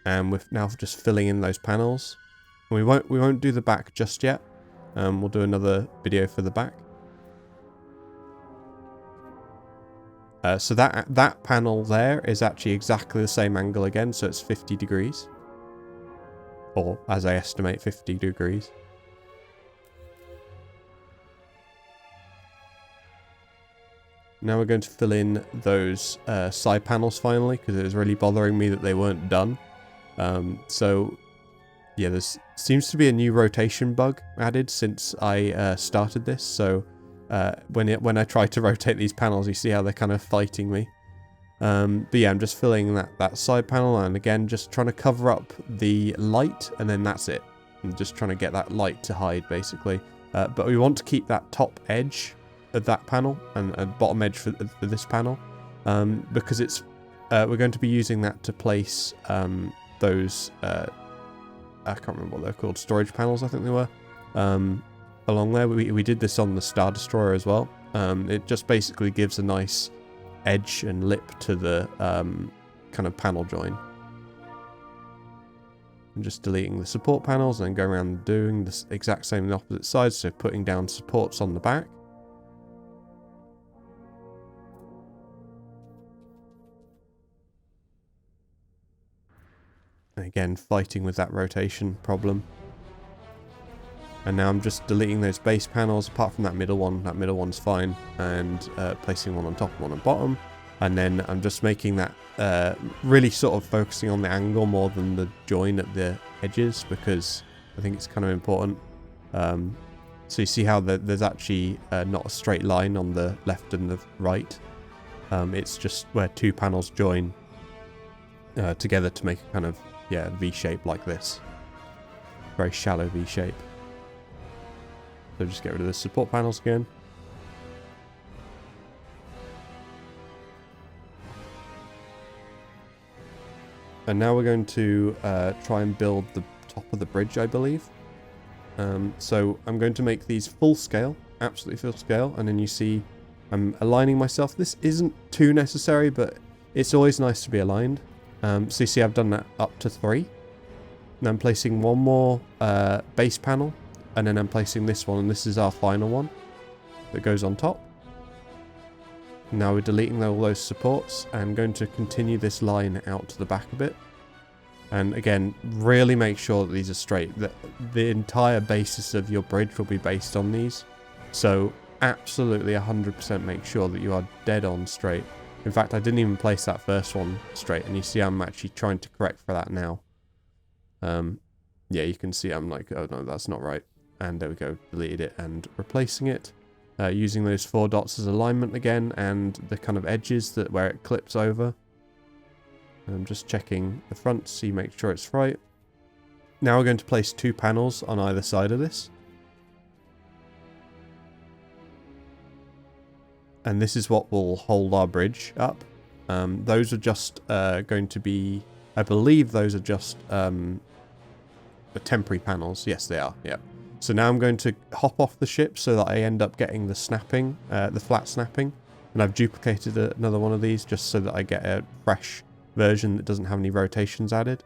And we're now just filling in those panels. And we won't do the back just yet. We'll do another video for the back. So that panel there is actually exactly the same angle again, so it's 50 degrees. Or, as I estimate, 50 degrees. Now we're going to fill in those side panels finally, because it was really bothering me that they weren't done. So, yeah, there seems to be a new rotation bug added since I started this, so when I try to rotate these panels, you see how they're kind of fighting me. But yeah, I'm just filling that side panel, and again, just trying to cover up the light, and then that's it. I'm just trying to get that light to hide, basically. But we want to keep that top edge of that panel and bottom edge for this panel, because we're going to be using that to place those I can't remember what they're called, storage panels, I think they were, along there. We did this on the Star Destroyer as well. It just basically gives a nice edge and lip to the kind of panel join. I'm just deleting the support panels and then going around and doing the exact same on the opposite side, so putting down supports on the back. And again, fighting with that rotation problem. And now I'm just deleting those base panels, apart from that middle one. That middle one's fine. And placing one on top and one on bottom. And then I'm just making that, really sort of focusing on the angle more than the join at the edges, because I think it's kind of important. So you see how there's actually not a straight line on the left and the right. It's just where two panels join together to make a kind of, yeah, V shape like this. Very shallow V shape. So just get rid of the support panels again. And now we're going to try and build the top of the bridge, I believe. So I'm going to make these full scale, absolutely full scale, and then you see I'm aligning myself. This isn't too necessary, but it's always nice to be aligned. So you see I've done that up to 3. And I'm placing one more base panel, and then I'm placing this one, and this is our final one that goes on top. Now we're deleting all those supports and going to continue this line out to the back a bit. And again, really make sure that these are straight. The entire basis of your bridge will be based on these. So absolutely 100% make sure that you are dead on straight. In fact, I didn't even place that first one straight, and you see I'm actually trying to correct for that now. Yeah, you can see I'm like, oh no, that's not right. And there we go, deleted it and replacing it. Using those 4 dots as alignment again, and the kind of edges that where it clips over. And I'm just checking the front to see, make sure it's right. Now we're going to place 2 panels on either side of this. And this is what will hold our bridge up. Those are just going to be, I believe those are just the temporary panels. Yes, they are. Yeah. So now I'm going to hop off the ship so that I end up getting the snapping, the flat snapping. And I've duplicated another one of these just so that I get a fresh version that doesn't have any rotations added.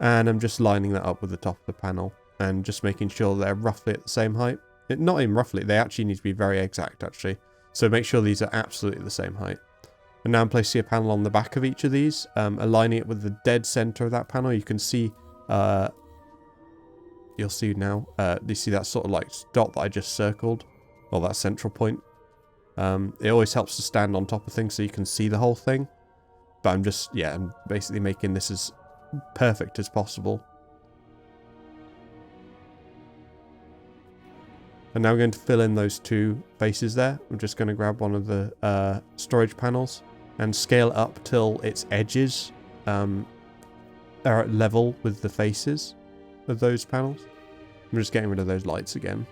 And I'm just lining that up with the top of the panel and just making sure they're roughly at the same height. Not even roughly, they actually need to be very exact actually. So make sure these are absolutely the same height. And now I'm placing a panel on the back of each of these, aligning it with the dead center of that panel. You can see... you'll see now, you see that sort of like dot that I just circled, well, that central point. It always helps to stand on top of things so you can see the whole thing. But I'm just, yeah, I'm basically making this as perfect as possible. And now we're going to fill in those 2 faces there. I'm just going to grab one of the storage panels and scale it up till its edges are at level with the faces of those panels. I'm just getting rid of those lights again.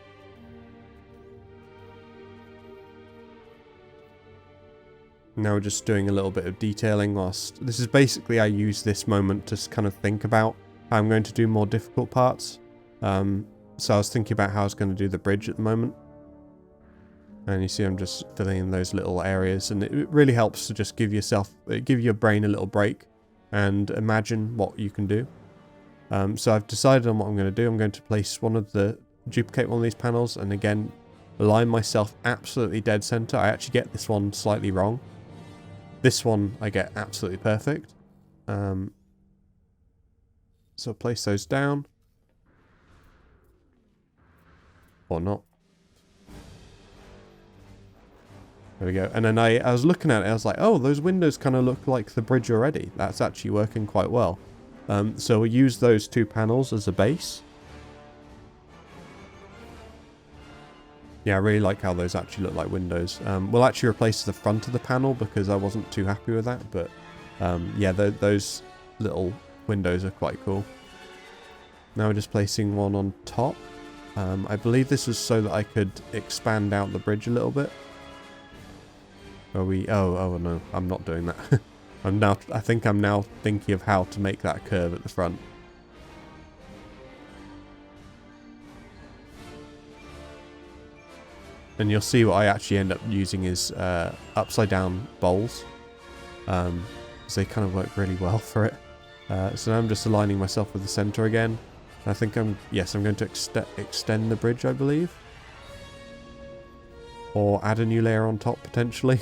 Now we're just doing a little bit of detailing whilst... This is basically, I use this moment to kind of think about how I'm going to do more difficult parts. So I was thinking about how I was going to do the bridge at the moment. And you see I'm just filling in those little areas, and it really helps to just give your brain a little break and imagine what you can do. So I've decided on what I'm going to do. I'm going to place duplicate one of these panels, and again, align myself absolutely dead center. I actually get this one slightly wrong. This one I get absolutely perfect. So place those down. Or not. There we go. And then I was looking at it, I was like, oh, those windows kind of look like the bridge already. That's actually working quite well. So we'll use those 2 panels as a base. Yeah, I really like how those actually look like windows. We'll actually replace the front of the panel because I wasn't too happy with that. But yeah, those little windows are quite cool. Now we're just placing one on top. I believe this was so that I could expand out the bridge a little bit. Oh no, I'm not doing that. I think I'm now thinking of how to make that curve at the front. And you'll see what I actually end up using is upside down bowls. So they kind of work really well for it. So now I'm just aligning myself with the center again. I think I'm going to extend the bridge, I believe. Or add a new layer on top, potentially.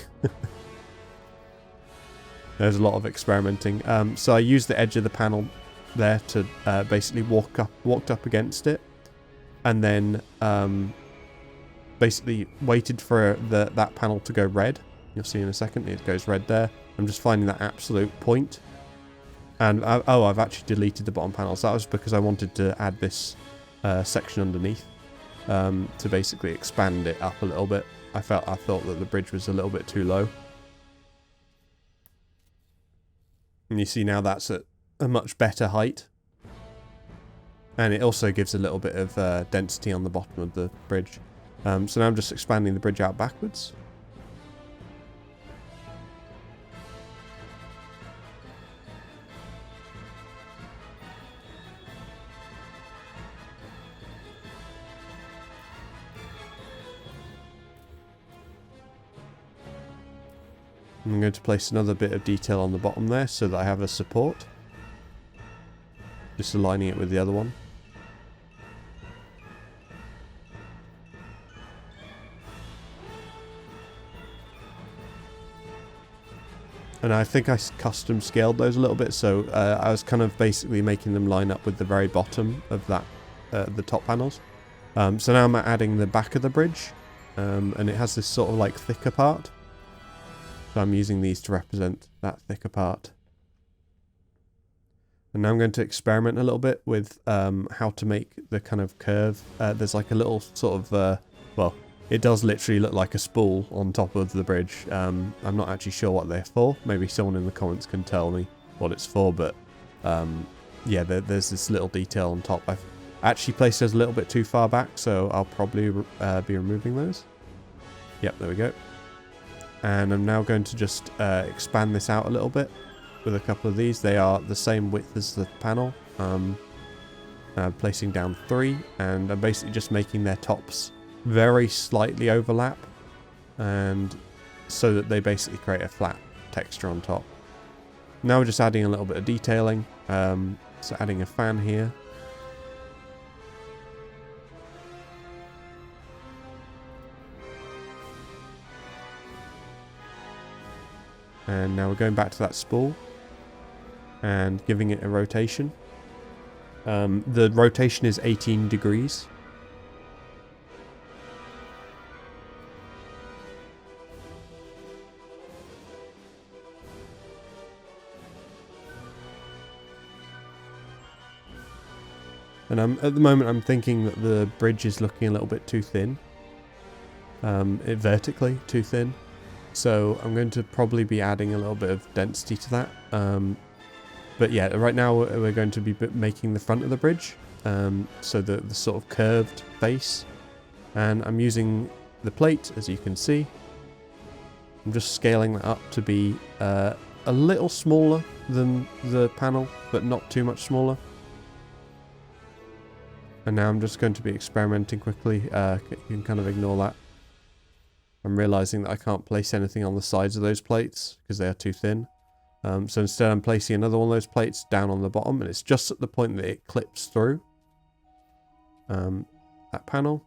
There's a lot of experimenting. So I used the edge of the panel there to basically walked up against it. And then basically waited for that panel to go red. You'll see in a second, it goes red there. I'm just finding that absolute point. And, I've actually deleted the bottom panels. That was because I wanted to add this section underneath to basically expand it up a little bit. I thought that the bridge was a little bit too low. And you see now that's at a much better height. And it also gives a little bit of density on the bottom of the bridge. So now I'm just expanding the bridge out backwards. I'm going to place another bit of detail on the bottom there so that I have a support. Just aligning it with the other one. And I think I custom scaled those a little bit, so I was kind of basically making them line up with the very bottom of that, the top panels. So now I'm adding the back of the bridge, and it has this sort of like thicker part. So I'm using these to represent that thicker part. And now I'm going to experiment a little bit with how to make the kind of curve. There's like a little sort of, well, it does literally look like a spool on top of the bridge. I'm not actually sure what they're for. Maybe someone in the comments can tell me what it's for, but yeah, there's this little detail on top. I've actually placed those a little bit too far back, so I'll probably be removing those. Yep, there we go. And I'm now going to just expand this out a little bit with a couple of these. They are the same width as the panel. Placing down 3, and I'm basically just making their tops very slightly overlap, and so that they basically create a flat texture on top. Now we're just adding a little bit of detailing, so adding a fan here. And now we're going back to that spool and giving it a rotation. The rotation is 18 degrees. And at the moment I'm thinking that the bridge is looking a little bit too thin. Vertically too thin. So I'm going to probably be adding a little bit of density to that. But yeah, right now we're going to be making the front of the bridge. So the sort of curved face. And I'm using the plate, as you can see. I'm just scaling that up to be a little smaller than the panel, but not too much smaller. And now I'm just going to be experimenting quickly. You can kind of ignore that. I'm realizing that I can't place anything on the sides of those plates because they are too thin. So instead I'm placing another one of those plates down on the bottom, and it's just at the point that it clips through that panel.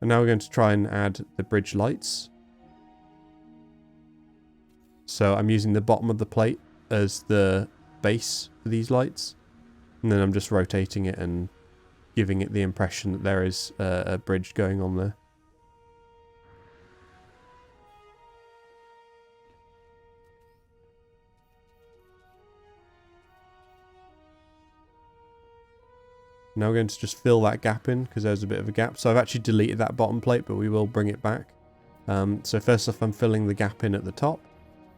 And now we're going to try and add the bridge lights. So I'm using the bottom of the plate as the base for these lights. And then I'm just rotating it and giving it the impression that there is a bridge going on there. Now we're going to just fill that gap in because there's a bit of a gap. So I've actually deleted that bottom plate, but we will bring it back. So first off, I'm filling the gap in at the top.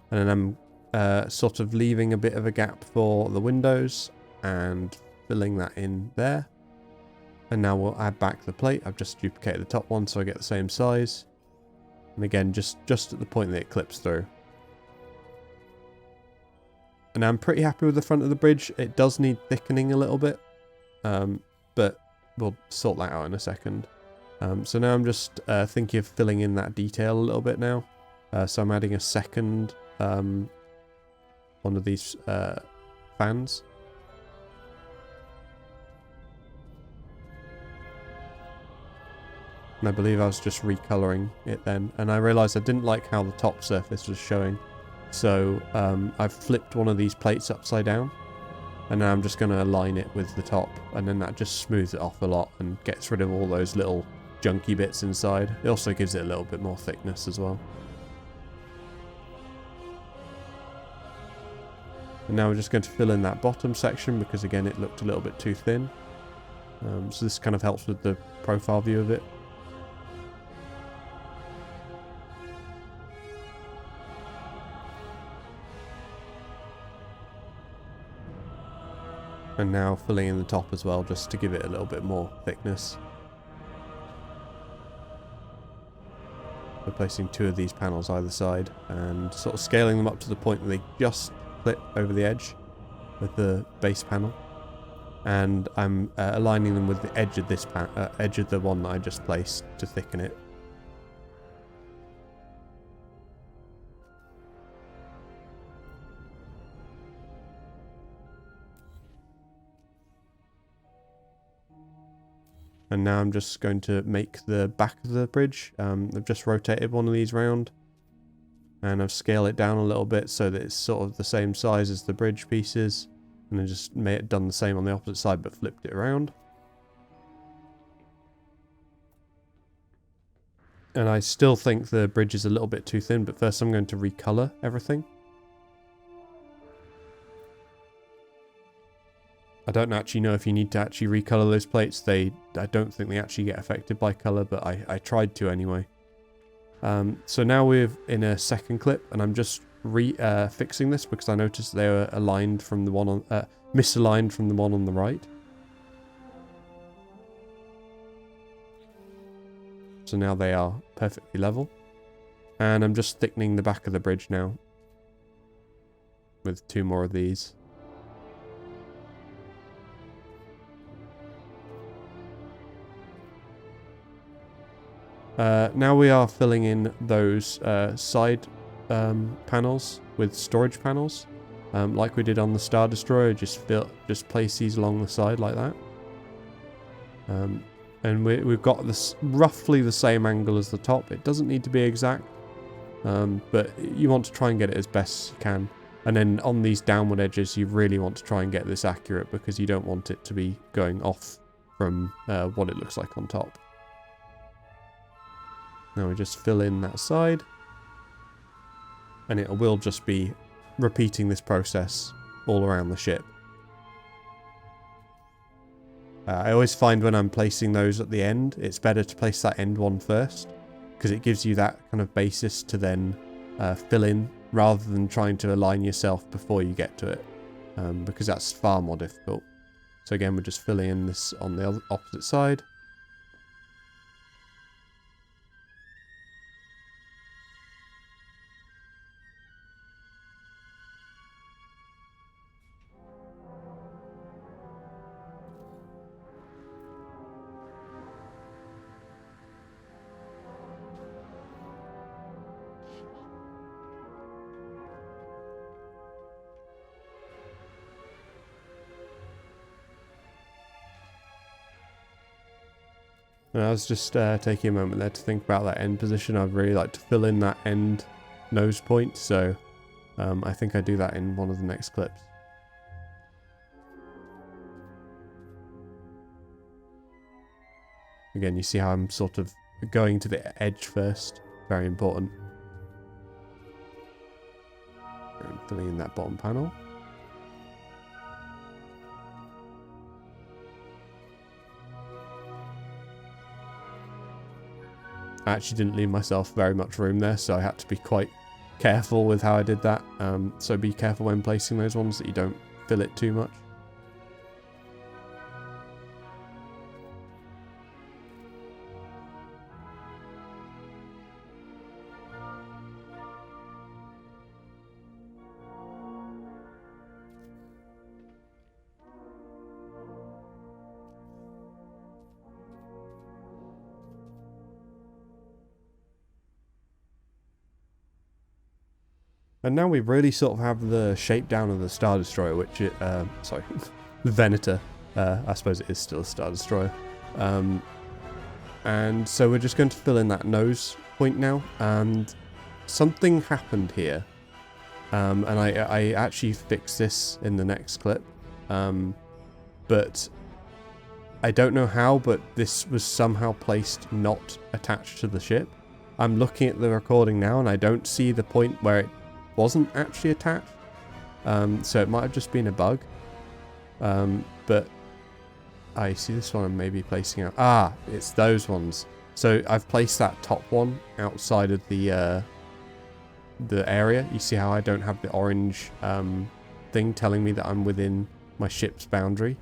And then I'm sort of leaving a bit of a gap for the windows and filling that in there. And now we'll add back the plate. I've just duplicated the top one so I get the same size. And again, just at the point that it clips through. And I'm pretty happy with the front of the bridge. It does need thickening a little bit. But we'll sort that out in a second. So now I'm just thinking of filling in that detail a little bit now. So I'm adding a second one of these fans. And I believe I was just recoloring it then. And I realized I didn't like how the top surface was showing. So I've flipped one of these plates upside down. And now I'm just going to align it with the top. And then that just smooths it off a lot and gets rid of all those little junky bits inside. It also gives it a little bit more thickness as well. And now we're just going to fill in that bottom section because again it looked a little bit too thin. So this kind of helps with the profile view of it. And now filling in the top as well, just to give it a little bit more thickness. We're placing 2 of these panels either side and sort of scaling them up to the point that they just flip over the edge with the base panel. And I'm aligning them with the edge of this edge of the one that I just placed to thicken it. And now I'm just going to make the back of the bridge. I've just rotated one of these round. And I've scaled it down a little bit so that it's sort of the same size as the bridge pieces. And then just made it done the same on the opposite side but flipped it around. And I still think the bridge is a little bit too thin, but first I'm going to recolor everything. I don't actually know if you need to actually recolor those plates. I don't think they actually get affected by color, but I tried to anyway. So now we're in a second clip, and I'm just fixing this because I noticed they were aligned from the one on misaligned from the one on the right. So now they are perfectly level, and I'm just thickening the back of the bridge now with 2 more of these. Now we are filling in those side panels with storage panels, like we did on the Star Destroyer. Just place these along the side like that, and we've got this roughly the same angle as the top. It doesn't need to be exact, but you want to try and get it as best you can. And then on these downward edges, you really want to try and get this accurate because you don't want it to be going off from what it looks like on top. Now we just fill in that side, and it will just be repeating this process all around the ship. I always find when I'm placing those at the end, it's better to place that end one first, because it gives you that kind of basis to then fill in, rather than trying to align yourself before you get to it, because that's far more difficult. So again, we're just filling in this on the opposite side. And I was just taking a moment there to think about that end position. I'd really like to fill in that end nose point, so I think I do that in one of the next clips. Again, you see how I'm sort of going to the edge first. Very important. And filling in that bottom panel. I actually didn't leave myself very much room there, so I had to be quite careful with how I did that. So be careful when placing those ones that you don't fill it too much. And now we really sort of have the shape down of the Star Destroyer, which it, sorry, the Venator. I suppose it is still a Star Destroyer. And so we're just going to fill in that nose point now. And something happened here. And I actually fixed this in the next clip. But I don't know how, but this was somehow placed not attached to the ship. I'm looking at the recording now and I don't see the point where it wasn't actually attached. So it might have just been a bug. But I see this one I'm maybe placing out. Ah, it's those ones. So I've placed that top one outside of the area. You see how I don't have the orange thing telling me that I'm within my ship's boundary?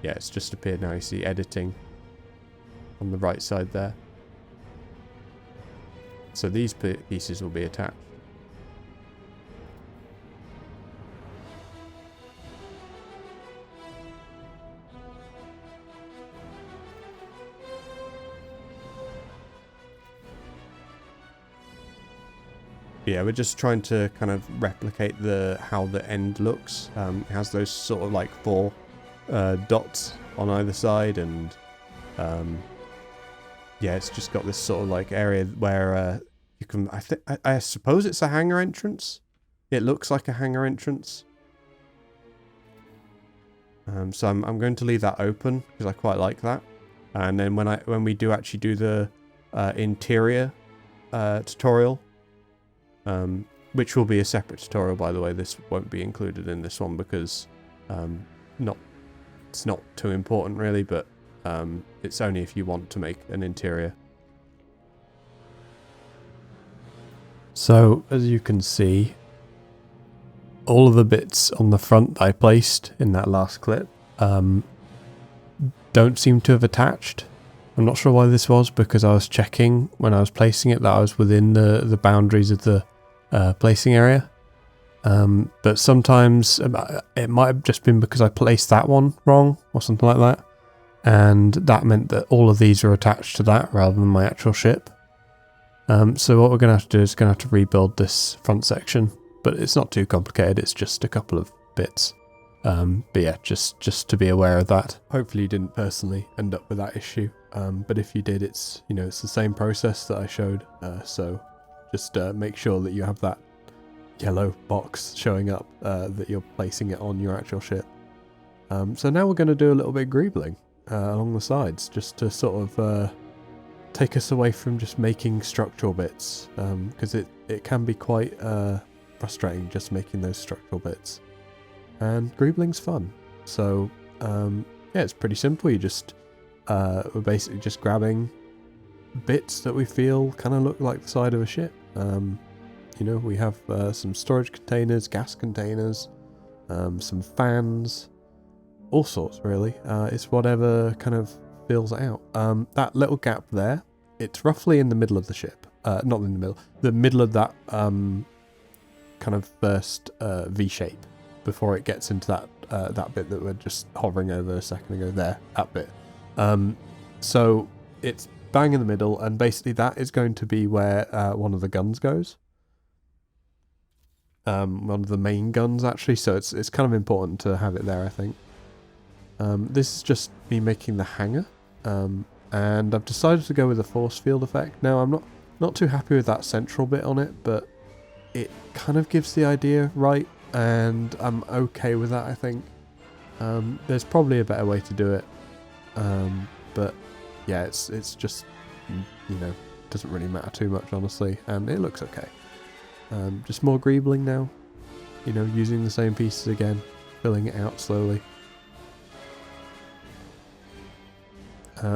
Yeah, it's just appeared now. You see editing on the right side there. So these pieces will be attached. Yeah, we're just trying to kind of replicate how the end looks. It has those sort of like 4 dots on either side, and yeah, it's just got this sort of like area where you can. I suppose it's a hangar entrance. It looks like a hangar entrance. So I'm going to leave that open because I quite like that. And then when we do actually do the interior tutorial. Which will be a separate tutorial, by the way. This won't be included in this one because it's not too important really, but it's only if you want to make an interior. So as you can see, all of the bits on the front that I placed in that last clip don't seem to have attached. I'm not sure why this was, because I was checking when I was placing it that I was within the boundaries of the placing area. But sometimes it might have just been because I placed that one wrong or something like that. And that meant that all of these are attached to that rather than my actual ship. So what we're going to have to do is going to have to rebuild this front section. But it's not too complicated, it's just a couple of bits. But yeah, just to be aware of that. Hopefully you didn't personally end up with that issue. But if you did, it's the same process that I showed. So just make sure that you have that yellow box showing up that you're placing it on your actual ship. So now we're going to do a little bit of greebling along the sides, just to sort of take us away from just making structural bits, because it can be quite frustrating just making those structural bits. And greebling's fun. So yeah, it's pretty simple. You just we're basically just grabbing bits that we feel kind of look like the side of a ship. We have some storage containers, gas containers, some fans, all sorts really. It's whatever kind of fills it out. That little gap there, it's roughly in the middle of the ship. Not in the middle of that kind of first V shape before it gets into that bit that we're just hovering over a second ago there, that bit. So it's bang in the middle, and basically that is going to be where one of the guns goes. One of the main guns actually, so it's kind of important to have it there, I think. This is just me making the hangar, and I've decided to go with a force field effect. Now I'm not too happy with that central bit on it, but it kind of gives the idea right, and I'm okay with that, I think. There's probably a better way to do it, but yeah, it's just, doesn't really matter too much, honestly, and it looks okay. Just more greebling now, using the same pieces again, filling it out slowly.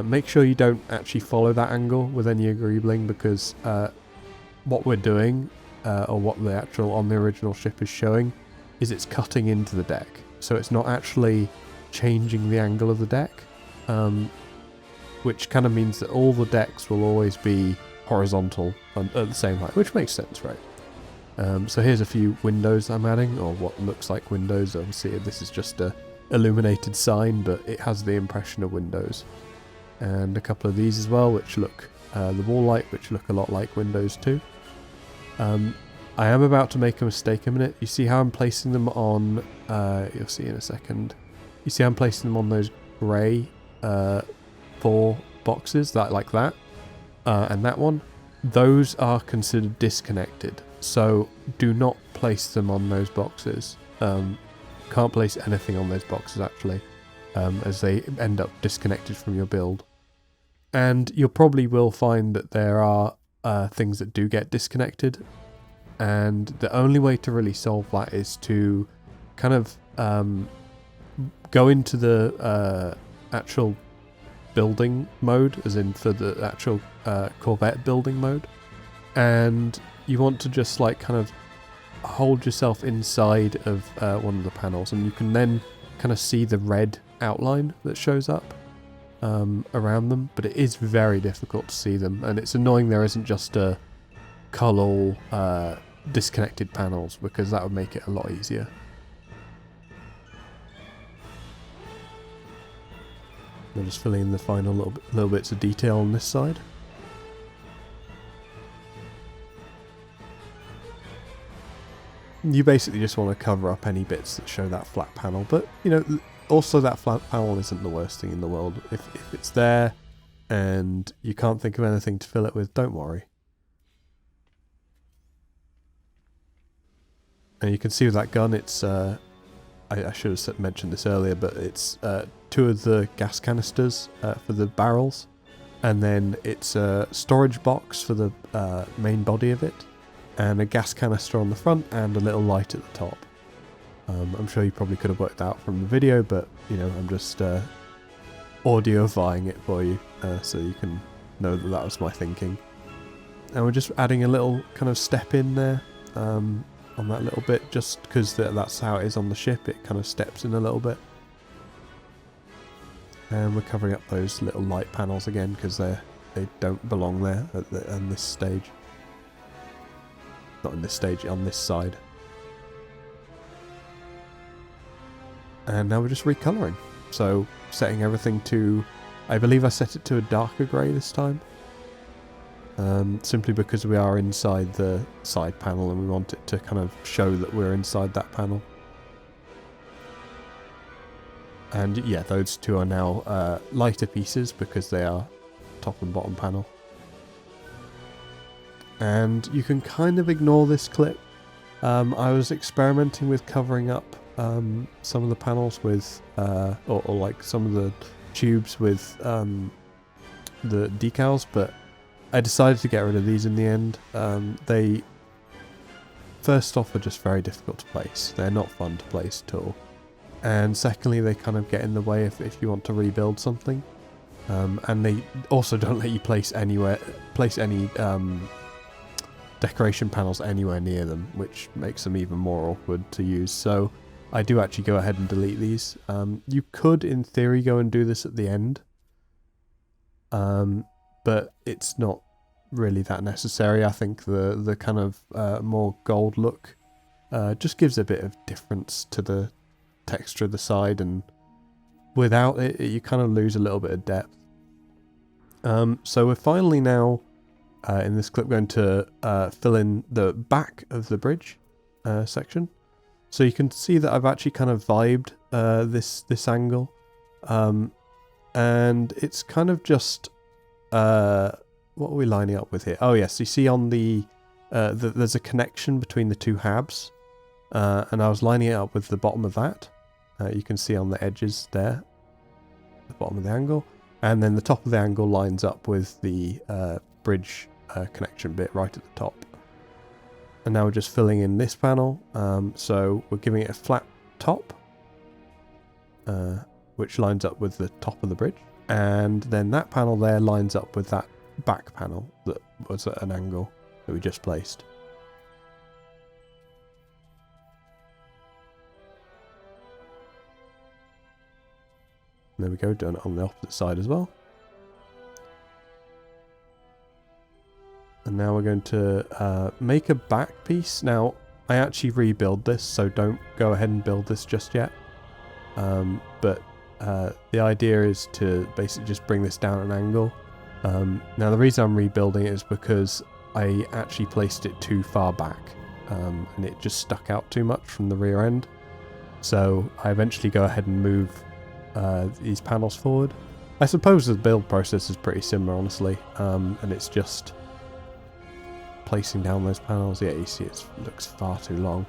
Make sure you don't actually follow that angle with any greebling, because what we're doing, or what the actual on the original ship is showing, is it's cutting into the deck. So it's not actually changing the angle of the deck, which kind of means that all the decks will always be horizontal at the same height, which makes sense, right? So here's a few windows I'm adding, or what looks like windows. Obviously this is just a illuminated sign, but it has the impression of windows. And a couple of these as well, which look, the wall light, which look a lot like windows too. I am about to make a mistake a minute. You see how I'm placing them on, you'll see in a second. You see I'm placing them on those grey 4 boxes, like that, and that one. Those are considered disconnected, so do not place them on those boxes. Can't place anything on those boxes actually, as they end up disconnected from your build. And you probably will find that there are things that do get disconnected, and the only way to really solve that is to kind of go into the actual building mode, as in for the actual Corvette building mode, and you want to just like kind of hold yourself inside of one of the panels, and you can then kind of see the red outline that shows up around them, but it is very difficult to see them, and it's annoying there isn't just a cull all disconnected panels, because that would make it a lot easier. I'm just filling in the final little bits of detail on this side. You basically just want to cover up any bits that show that flat panel, but you know, also that flat panel isn't the worst thing in the world. If it's there and you can't think of anything to fill it with, don't worry. And you can see with that gun, it's I should have mentioned this earlier, but it's 2 of the gas canisters for the barrels, and then it's a storage box for the main body of it, and a gas canister on the front, and a little light at the top. I'm sure you probably could have worked out from the video, but you know, I'm just audioifying it for you, so you can know that that was my thinking. And we're just adding a little kind of step in there on that little bit, just because that's how it is on the ship. It kind of steps in a little bit. And we're covering up those little light panels again, because they don't belong there on this stage. Not in this stage, on this side. And now we're just recoloring. So setting everything to, I believe I set it to a darker grey this time. Simply because we are inside the side panel and we want it to kind of show that we're inside that panel. And yeah, those 2 are now lighter pieces because they are top and bottom panel. And you can kind of ignore this clip. I was experimenting with covering up some of the panels with, or like some of the tubes with the decals, but I decided to get rid of these in the end. They, first off, are just very difficult to place. They're not fun to place at all. And secondly, they kind of get in the way if you want to rebuild something. And they also don't let you place any decoration panels anywhere near them, which makes them even more awkward to use. So I do actually go ahead and delete these. You could, in theory, go and do this at the end. But it's not really that necessary. I think the kind of more gold look just gives a bit of difference to the texture of the side, and without it you kind of lose a little bit of depth. So we're finally now in this clip going to fill in the back of the bridge section. So you can see that I've actually kind of vibed this angle, and it's kind of just what are we lining up with here? Oh yes, you see on there's a connection between the 2 halves, and I was lining it up with the bottom of that. You can see on the edges there, the bottom of the angle, and then the top of the angle lines up with the bridge connection bit right at the top. And now we're just filling in this panel, so we're giving it a flat top, which lines up with the top of the bridge, and then that panel there lines up with that back panel that was at an angle that we just placed. And there we go, done it on the opposite side as well. And now we're going to make a back piece. Now, I actually rebuild this, so don't go ahead and build this just yet. But the idea is to basically just bring this down an angle. Now, the reason I'm rebuilding it is because I actually placed it too far back, and it just stuck out too much from the rear end. So I eventually go ahead and move these panels forward. I suppose the build process is pretty similar, honestly, and it's just placing down those panels. Yeah, you see it looks far too long.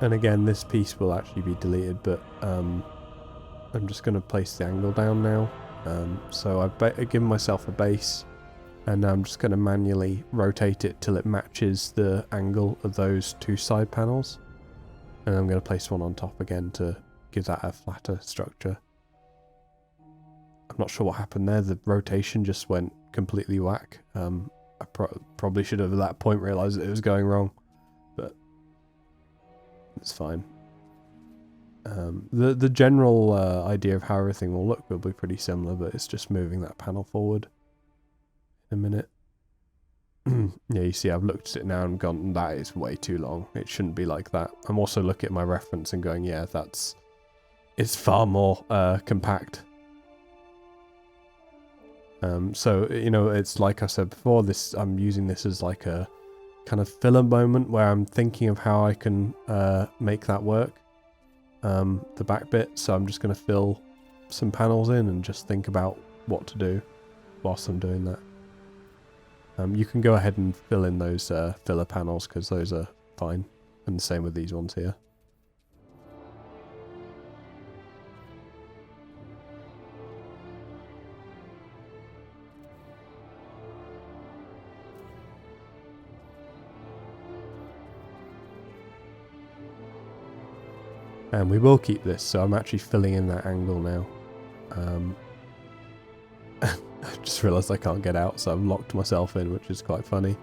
And again, this piece will actually be deleted, but I'm just going to place the angle down now. So I've given myself a base, and now I'm just going to manually rotate it till it matches the angle of those two side panels. And I'm going to place one on top again to give that a flatter structure. I'm not sure what happened there. The rotation just went completely whack. I probably should have at that point realised that it was going wrong, but it's fine. The general idea of how everything will look will be pretty similar, but it's just moving that panel forward in a minute. Yeah, you see I've looked at it now and gone, that is way too long. It shouldn't be like that. I'm also looking at my reference and going, yeah, it's far more compact. So, you know, it's like I said before, I'm using this as like a kind of filler moment where I'm thinking of how I can make that work, the back bit. So I'm just going to fill some panels in and just think about what to do whilst I'm doing that. You can go ahead and fill in those filler panels because those are fine, and the same with these ones here. And we will keep this, so I'm actually filling in that angle now. I just realised I can't get out, so I've locked myself in, which is quite funny.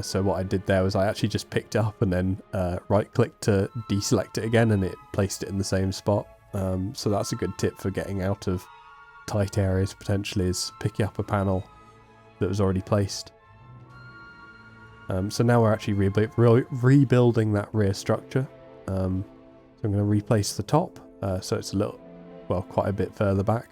So what I did there was I actually just picked it up and then right-clicked to deselect it again, and it placed it in the same spot. So that's a good tip for getting out of tight areas, potentially, is picking up a panel that was already placed. So now we're actually rebuilding that rear structure. So I'm going to replace the top, so it's a little, well, quite a bit further back.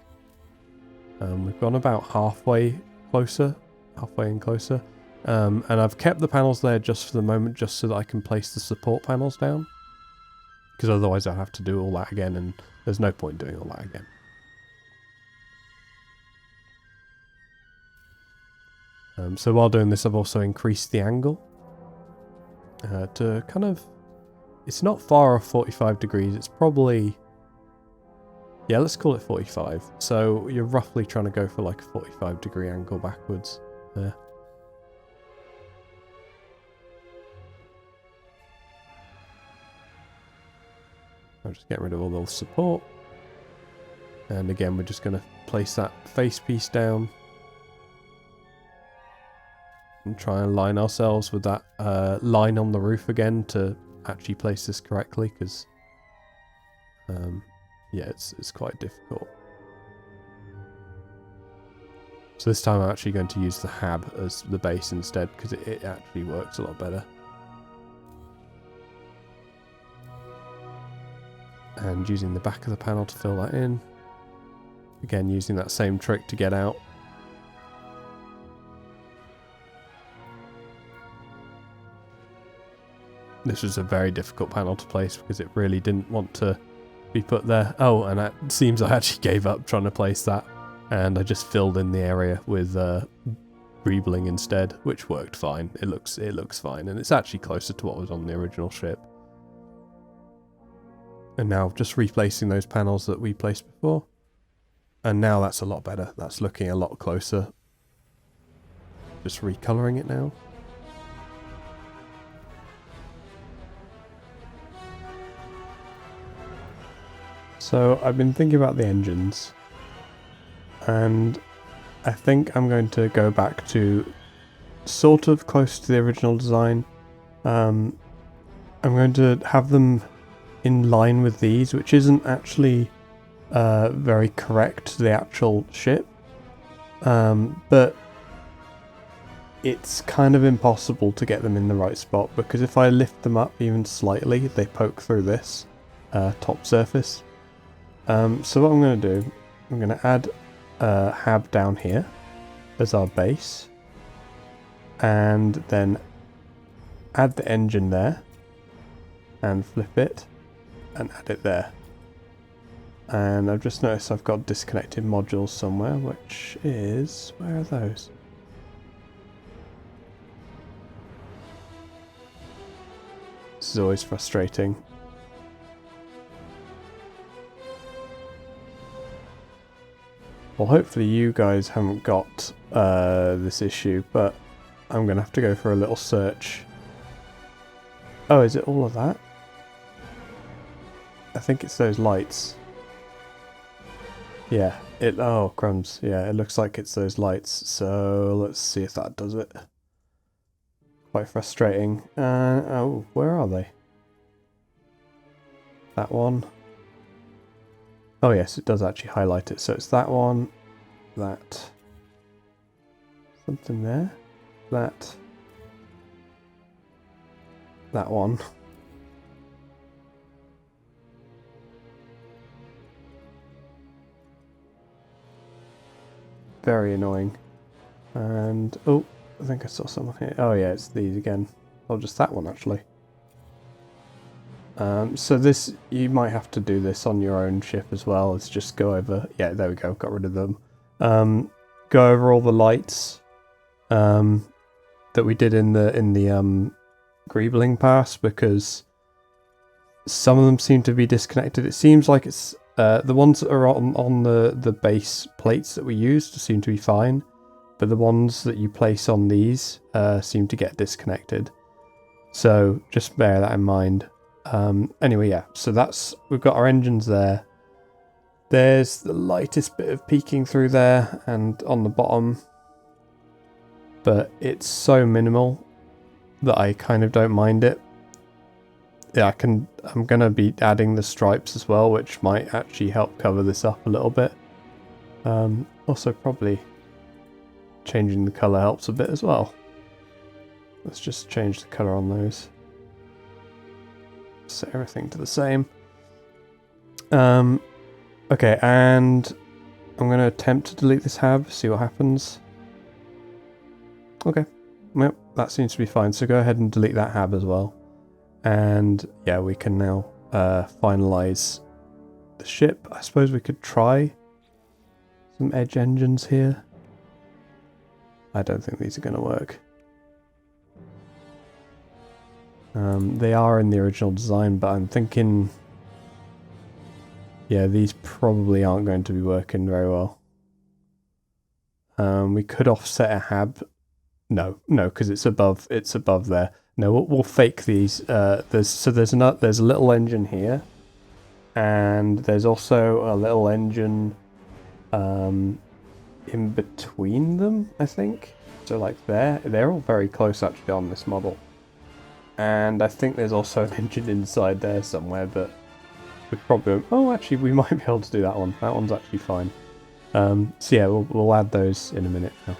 We've gone about halfway in closer. And I've kept the panels there just for the moment, just so that I can place the support panels down. Because otherwise I'll have to do all that again, and there's no point doing all that again. So while doing this, I've also increased the angle to kind of, it's not far off 45 degrees, it's probably, yeah, let's call it 45. So you're roughly trying to go for like a 45 degree angle backwards there. I'm just getting rid of all the support. And again, we're just going to place that face piece down. And try and line ourselves with that line on the roof again to actually place this correctly, because yeah, it's quite difficult. So this time I'm actually going to use the hab as the base instead, because it actually works a lot better. And using the back of the panel to fill that in. Again, using that same trick to get out. This was a very difficult panel to place because it really didn't want to be put there. Oh, and it seems I actually gave up trying to place that, and I just filled in the area with Greebling instead, which worked fine. It looks fine, and it's actually closer to what was on the original ship. And now just replacing those panels that we placed before, and now that's a lot better. That's looking a lot closer. Just recoloring it now. So I've been thinking about the engines, and I think I'm going to go back to sort of close to the original design. I'm going to have them in line with these, which isn't actually very correct to the actual ship, but it's kind of impossible to get them in the right spot, because if I lift them up even slightly, they poke through this top surface. So what I'm going to do, I'm going to add a hab down here as our base, and then add the engine there, and flip it, and add it there. And I've just noticed I've got disconnected modules somewhere, which is... where are those? This is always frustrating. Well, hopefully you guys haven't got this issue, but I'm going to have to go for a little search. Oh, is it all of that? I think it's those lights. Yeah, oh, crumbs. Yeah, it looks like it's those lights. So let's see if that does it. Quite frustrating. Oh, where are they? That one. Oh yes, it does actually highlight it. So it's that one, that, something there, that one. Very annoying. And, oh, I think I saw someone here. Oh yeah, it's these again. Or just that one actually. So this, you might have to do this on your own ship as well. It's just go over, yeah, there we go, got rid of them. Go over all the lights that we did in the Greebling pass, because some of them seem to be disconnected. It seems like it's the ones that are on the base plates that we used seem to be fine, but the ones that you place on these seem to get disconnected. So just bear that in mind. Anyway, yeah, so we've got our engines there. There's the lightest bit of peeking through there and on the bottom, but it's so minimal that I kind of don't mind it. Yeah, I'm gonna be adding the stripes as well, which might actually help cover this up a little bit. Also probably changing the color helps a bit as well. Let's just change the color on those. Set everything to the same. Okay, and I'm going to attempt to delete this hab, see what happens. Okay, yep, that seems to be fine. So go ahead and delete that hab as well. And yeah, we can now finalize the ship. I suppose we could try some edge engines here. I don't think these are going to work. They are in the original design, but I'm thinking, yeah, these probably aren't going to be working very well. We could offset a hab. No, because it's above there. No, we'll fake these. There's a little engine here, and there's also a little engine in between them, I think. So like they're all very close actually on this model. And I think there's also an engine inside there somewhere, but we probably... oh, actually, we might be able to do that one. That one's actually fine. So yeah, we'll add those in a minute now.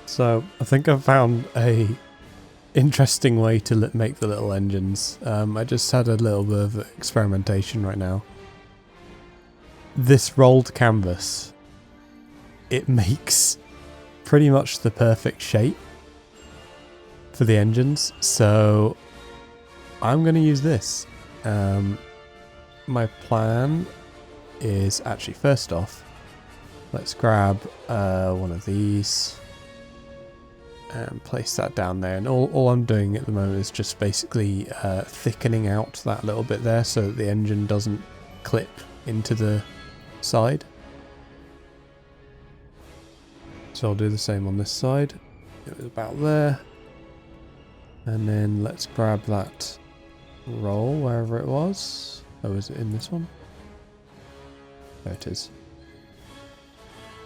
So I think I've found a interesting way to make the little engines. I just had a little bit of experimentation right now. This rolled canvas, it makes pretty much the perfect shape for the engines, so I'm going to use this. My plan is actually, first off, let's grab one of these and place that down there, and all I'm doing at the moment is just basically thickening out that little bit there so that the engine doesn't clip into the side. So I'll do the same on this side. It was about there. And then let's grab that roll wherever it was. Oh, is it in this one? There it is.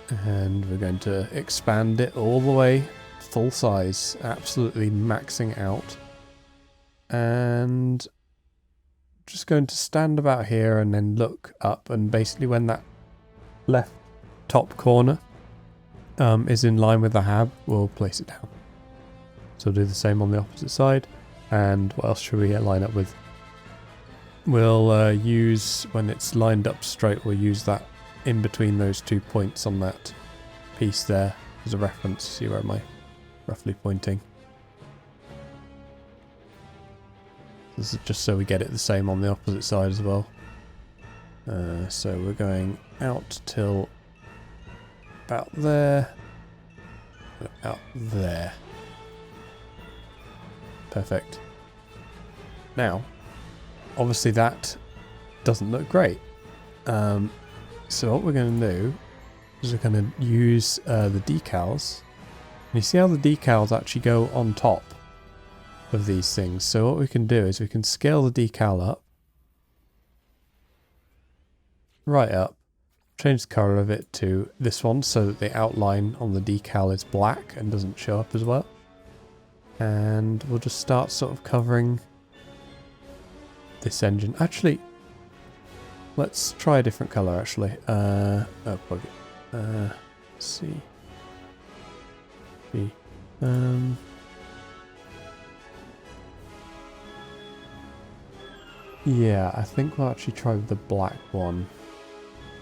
And we're going to expand it all the way, full size, absolutely maxing out. And just going to stand about here and then look up, and basically when that left top corner is in line with the hab, we'll place it down. So we'll do the same on the opposite side. And what else should we line up with? We'll use, when it's lined up straight, we'll use that in between those 2 points on that piece there as a reference. See where am I roughly pointing? This is just so we get it the same on the opposite side as well. So we're going out till about there, out there. Perfect. Now, obviously that doesn't look great. So what we're going to do is we're going to use the decals. And you see how the decals actually go on top of these things. So what we can do is we can scale the decal up. Right up. Change the colour of it to this one so that the outline on the decal is black and doesn't show up as well. And we'll just start sort of covering this engine. Actually, let's try a different colour actually. Oh, plug it. Let's see. Yeah, I think we'll actually try with the black one.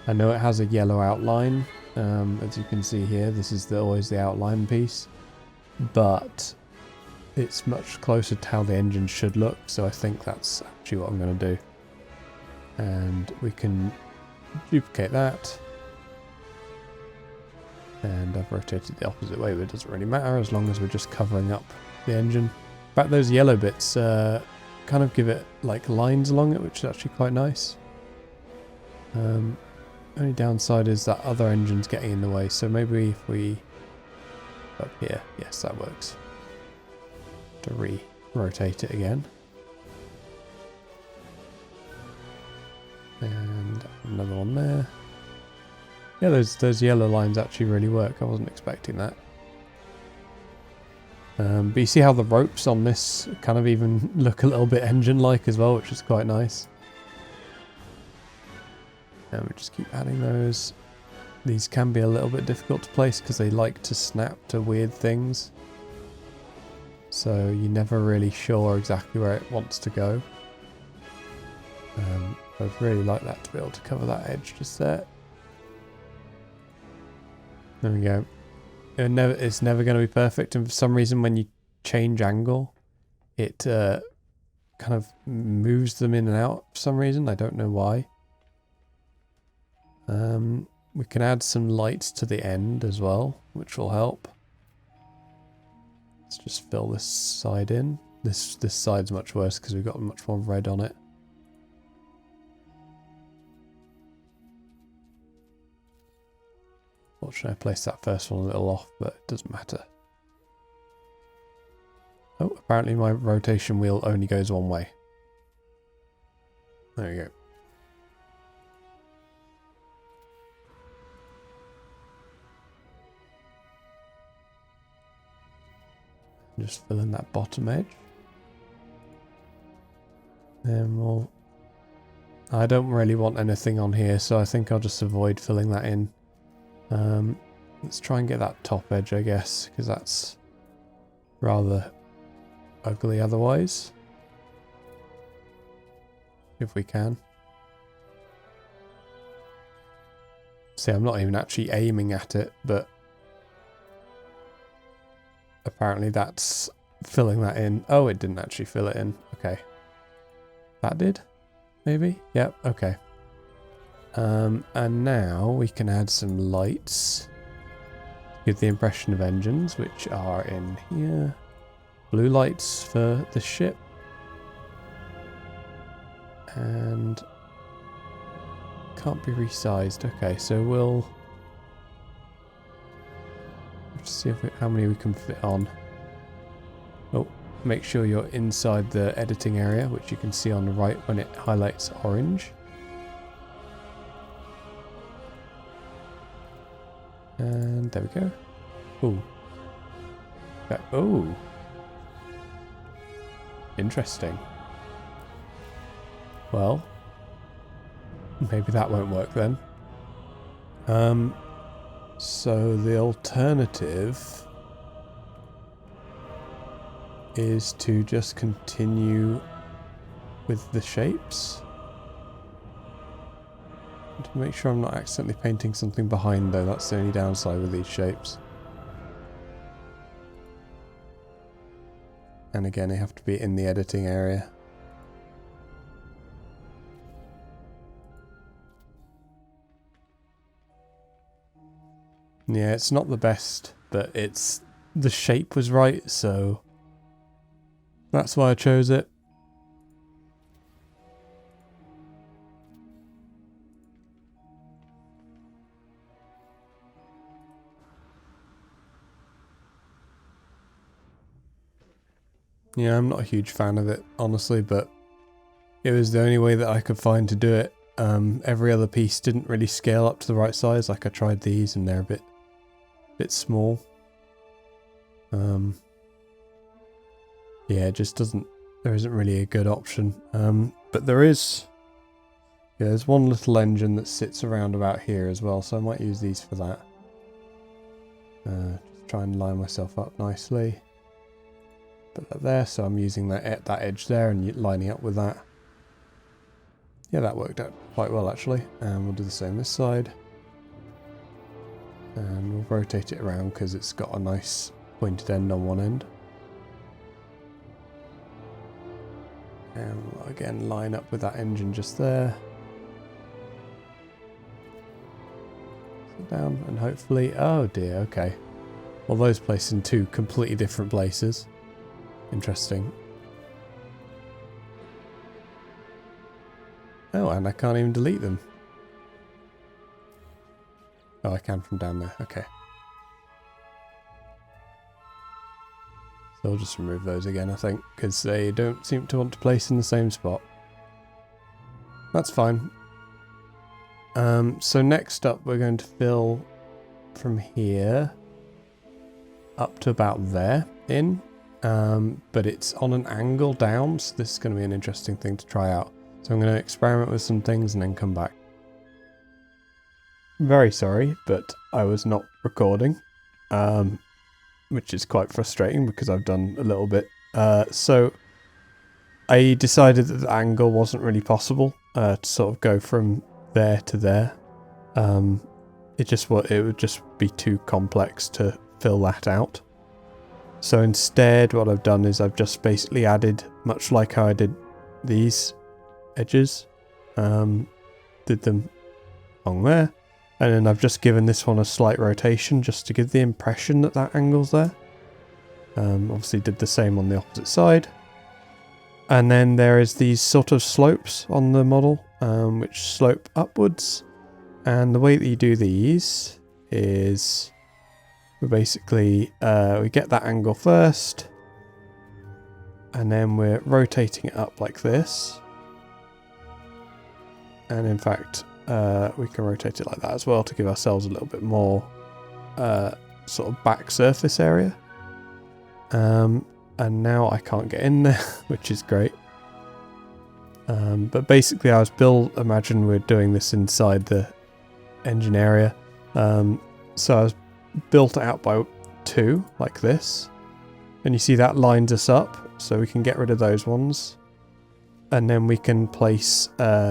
I know it has a yellow outline, as you can see here. This is always the outline piece, but it's much closer to how the engine should look, so I think that's actually what I'm going to do. And we can duplicate that. And I've rotated the opposite way, but it doesn't really matter as long as we're just covering up the engine. In fact, those yellow bits kind of give it like lines along it, which is actually quite nice. Only downside is that other engine's getting in the way, so maybe if we up here, yes, that works. To re-rotate it again. And another one there. Yeah, those yellow lines actually really work. I wasn't expecting that. But you see how the ropes on this kind of even look a little bit engine-like as well, which is quite nice. And we just keep adding those. These can be a little bit difficult to place because they like to snap to weird things. So you're never really sure exactly where it wants to go. I'd really like that to be able to cover that edge just there. There we go. It's never going to be perfect, and for some reason when you change angle, it kind of moves them in and out for some reason. I don't know why. We can add some lights to the end as well, which will help. Let's just fill this side in. This side's much worse because we've got much more red on it. Fortunately, I placed that first one a little off, but it doesn't matter. Oh, apparently my rotation wheel only goes one way. There we go. Just fill in that bottom edge. Then we'll... I don't really want anything on here, so I think I'll just avoid filling that in. Let's try and get that top edge, I guess, because that's rather ugly otherwise. If we can. See, I'm not even actually aiming at it, but apparently that's filling that in. Oh, it didn't actually fill it in. Okay. That did? Maybe? Yep, okay. And now we can add some lights. Give the impression of engines, which are in here. Blue lights for the ship. And can't be resized. Okay, so we'll see if how many we can fit on. Oh, make sure you're inside the editing area, which you can see on the right when it highlights orange. And there we go. Ooh. Oh. Interesting. Well, maybe that won't work then. So the alternative is to just continue with the shapes. To make sure I'm not accidentally painting something behind though, that's the only downside with these shapes. And again, they have to be in the editing area. Yeah, it's not the best, but the shape was right, so that's why I chose it. Yeah, I'm not a huge fan of it, honestly, but it was the only way that I could find to do it. Every other piece didn't really scale up to the right size. Like I tried these and they're a bit small. Yeah, it just there isn't really a good option. But there's one little engine that sits around about here as well, so I might use these for that. Just try and line myself up nicely. Put that there, so I'm using that edge there and lining up with that. Yeah, that worked out quite well actually. And we'll do the same this side. And we'll rotate it around because it's got a nice pointed end on one end. And we'll again line up with that engine just there. Sit down and hopefully, oh dear, okay. Well, those placed in two completely different places. Interesting. Oh, and I can't even delete them. Oh, I can from down there. Okay. So I'll just remove those again, I think, because they don't seem to want to place in the same spot. That's fine. So next up, we're going to fill from here up to about there in. But it's on an angle down, so this is going to be an interesting thing to try out. So I'm going to experiment with some things and then come back. Very sorry, but I was not recording, which is quite frustrating because I've done a little bit. So I decided that the angle wasn't really possible to sort of go from there to there. It would just be too complex to fill that out. So instead what I've done is I've just basically added, much like how I did these edges, did them along there, and then I've just given this one a slight rotation just to give the impression that that angle's there. Obviously did the same on the opposite side. And then there is these sort of slopes on the model, which slope upwards. And the way that you do these is basically we get that angle first, and then we're rotating it up like this. And in fact, we can rotate it like that as well to give ourselves a little bit more sort of back surface area. And now I can't get in there, which is great. But basically imagine we're doing this inside the engine area. So I was built out by 2 like this, and you see that lines us up, so we can get rid of those ones, and then we can place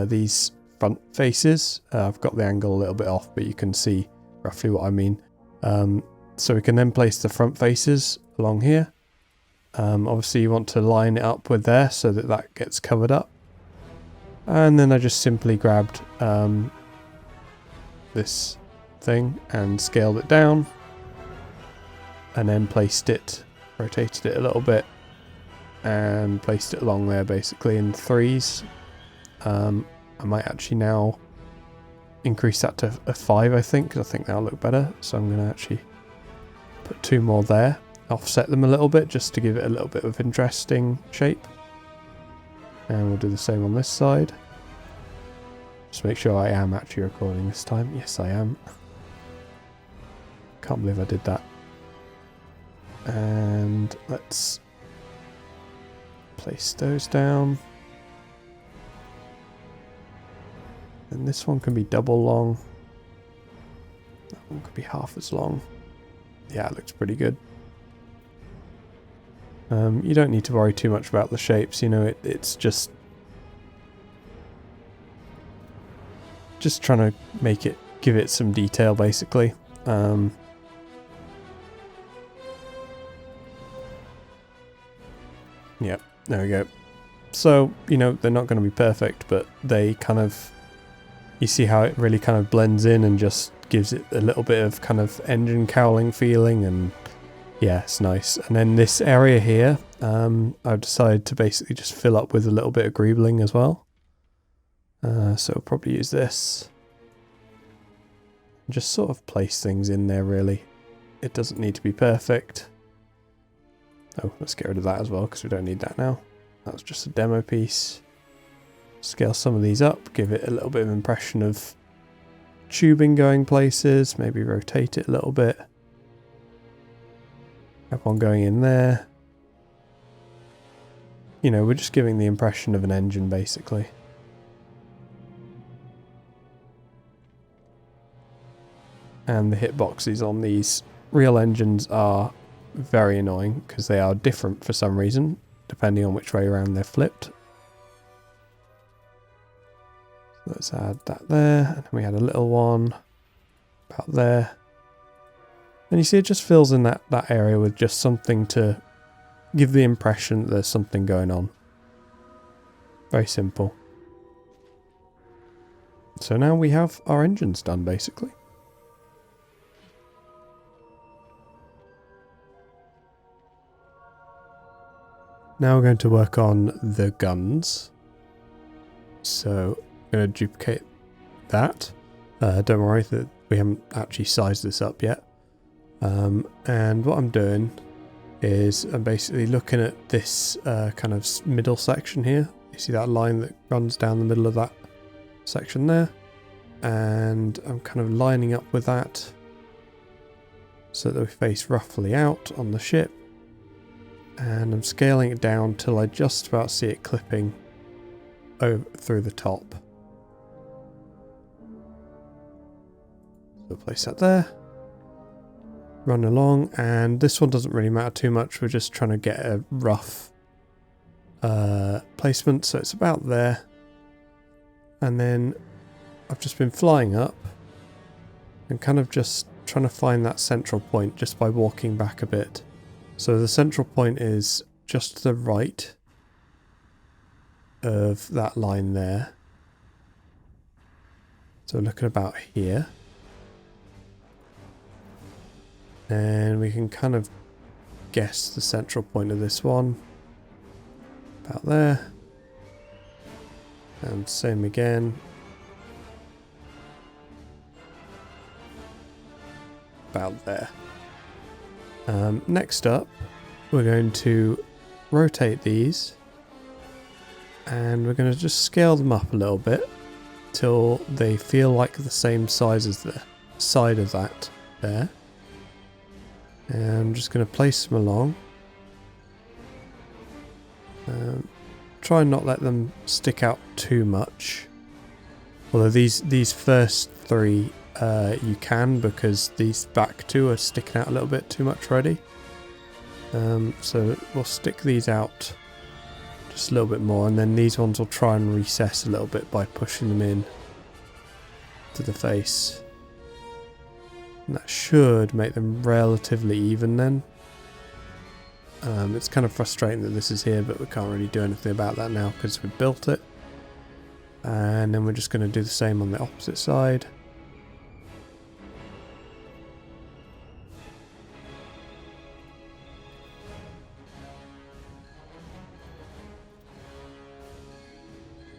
these front faces. I've got the angle a little bit off, but you can see roughly what I mean. So we can then place the front faces along here. Obviously you want to line it up with there so that that gets covered up, and then I just simply grabbed this thing and scaled it down, and then placed it, rotated it a little bit, and placed it along there basically in 3s. I might actually now increase that to a 5, I think, because I think that'll look better. So I'm going to actually put 2 more there, offset them a little bit just to give it a little bit of interesting shape. And we'll do the same on this side. Just make sure I am actually recording this time. Yes, I am. Can't believe I did that. And let's place those down. And this one can be double long. That one could be half as long. Yeah, it looks pretty good. You don't need to worry too much about the shapes, you know, it's just trying to make it, give it some detail basically. Yep, there we go. So, you know, they're not going to be perfect, but they kind of, you see how it really kind of blends in and just gives it a little bit of kind of engine cowling feeling, and yeah, it's nice. And then this area here, I've decided to basically just fill up with a little bit of greebling as well. So I'll probably use this. Just sort of place things in there really. It doesn't need to be perfect. Oh, let's get rid of that as well because we don't need that now. That was just a demo piece. Scale some of these up, give it a little bit of impression of tubing going places, maybe rotate it a little bit. Have one going in there. You know, we're just giving the impression of an engine basically. And the hitboxes on these real engines are very annoying because they are different for some reason, depending on which way around they're flipped. Let's add that there, and then we had a little one about there. And you see it just fills in that area with just something to give the impression that there's something going on. Very simple. So now we have our engines done basically. Now we're going to work on the guns. So I'm going to duplicate that. Don't worry that we haven't actually sized this up yet. And what I'm doing is I'm basically looking at this kind of middle section here. You see that line that runs down the middle of that section there? And I'm kind of lining up with that so that we face roughly out on the ship. And I'm scaling it down till I just about see it clipping over through the top. So place that there. Run along, and this one doesn't really matter too much. We're just trying to get a rough placement, so it's about there. And then I've just been flying up and kind of just trying to find that central point just by walking back a bit. So the central point is just to the right of that line there. So looking about here. And we can kind of guess the central point of this one. About there. And same again. About there. Next up, we're going to rotate these. And we're going to just scale them up a little bit till they feel like the same size as the side of that there. And I'm just going to place them along. Try and not let them stick out too much. Although these first three you can, because these back two are sticking out a little bit too much already. So we'll stick these out just a little bit more, and then these ones will try and recess a little bit by pushing them in to the face. And that should make them relatively even then. It's kind of frustrating that this is here, but we can't really do anything about that now because we built it. And then we're just going to do the same on the opposite side.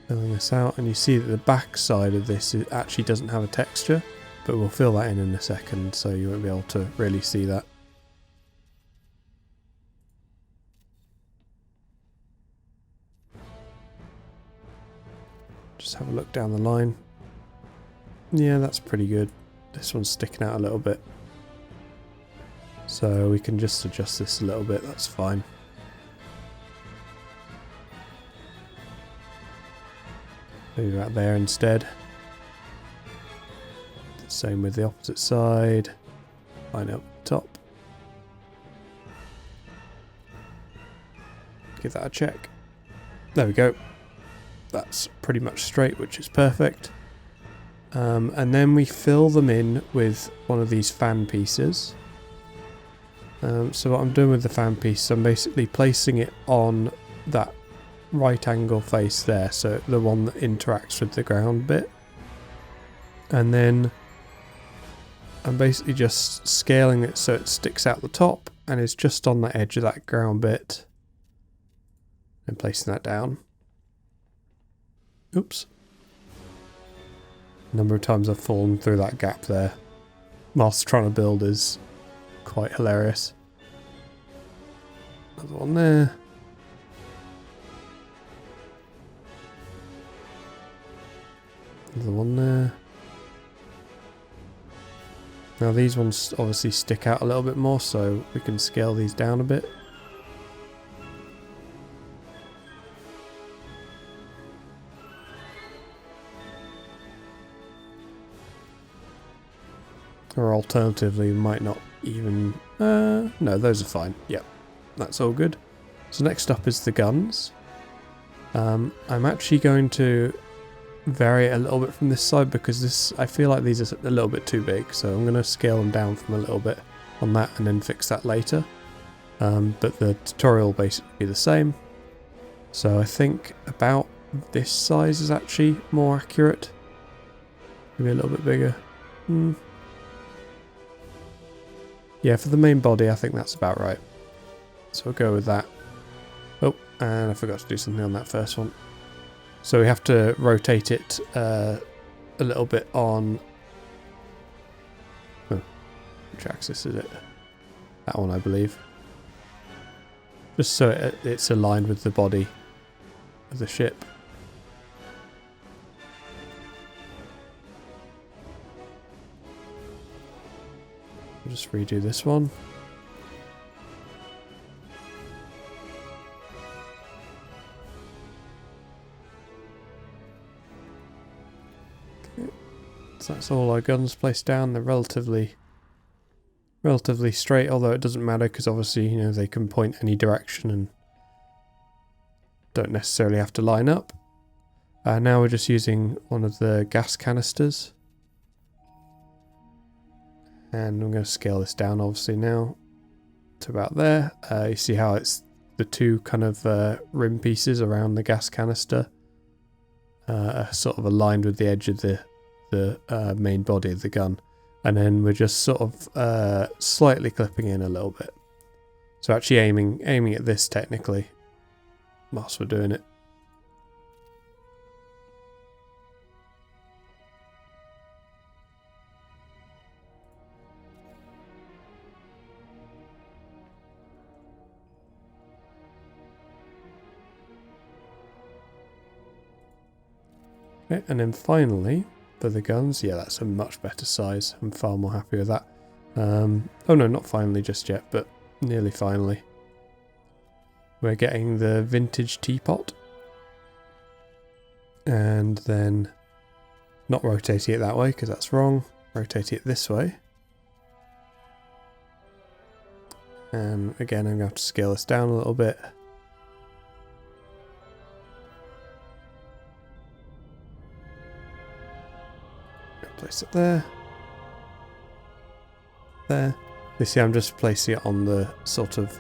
Filling this out, and you see that the back side of this actually doesn't have a texture, but we'll fill that in a second, so you won't be able to really see that. Just have a look down the line. Yeah, that's pretty good. This one's sticking out a little bit. So we can just adjust this a little bit, that's fine. Maybe that there instead. Same with the opposite side. Line up top. Give that a check. There we go. That's pretty much straight, which is perfect. And then we fill them in with one of these fan pieces. So what I'm doing with the fan piece, I'm basically placing it on that right angle face there, so the one that interacts with the ground bit. And then I'm basically just scaling it so it sticks out the top and is just on the edge of that ground bit. And placing that down. Oops. The number of times I've fallen through that gap there whilst trying to build is quite hilarious. Another one there. Another one there. Now these ones obviously stick out a little bit more, so we can scale these down a bit. Or alternatively, we might not even... no, those are fine. Yep, that's all good. So next up is the guns. I'm actually going to vary it a little bit from this side because this, I feel like these are a little bit too big. So I'm going to scale them down from a little bit on that and then fix that later. But the tutorial will basically be the same. So I think about this size is actually more accurate. Maybe a little bit bigger. Yeah, for the main body, I think that's about right. So we'll go with that. Oh, and I forgot to do something on that first one. So we have to rotate it a little bit on... Oh, which axis is it? That one, I believe. Just so it's aligned with the body of the ship. I'll just redo this one. Okay. So that's all our guns placed down. They're relatively straight, although it doesn't matter because obviously, you know, they can point any direction and don't necessarily have to line up. Now we're just using one of the gas canisters. And I'm going to scale this down obviously now to about there. You see how it's the two kind of rim pieces around the gas canister are sort of aligned with the edge of the main body of the gun. And then we're just sort of slightly clipping in a little bit. So actually aiming at this technically whilst we're doing it. Okay, and then finally, for the guns, yeah, that's a much better size. I'm far more happy with that. Oh no, not finally just yet, but nearly finally. We're getting the vintage teapot. And then, not rotating it that way, because that's wrong. Rotating it this way. And again, I'm going to have to scale this down a little bit. Place it there. There. You see I'm just placing it on the sort of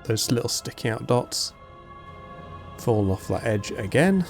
those little sticking out dots. Falling off that edge again.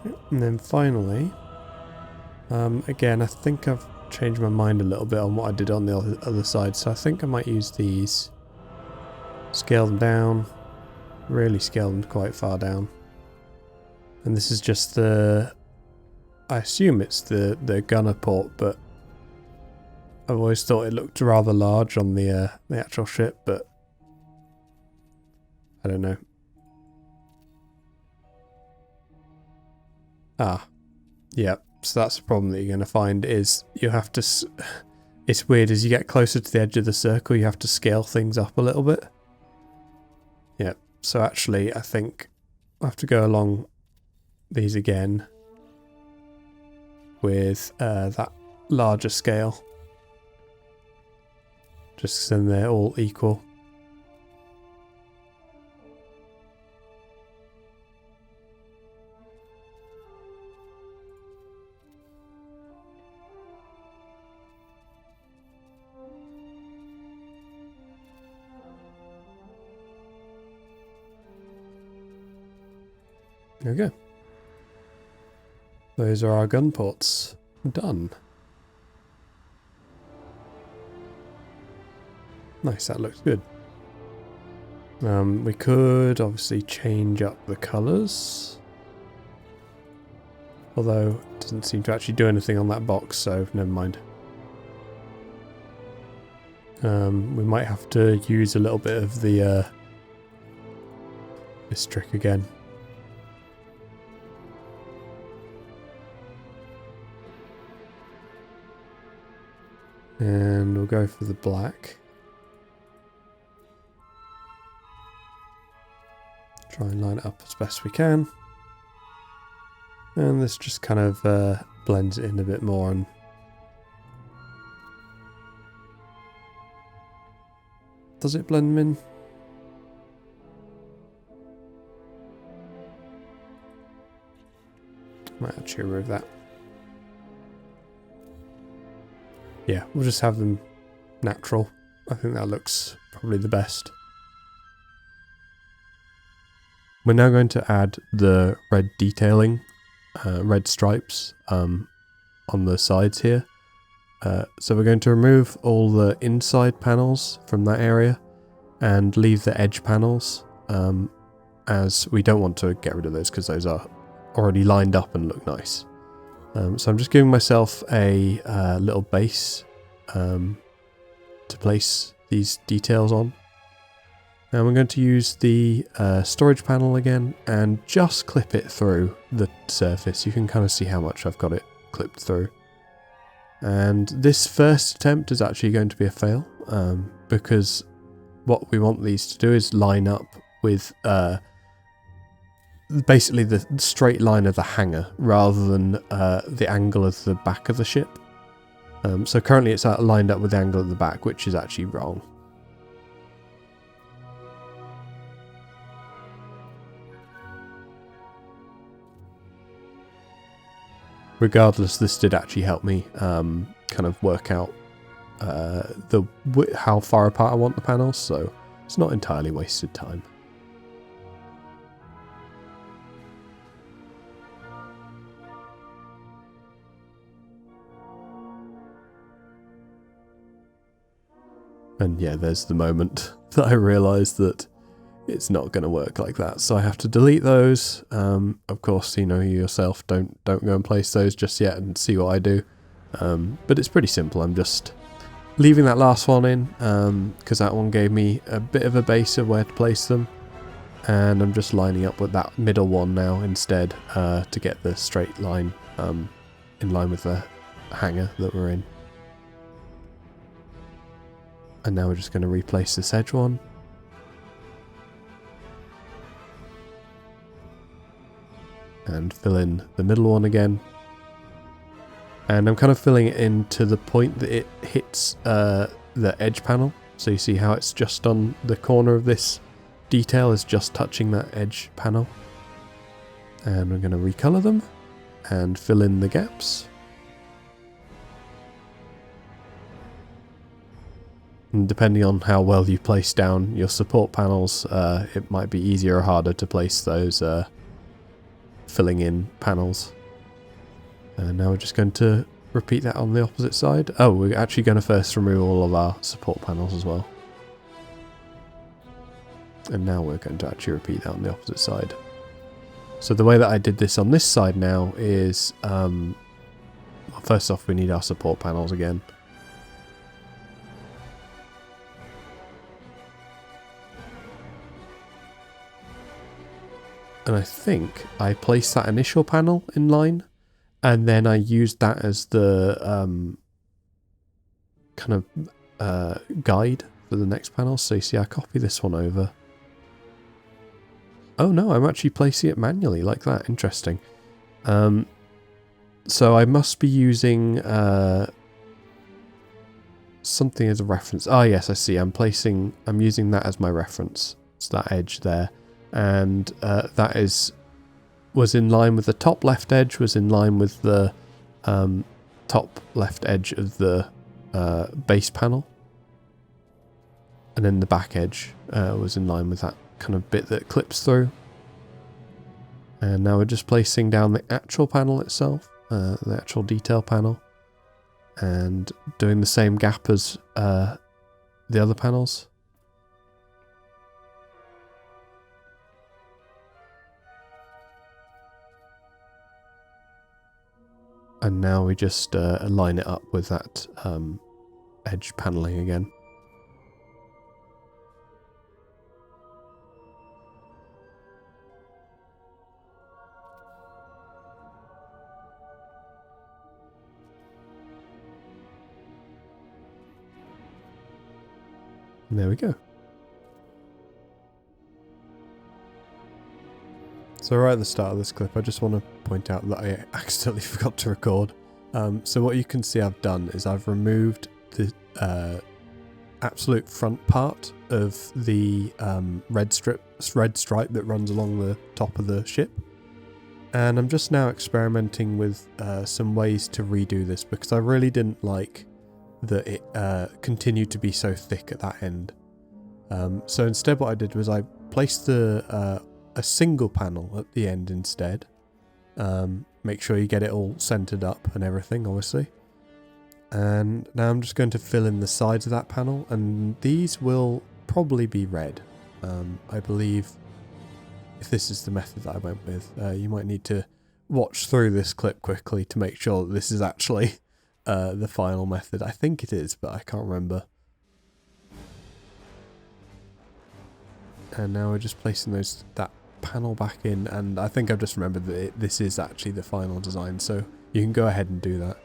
And then finally, again, I think I've changed my mind a little bit on what I did on the other side, so I think I might use these, scale them down, really scale them quite far down. And this is just the, I assume it's the gunner port, but I've always thought it looked rather large on the actual ship, but I don't know. Ah, yeah. So that's the problem that you're going to find is you have to... It's weird, as you get closer to the edge of the circle, you have to scale things up a little bit. Yeah, so actually I think I have to go along these again with that larger scale. Just so then they're all equal. There we go. Those are our gun ports. Done. Nice, that looks good. We could obviously change up the colours. Although it doesn't seem to actually do anything on that box, so never mind. We might have to use a little bit of the this trick again. And we'll go for the black. Try and line it up as best we can. And this just kind of blends it in a bit more. And does it blend them in? Might actually remove that. Yeah, we'll just have them natural. I think that looks probably the best. We're now going to add the red detailing, red stripes on the sides here. So we're going to remove all the inside panels from that area and leave the edge panels, as we don't want to get rid of those because those are already lined up and look nice. So I'm just giving myself a little base to place these details on. And we're going to use the storage panel again and just clip it through the surface. You can kind of see how much I've got it clipped through. And this first attempt is actually going to be a fail, because what we want these to do is line up with basically the straight line of the hangar rather than the angle of the back of the ship. So currently it's lined up with the angle of the back, which is actually wrong. Regardless, this did actually help me kind of work out how far apart I want the panels, so it's not entirely wasted time. And yeah, there's the moment that I realised that it's not going to work like that. So I have to delete those. Of course, you know yourself, don't go and place those just yet and see what I do. But it's pretty simple. I'm just leaving that last one in because that one gave me a bit of a base of where to place them. And I'm just lining up with that middle one now instead to get the straight line in line with the hangar that we're in. And now we're just going to replace this edge one. And fill in the middle one again. And I'm kind of filling it in to the point that it hits the edge panel. So you see how it's just on the corner of this detail is just touching that edge panel. And we're going to recolor them and fill in the gaps. And depending on how well you place down your support panels, it might be easier or harder to place those filling in panels. And now we're just going to repeat that on the opposite side. Oh, we're actually going to first remove all of our support panels as well. And now we're going to actually repeat that on the opposite side. So the way that I did this on this side now is, well, first off we need our support panels again. And I think I placed that initial panel in line, and then I used that as the kind of guide for the next panel. So you see I copy this one over. Oh no, I'm actually placing it manually like that. Interesting. So I must be using something as a reference. Ah, yes, I see. I'm using that as my reference. It's that edge there. And that was in line with the top left edge, was in line with the top left edge of the base panel. And then the back edge was in line with that kind of bit that clips through. And now we're just placing down the actual panel itself, the actual detail panel, and doing the same gap as the other panels. And now we just line it up with that edge paneling again. And there we go. So right at the start of this clip, I just want to point out that I accidentally forgot to record. So what you can see I've done is I've removed the absolute front part of the red stripe that runs along the top of the ship. And I'm just now experimenting with some ways to redo this, because I really didn't like that it continued to be so thick at that end. So instead what I did was I placed a single panel at the end instead. Make sure you get it all centered up and everything, obviously. And now I'm just going to fill in the sides of that panel, and these will probably be red. I believe, if this is the method that I went with, you might need to watch through this clip quickly to make sure that this is actually the final method. I think it is, but I can't remember. And now we're just placing that panel back in, and I think I've just remembered that this is actually the final design, so you can go ahead and do that.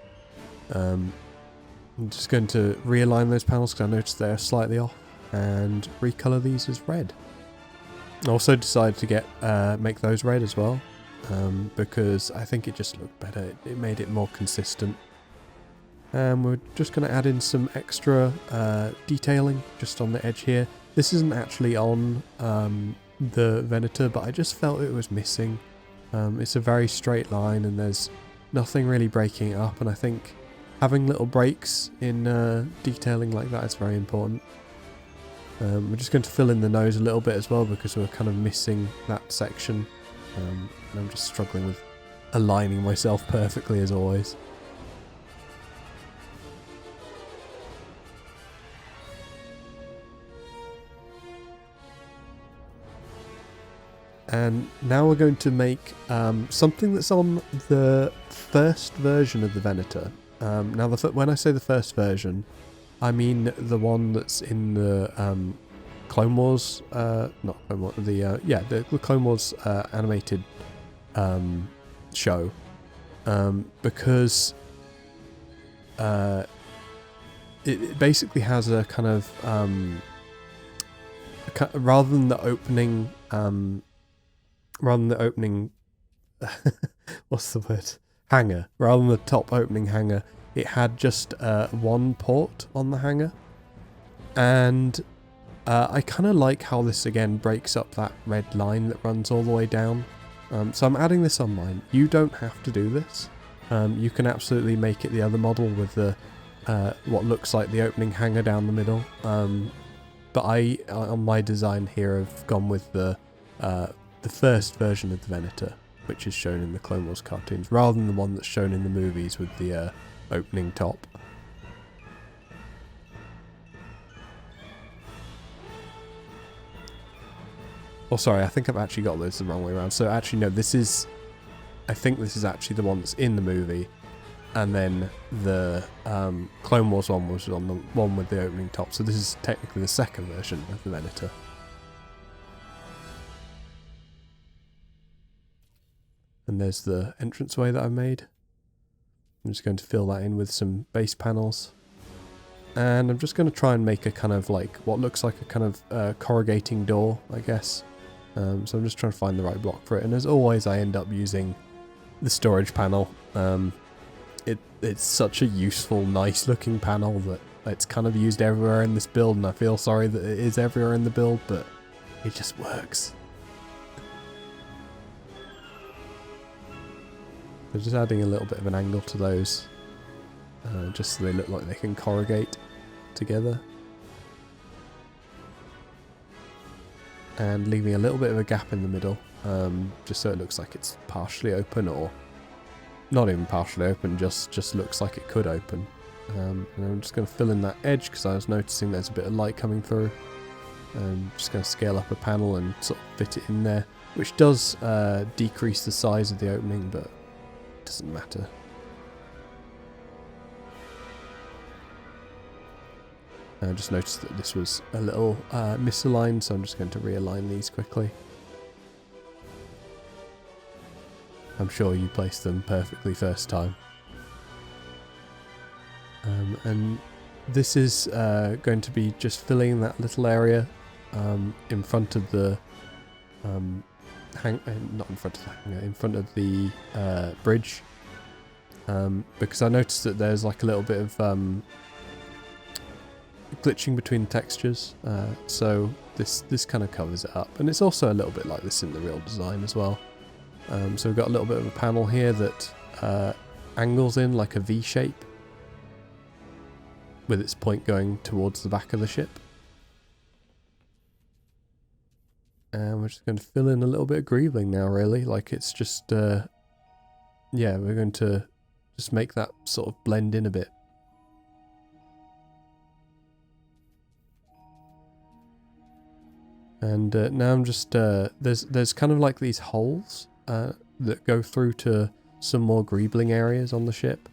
I'm just going to realign those panels because I noticed they're slightly off, and recolor these as red. I also decided to make those red as well, because I think it just looked better. It made it more consistent. And we're just going to add in some extra detailing just on the edge here. This isn't actually on the Venator, but I just felt it was missing. It's a very straight line and there's nothing really breaking it up, and I think having little breaks in detailing like that is very important. We're just going to fill in the nose a little bit as well, because we're kind of missing that section. And I'm just struggling with aligning myself perfectly as always. And now we're going to make something that's on the first version of the Venator. Now, when I say the first version, I mean the one that's in the Clone Wars, not Clone Wars, the Clone Wars animated show, because it basically has a kind of rather than the opening. What's the word? Hangar. Rather than the top opening hangar, it had just one port on the hangar. And I kind of like how this again breaks up that red line that runs all the way down. So I'm adding this on mine. You don't have to do this. You can absolutely make it the other model with the what looks like the opening hangar down the middle. But I, on my design here, have gone with the first version of the Venator. which is shown in the Clone Wars cartoons, rather than the one that's shown in the movies with the opening top. Oh, sorry, I think I've actually got this the wrong way around. So actually, no, I think this is actually the one that's in the movie, and then the Clone Wars one was on the one with the opening top. So this is technically the second version of the Venator. And there's the entranceway that I made. I'm just going to fill that in with some base panels. And I'm just going to try and make a kind of like, what looks like a kind of corrugating door, I guess. So I'm just trying to find the right block for it. And as always, I end up using the storage panel. It's such a useful, nice looking panel that it's kind of used everywhere in this build. And I feel sorry that it is everywhere in the build, but it just works. So just adding a little bit of an angle to those, just so they look like they can corrugate together. And leaving a little bit of a gap in the middle, just so it looks like it's partially open, or not even partially open, just looks like it could open. And I'm just going to fill in that edge because I was noticing there's a bit of light coming through. I'm just going to scale up a panel and sort of fit it in there, which does decrease the size of the opening, but doesn't matter. I just noticed that this was a little misaligned, so I'm just going to realign these quickly. I'm sure you placed them perfectly first time. And this is going to be just filling that little area in front of the not in front of the hangar, in front of the bridge, because I noticed that there's like a little bit of glitching between the textures, so this kind of covers it up, and it's also a little bit like this in the real design as well. So we've got a little bit of a panel here that angles in like a V shape, with its point going towards the back of the ship. And we're just going to fill in a little bit of greebling now, really. Like it's just, yeah, we're going to just make that sort of blend in a bit. And now I'm just, there's kind of like these holes that go through to some more greebling areas on the ship.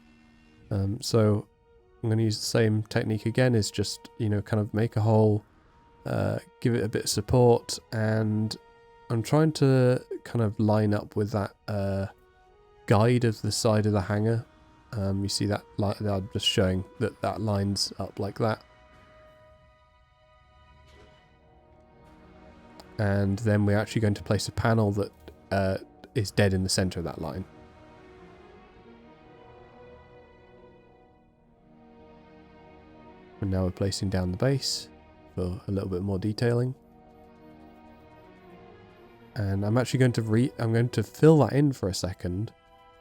So I'm going to use the same technique again, is just, you know, kind of make a hole, give it a bit of support, and I'm trying to kind of line up with that guide of the side of the hangar. You see that, like, I'm just showing that lines up like that. And then we're actually going to place a panel that is dead in the center of that line. And now we're placing down the base for a little bit more detailing. And I'm actually going to fill that in for a second,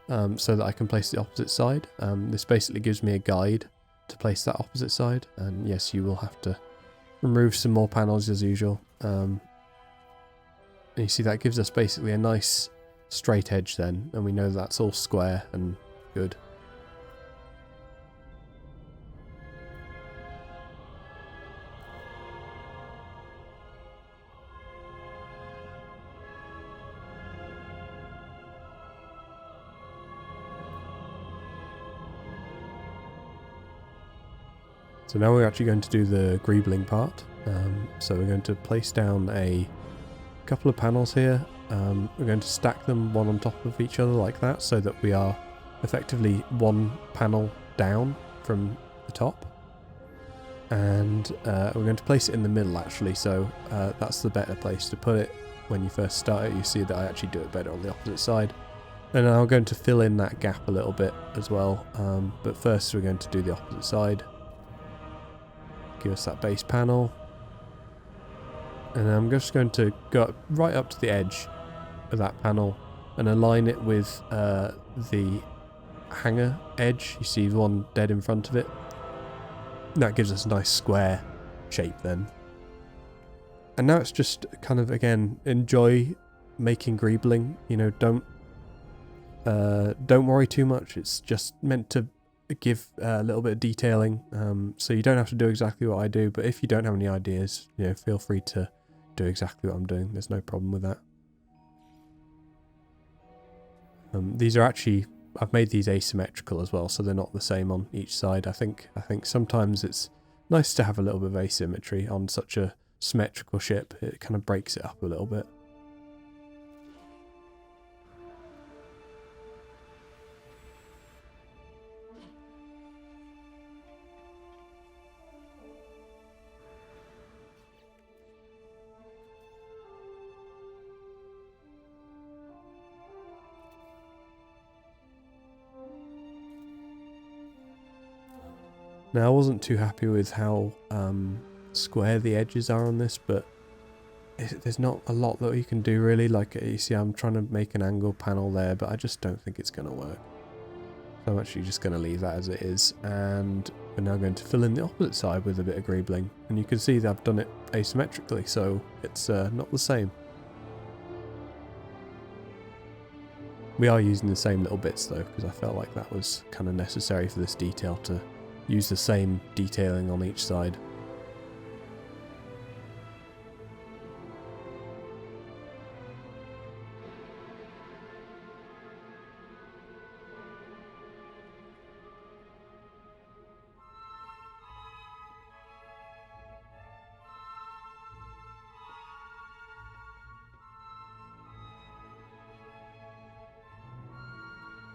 so that I can place the opposite side. This basically gives me a guide to place that opposite side. And yes, you will have to remove some more panels as usual. And you see that gives us basically a nice straight edge then, and we know that's all square and good. So now we're actually going to do the greebling part. So we're going to place down a couple of panels here. We're going to stack them one on top of each other like that, so that we are effectively one panel down from the top. And we're going to place it in the middle actually, so that's the better place to put it. When you first start it, you see that I actually do it better on the opposite side. And I'm going to fill in that gap a little bit as well, but first we're going to do the opposite side. Give us that base panel. And I'm just going to go right up to the edge of that panel and align it with the hangar edge. You see the one dead in front of it. That gives us a nice square shape then. And now it's just kind of, again, enjoy making greebling. You know, don't don't worry too much. It's just meant to give a little bit of detailing, so you don't have to do exactly what I do, but if you don't have any ideas, you know, feel free to do exactly what I'm doing. There's no problem with that. These are actually, I've made these asymmetrical as well, so they're not the same on each side. I think sometimes it's nice to have a little bit of asymmetry on such a symmetrical ship. It kind of breaks it up a little bit. Now, I wasn't too happy with how square the edges are on this, but there's not a lot that you can do really. Like, you see, I'm trying to make an angle panel there, but I just don't think it's going to work. So I'm actually just going to leave that as it is, and we're now going to fill in the opposite side with a bit of greebling. And you can see that I've done it asymmetrically, so it's not the same. We are using the same little bits though, because I felt like that was kind of necessary for this detail to use the same detailing on each side.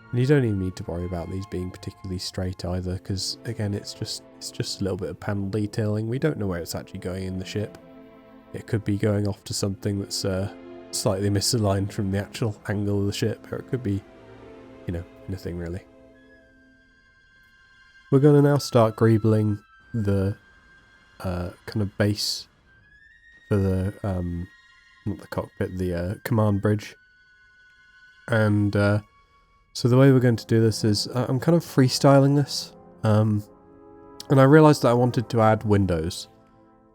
And you don't even need to worry about these being particularly straight either, because again, it's just a little bit of panel detailing. We don't know where it's actually going in the ship. It could be going off to something that's slightly misaligned from the actual angle of the ship, or it could be, you know, nothing really. We're going to now start greebling the kind of base for the not the cockpit, the command bridge, and so the way we're going to do this is I'm kind of freestyling this, and I realised that I wanted to add windows,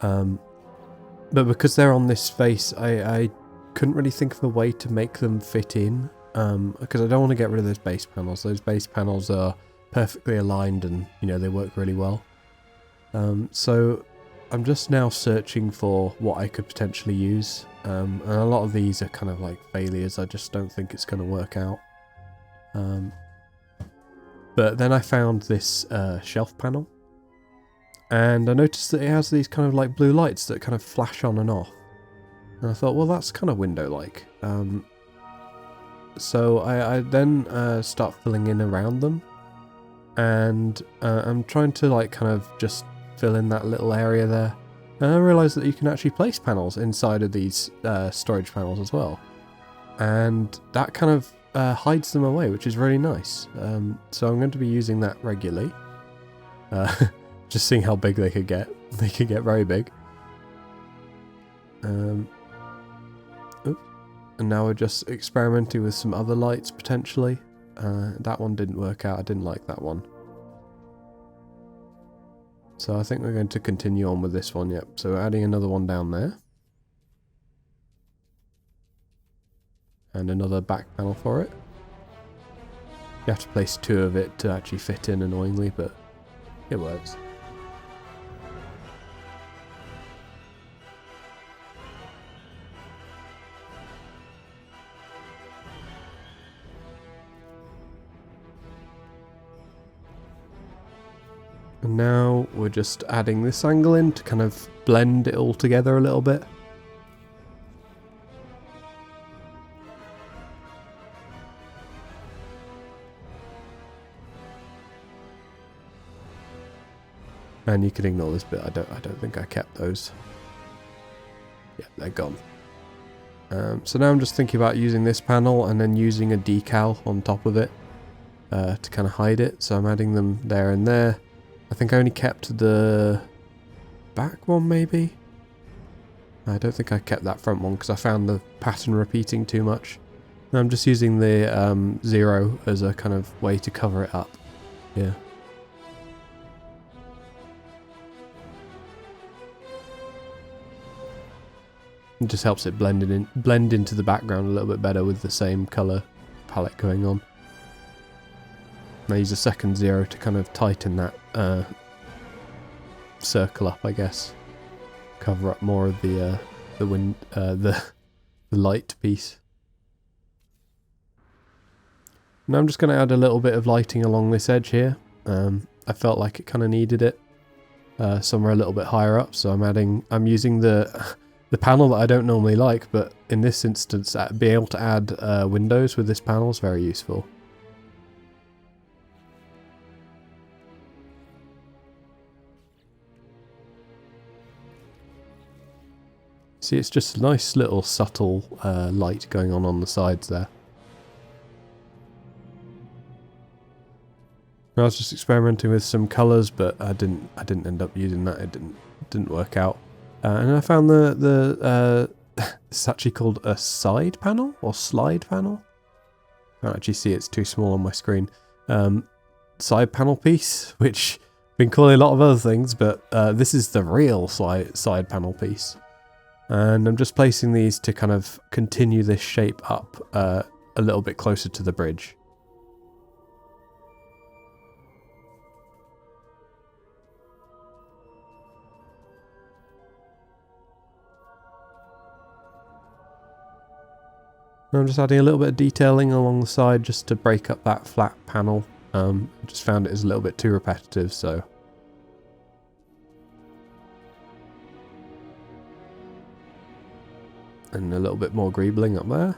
but because they're on this face, I couldn't really think of a way to make them fit in, because I don't want to get rid of those base panels. Those base panels are perfectly aligned and, you know, they work really well. So I'm just now searching for what I could potentially use, and a lot of these are kind of like failures. I just don't think it's going to work out. But then I found this shelf panel, and I noticed that it has these kind of like blue lights that kind of flash on and off, and I thought, well, that's kind of window-like. So I then start filling in around them, and I'm trying to like kind of just fill in that little area there, and I realised that you can actually place panels inside of these storage panels as well, and that kind of hides them away, which is really nice. So I'm going to be using that regularly. Just seeing how big they could get. They could get very big. And now we're just experimenting with some other lights potentially. That one didn't work out. I didn't like that one. So I think we're going to continue on with this one. Yep. So we're adding another one down there. And another back panel for it. You have to place two of it to actually fit in, annoyingly, but it works. And now we're just adding this angle in to kind of blend it all together a little bit. And you can ignore this bit. I don't think I kept those. Yeah, they're gone. So now I'm just thinking about using this panel and then using a decal on top of it to kind of hide it. So I'm adding them there and there. I think I only kept the back one, maybe. I don't think I kept that front one because I found the pattern repeating too much. And I'm just using the 0 as a kind of way to cover it up. Yeah. It just helps it blend into the background a little bit better with the same colour palette going on. And I use a second 0 to kind of tighten that circle up, I guess. Cover up more of the light piece. Now I'm just going to add a little bit of lighting along this edge here. I felt like it kind of needed it somewhere a little bit higher up, so I'm using the panel that I don't normally like, but in this instance, being able to add windows with this panel is very useful. See, it's just a nice little subtle light going on the sides there. I was just experimenting with some colours, but I didn't end up using that. It didn't work out. And I found it's actually called a side panel or slide panel. I can't actually see, it's too small on my screen. Side panel piece, which I've been calling a lot of other things, but this is the real side panel piece. And I'm just placing these to kind of continue this shape up a little bit closer to the bridge. I'm just adding a little bit of detailing along the side just to break up that flat panel. I just found it is a little bit too repetitive, so. And a little bit more greebling up there.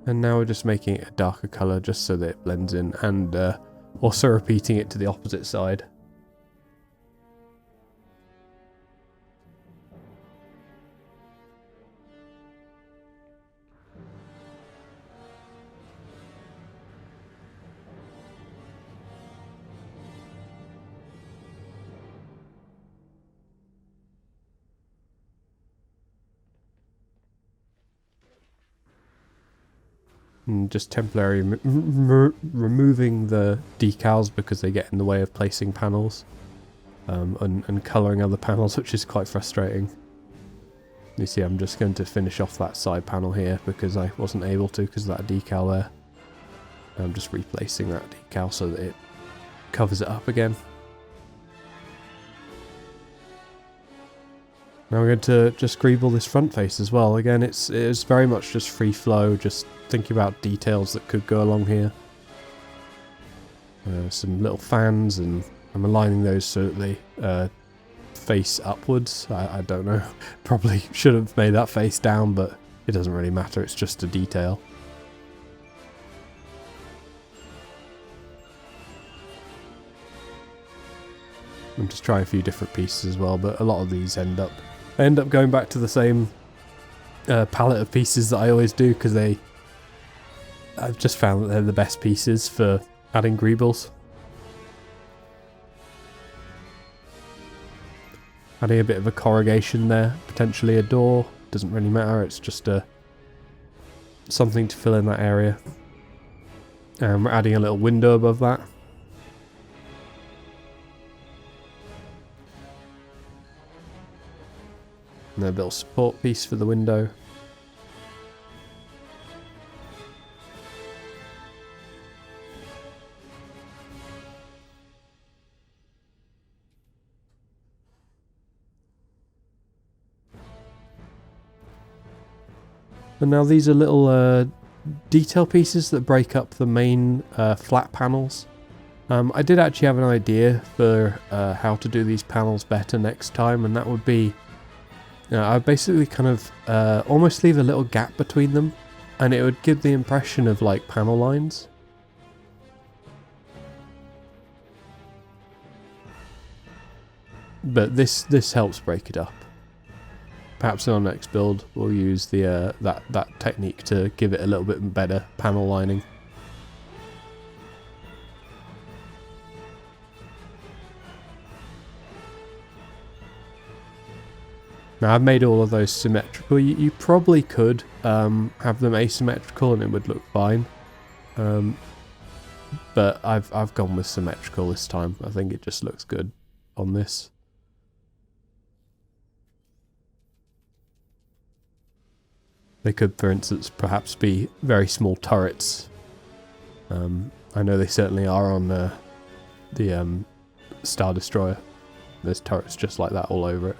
And now we're just making it a darker colour just so that it blends in, and also repeating it to the opposite side. And just temporarily removing the decals because they get in the way of placing panels, and colouring other panels, which is quite frustrating. You see, I'm just going to finish off that side panel here because I wasn't able to because of that decal there. I'm just replacing that decal so that it covers it up again. Now we're going to just greeble this front face as well. Again, it's very much just free flow, just thinking about details that could go along here. Some little fans, and I'm aligning those so that they face upwards. I don't know. Probably should have made that face down, but it doesn't really matter. It's just a detail. I'm just trying a few different pieces as well, but a lot of these end up going back to the same palette of pieces that I always do, because I've just found that they're the best pieces for adding greebles. Adding a bit of a corrugation there, potentially a door, doesn't really matter, it's just something to fill in that area. And we're adding a little window above that. And a little support piece for the window. And now these are little detail pieces that break up the main flat panels. I did actually have an idea for how to do these panels better next time, and that would be I basically kind of almost leave a little gap between them, and it would give the impression of like panel lines. But this helps break it up. Perhaps in our next build we'll use the that technique to give it a little bit better panel lining. Now I've made all of those symmetrical. You probably could have them asymmetrical and it would look fine. But I've gone with symmetrical this time. I think it just looks good on this. They could, for instance, perhaps be very small turrets. I know they certainly are on the Star Destroyer. There's turrets just like that all over it.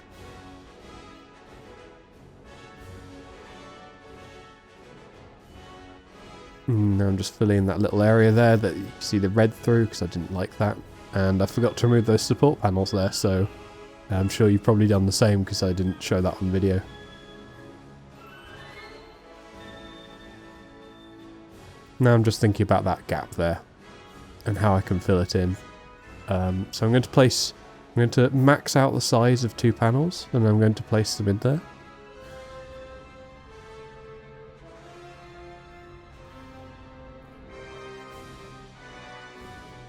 Now I'm just filling in that little area there that you see the red through, because I didn't like that. And I forgot to remove those support panels there, so I'm sure you've probably done the same because I didn't show that on video. Now I'm just thinking about that gap there and how I can fill it in. So I'm going to max out the size of 2 panels and I'm going to place them in there.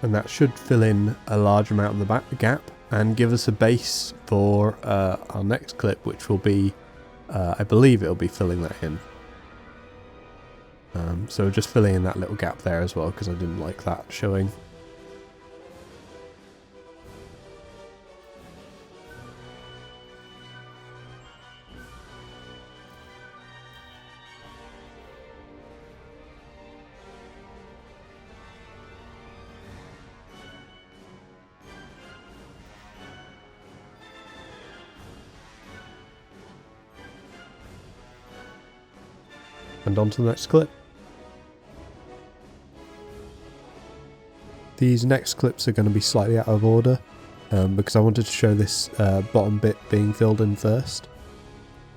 And that should fill in a large amount of the back gap and give us a base for our next clip, which will be, I believe it'll be filling that in. So just filling in that little gap there as well, because I didn't like that showing. And on to the next clip. These next clips are going to be slightly out of order because I wanted to show this bottom bit being filled in first.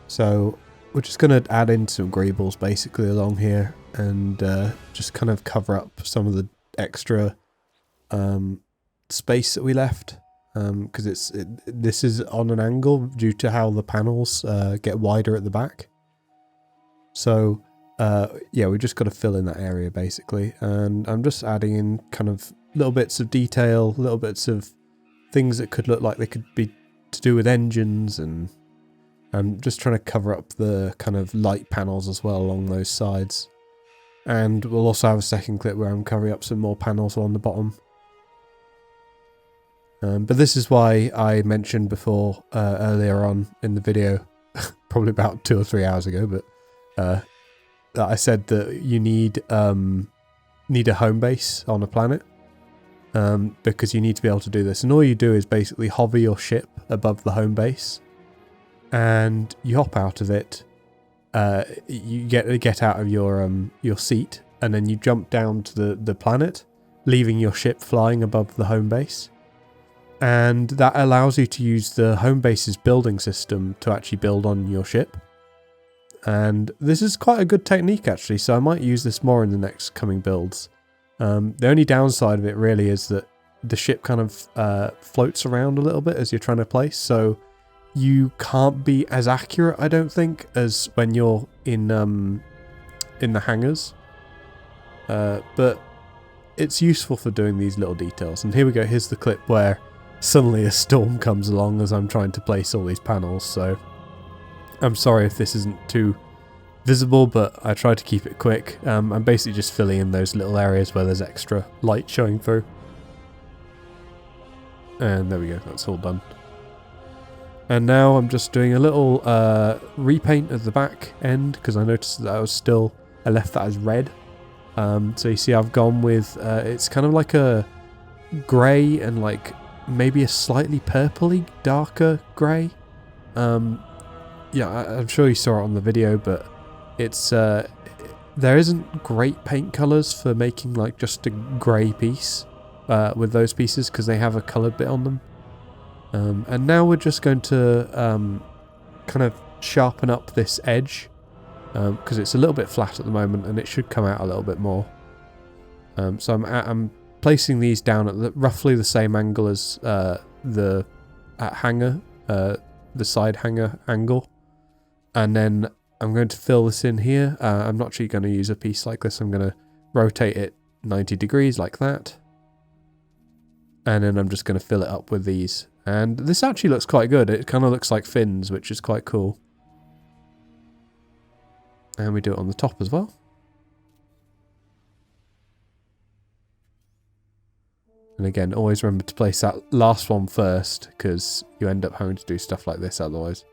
So we're just going to add in some greebles basically along here and just kind of cover up some of the extra space that we left because this is on an angle due to how the panels get wider at the back. So yeah, we just got to fill in that area basically, and I'm just adding in kind of little bits of detail, little bits of things that could look like they could be to do with engines, and I'm just trying to cover up the kind of light panels as well along those sides. And we'll also have a second clip where I'm covering up some more panels on the bottom. But this is why I mentioned before earlier on in the video, probably about 2 or 3 hours ago, but that I said that you need a home base on a planet because you need to be able to do this. And all you do is basically hover your ship above the home base, and you hop out of it. You get out of your seat, and then you jump down to the planet, leaving your ship flying above the home base. And that allows you to use the home base's building system to actually build on your ship. And this is quite a good technique actually, so I might use this more in the next coming builds. The only downside of it really is that the ship kind of floats around a little bit as you're trying to place, so you can't be as accurate, I don't think, as when you're in the hangars. But it's useful for doing these little details. And here we go, here's the clip where suddenly a storm comes along as I'm trying to place all these panels, so I'm sorry if this isn't too visible, but I try to keep it quick. I'm basically just filling in those little areas where there's extra light showing through. And there we go, that's all done. And now I'm just doing a little repaint of the back end, because I noticed that I left that as red. So you see I've gone with, it's kind of like a grey and like maybe a slightly purpley darker grey. Yeah, I'm sure you saw it on the video, but it's there isn't great paint colours for making like just a grey piece with those pieces, because they have a coloured bit on them. And now we're just going to kind of sharpen up this edge, because it's a little bit flat at the moment and it should come out a little bit more. So I'm placing these down at roughly the same angle as the hangar, the side hangar angle. And then I'm going to fill this in here. I'm not actually going to use a piece like this. I'm going to rotate it 90 degrees like that. And then I'm just going to fill it up with these. And this actually looks quite good. It kind of looks like fins, which is quite cool. And we do it on the top as well. And again, always remember to place that last one first, because you end up having to do stuff like this otherwise.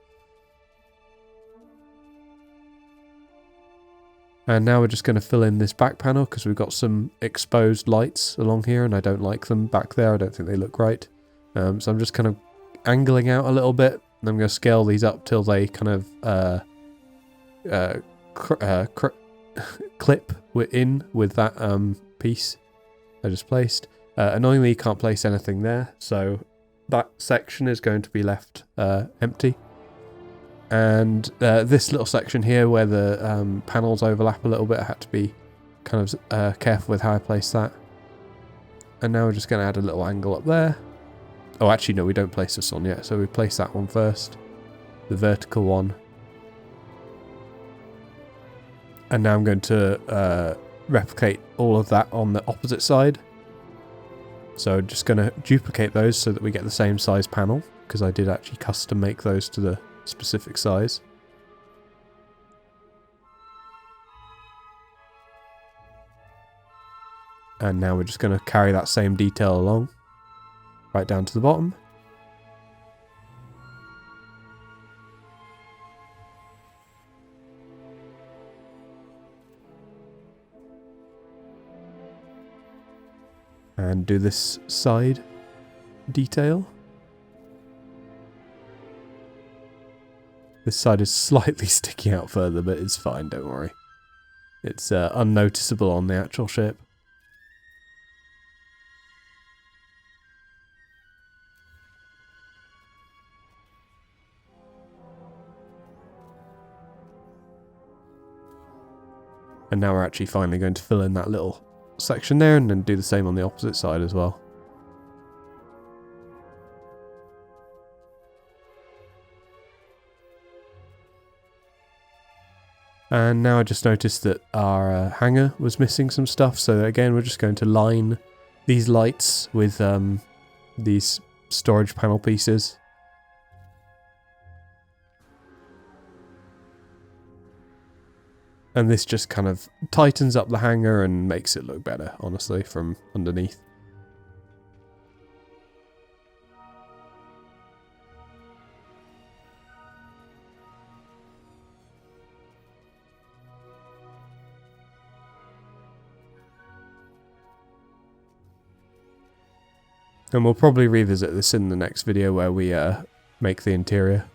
And now we're just going to fill in this back panel, because we've got some exposed lights along here, and I don't like them back there. I don't think they look right. So I'm just kind of angling out a little bit, and I'm going to scale these up till they kind of clip in with that piece I just placed. Annoyingly, you can't place anything there, so that section is going to be left empty. And this little section here where the panels overlap a little bit, I had to be kind of careful with how I place that. And now we're just going to add a little angle up there. Oh, actually, no, we don't place this on yet, so we place that one first. The vertical one. And now I'm going to replicate all of that on the opposite side. So just going to duplicate those so that we get the same size panel, because I did actually custom make those to the specific size. And now we're just going to carry that same detail along, right down to the bottom. And do this side detail. This side is slightly sticking out further, but it's fine, don't worry. It's unnoticeable on the actual ship. And now we're actually finally going to fill in that little section there, and then do the same on the opposite side as well. And now I just noticed that our hangar was missing some stuff, so again we're just going to line these lights with these storage panel pieces. And this just kind of tightens up the hangar and makes it look better, honestly, from underneath. And we'll probably revisit this in the next video where we make the interior.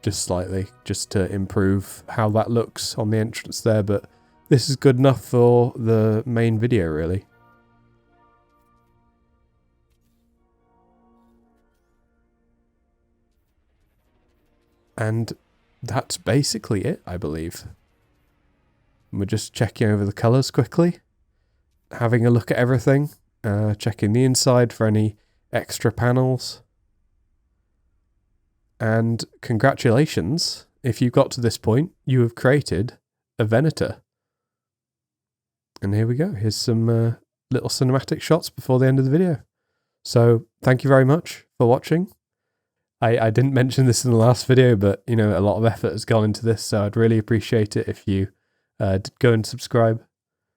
Just slightly, just to improve how that looks on the entrance there, but this is good enough for the main video, really. And that's basically it, I believe. We're just checking over the colours quickly, having a look at everything, checking the inside for any extra panels. And congratulations, if you've got to this point, you have created a Venator. And here we go, here's some little cinematic shots before the end of the video. So, thank you very much for watching. I didn't mention this in the last video, but, you know, a lot of effort has gone into this, so I'd really appreciate it if you did go and subscribe.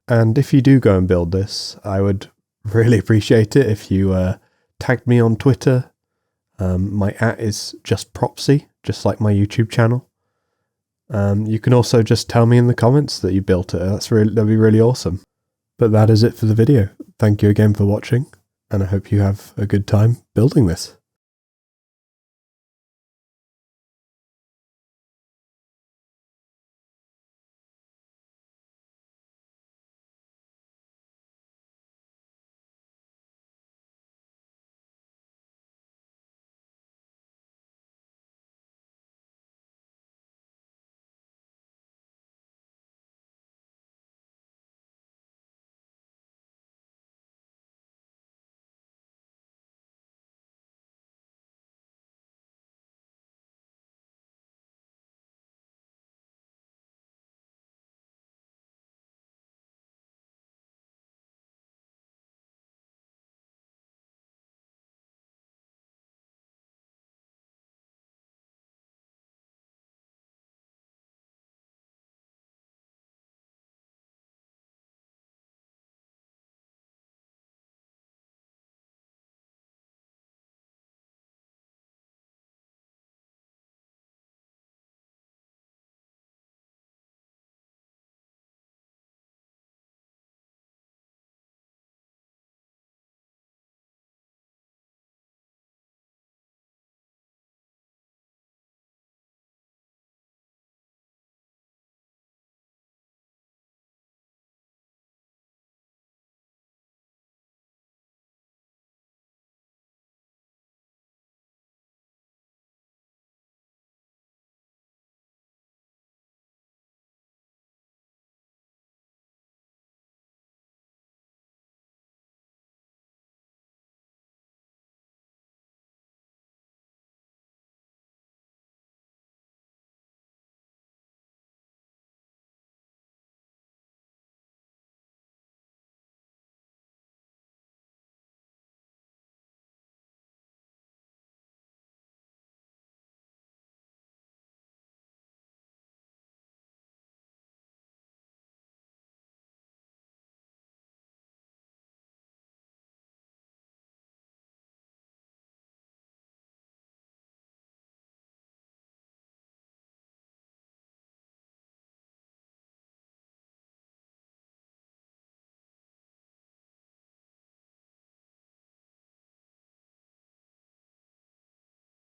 And if you do go and build this, I would really appreciate it if you tagged me on Twitter. My @ is just Propsy, just like my YouTube channel. You can also just tell me in the comments that you built it. That'd be really awesome. But that is it for the video. Thank you again for watching, and I hope you have a good time building this.